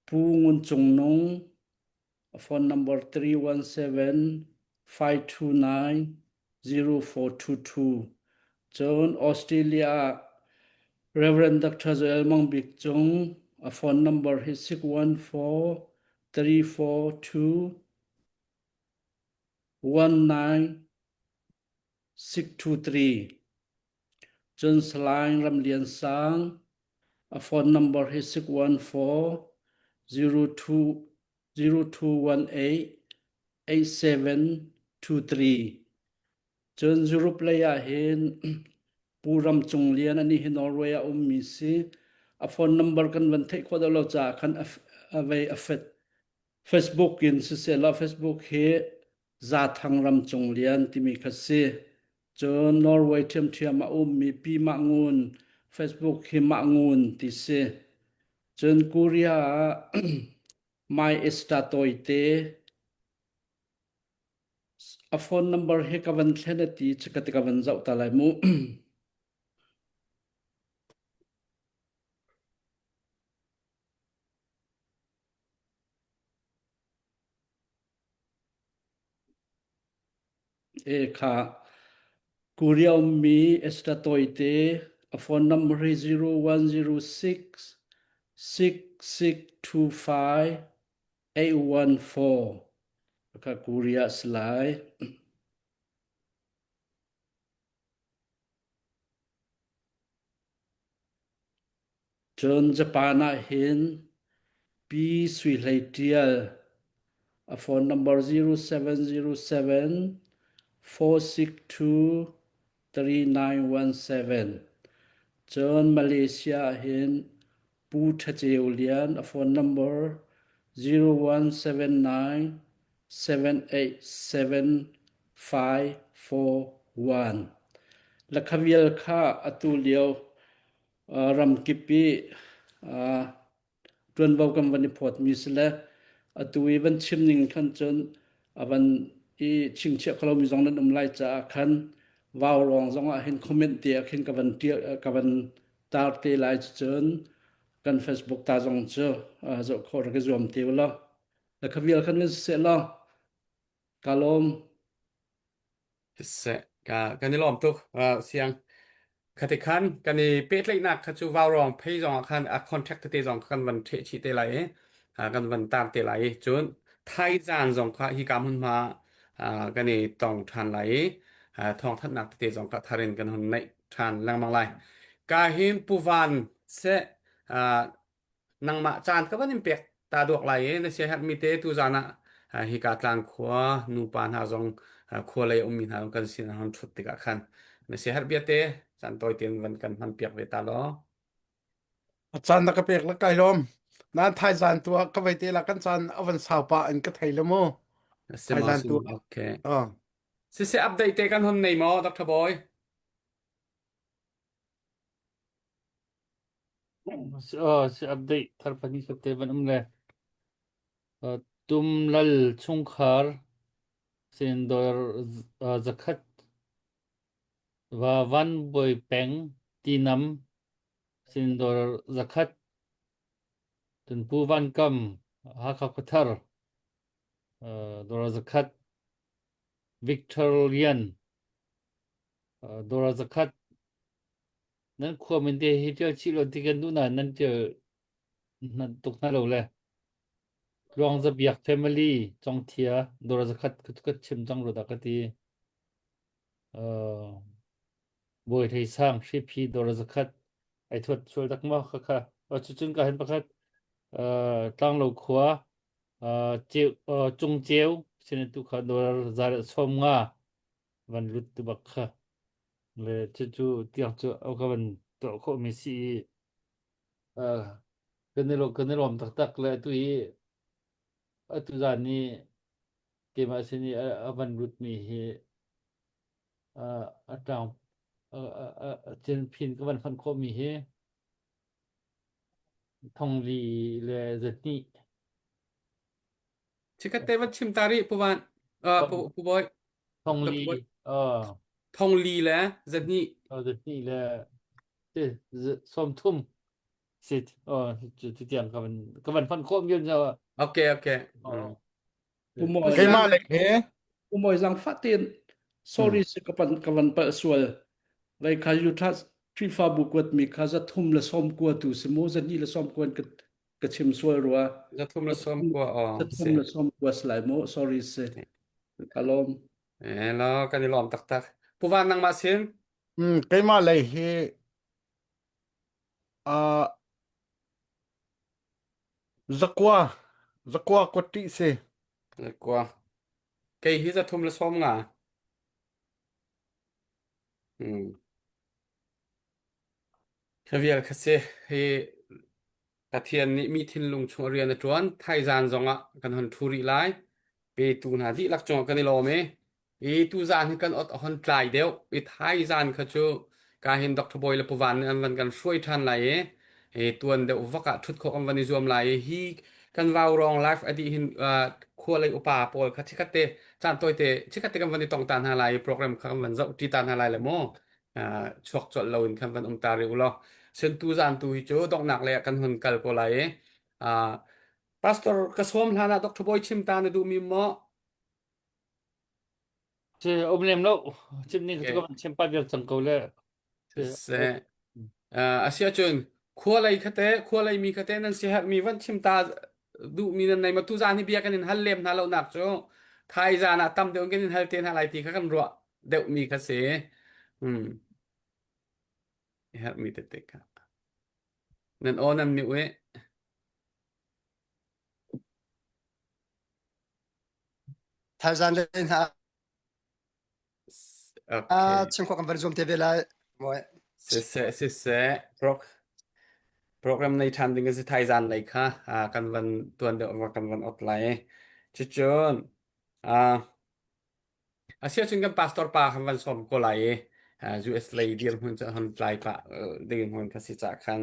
C: pungun chongnong a phone number 317-529-0422 John Australia Reverend Dr. Joel Mongbik Chong a phone number he 614-342-19623 John Salang Ramlian Sang a phone number he 614-0218-8723 John Zuruplaya hin puram chunglian ani hi Norway a mi si a phone number kan van thei kho lo cha khan avei afet Facebook in se la Facebook he za thangram chunglian timi khase John Norway thiam a mi pi ma ngun Facebook hi ma ngun ti se John Korea my estatoite a phone number he ka van thena ti chakati ka van zau ta lai mu kha Kuriao mi estatoite a phone number 0106 6625 814 ka Kuria slai John Japana hin P Sui Hlaitrial a phone number 0707 462 3917 John Malaysia hin Pu Thacheulian a phone number 0179 787 541 Lakhavial kha atuliao ram kipi tuan bau kam vani phot misle atui ban chimning khan chon aban I chingche khalo mi jong nan umlai cha khan waw rong jong a hin comment ti khin ka ban tar te lai chon kan Facebook ta jong cho zo khor ke zom te lo la khavial khan wen se lo kalom
B: se kan ni lom tuk siang khati khan kan ni pet lai nak khachu waw rong phei jong khan a contact te jong khan van the chi te lai kan van tam te lai chun thai jan jong kha hi kam hun ma kan ni tong than lai thong that nak te jong ka tharin kan hun nai than lang mang lai ka hin pu van se nang ma chan ka ban pek ta dok lai ne se hat mi te tu jana hi ka tlang khwa nu pan ha jong khwa lai min ha kan sin han thut te ka khan ne se har bia te chan toy ten van kan han piak ve ta lo
H: อาจารย์นักเปกและไก่ลมนั้นไทยจานตัวก็ไปตีละกันจานเอาวันสาวป่าอันก็ไทยละโม
B: se ma su okay
H: อ๋อ
B: se update te kan hon nei mo dr boy
A: se update thar pani sakte ban umle tumlal chungkhar sindor zakhat wa van boy peng tinam sindor zakhat tun pu van kam ha kha khathar dor zakhat victorian dor zakhat nan khwa min de hitel chilo tikan du na nan je nan tuk na lo le rong za biak family chong thia dor zakhat ka chim jang ro da ka ti boy thei sang cp dor zakhat ai thot chul dak ma kha kha chun ka hen pakhat tang lo khwa cheu chung cheu sin tu kha dor zar som nga van lut tu bak kha le chu tiang chu au ka van to kho mi si kan lom tak le tu hi atu zan ni ke ma sin ni van lut mi hi atang chen phin ka van phan kho mi hi thong li le zati
B: chikate van chim tari pu van pu boy
A: thong li
B: thong li le zani
A: zati le te som thum sit chu tiang ka van phan kho mi ja
B: okay
C: pu mo
H: ไก่มาเล็กเฮ
C: pu mo jang fatin sorry se ka ban pa sual lai kha yu tha tri fa bu kwat mi kha za thum la som kwa tu se mo za ni la som kwan ka chim sual ruwa
B: za thum la som kwa
C: thum la som kwa slai mo sorry se kalom
B: lo kan ni lom tak pu van nang ma sin
H: ไก่มาเลยเฮzakwaกติเซ
B: kwa kai hi za thum la som nga khavial khase he pathian ni mi thin lung chung rian na tuan thai zan zonga kan hon thuri lai pe tu na di lak chong kan lo me tu zan kan ot hon tlai deu thai zan kha chu ka hin dr boy la puwan an van kan shroi than lai tuan de waka thut kho am van zoom lai hi kan waw rong life adi hin khua lai upa pol kha chikate chan toite chikate kan van tong tan ha lai program kham van zau ti tan ha lai le mo chok chot lo in kan van ta ri ulo sen tu zan tu hi chu dok nak le kan hun kal ko lai pastor ka som hlana dr boy chim ta na du mi mo
A: se omlem lo chimni ko chimpa ber changko le
B: se asia chun khualai khate khualai mi khate nan se mi wan chimta du mi nan nei matu jani bia kanin hallem na lo nak cho thai jana tam de ngin hal ten halai ti khan ro de mi kha se help me to take up nan onam ni we
F: Thailand lên ha
B: okay
F: chim ko kan zoom tv la moi
B: se program nei tham ding se thai jan lai kha kan van tuan de kan van offline chi chon asia chun kan pastor pa kan van som ko lai US lai dir hun cha han lai pa ding hun ka si cha khan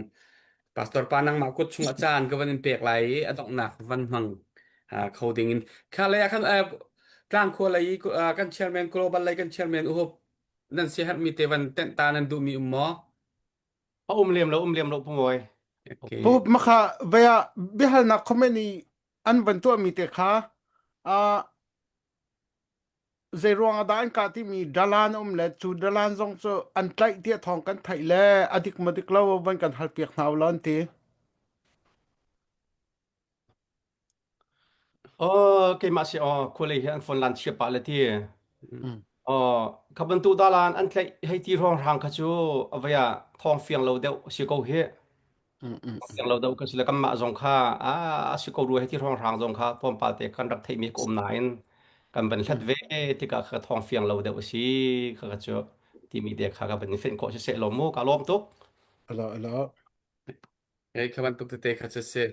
B: pastor pa nang ma kut chung achan ka van pek lai adok nak van hang coding in kha lai khanตางคัวlai kan chairman global lai kan chairman u nan se hat mi te van ten ta nan du mi mo
J: umlem lo pumoi
B: okay
H: pu makha baya bihal na komeni an bantu mi te kha zerong adan ka ti mi dalan le chu dalan jong so an tlai ti thong kan thai le adik madik lo ban kan hal piak naw lan ti
J: ke ma si khulei han fon lan chia pa le ti ka bantu dalan an tlai hai ti rong rang kha chu avaya thong fiang lo deu si ko he fiang lo deu ka sila kam ma jong kha si ko ru hai ti rong rang jong kha pom pa te kan rak thei mi ko nain kan ban khat ve ti ka kha thong fiang lo deu si kha chu ti mi de kha ka ban fen ko se lo mo ka lom tok
H: ala
B: ka ban tuk te kha se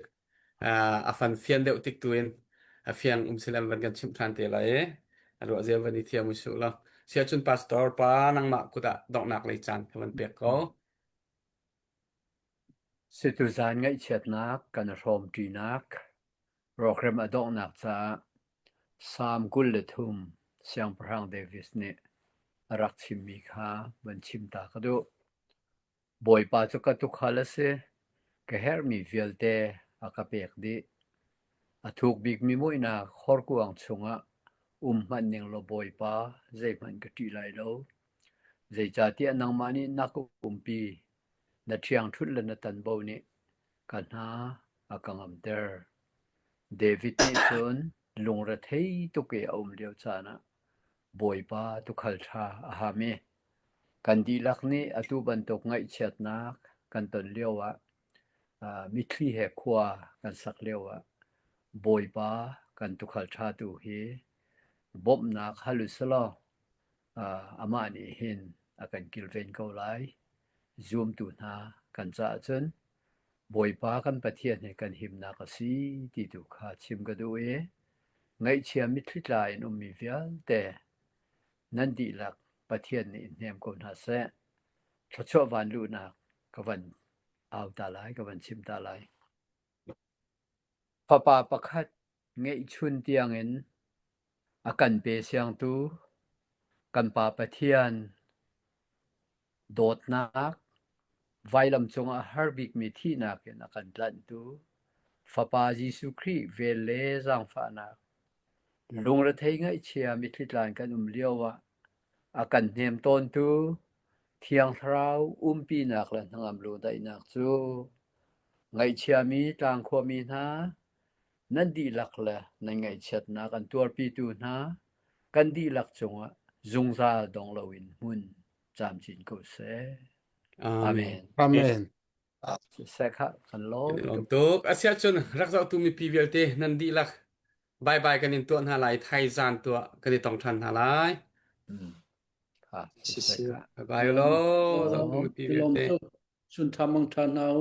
B: afan fian deu tik tuin fiang silam ban kan chim than te lai aro je van ni thia mu su la sia chun pastor pa nang ma ku da dok nak lai chan ka ban pek ko
E: situ zan ngai chet nak kan rom ti nak program adok nak cha sam kul le thum siang prang davis ne rak chim mi kha ban chim ta ka do boy pa chu ka tu khala se ke her mi velte akapek di athuk big mi moina khor kuang chunga man ning lo boy pa zai man ka ti lai lo zai cha ti anang mani nak pi na thiang thut le na tan bo ni kan ha akangam der david ni chon lungra thei to ke leo chana boy pa tu khal tha ha me kan di lak ni atu ban tok ngai chet nak kan ton lewa mi thli he khwa kan sak lewa boy pa kan tu khal tha tu hi bob nak halusalo ama ni hin akan kilven ko lai zoom tu na kan cha chun boy pa kan pathian he kan him na ka si ti tu kha chim ga du e ngai chia mi thli lai no mi vial te nan di lak pathian ni nem ko na se cho van lu na ka van au ta lai ka van chim ta lai papa pakhat ngai chun tiang en akan pe siang tu kan pa pathian dot nak vailam chunga harbik mi thi nak en akan tlan tu fapa jisu khri vele jang fa na lungra thei ngai chia mi thitlan kan lewa akan nem ton tu thiang thrau pi nak lan hangam lo dai nak chu ngai chia mi tang kho mi na nan di lak la nan ngai chet na kan tur pi tu na kan di lak chunga zungza dong lo in mun cham chin ko se amen se kha kan lo
B: tok asia chun rak zau tu mi pvlte nan di lak bye bye kan in tuan ha lai thai jan tu kan tong than ha lai
C: ha
B: bye lo zau tu mi pvlte
C: chun thamang thanau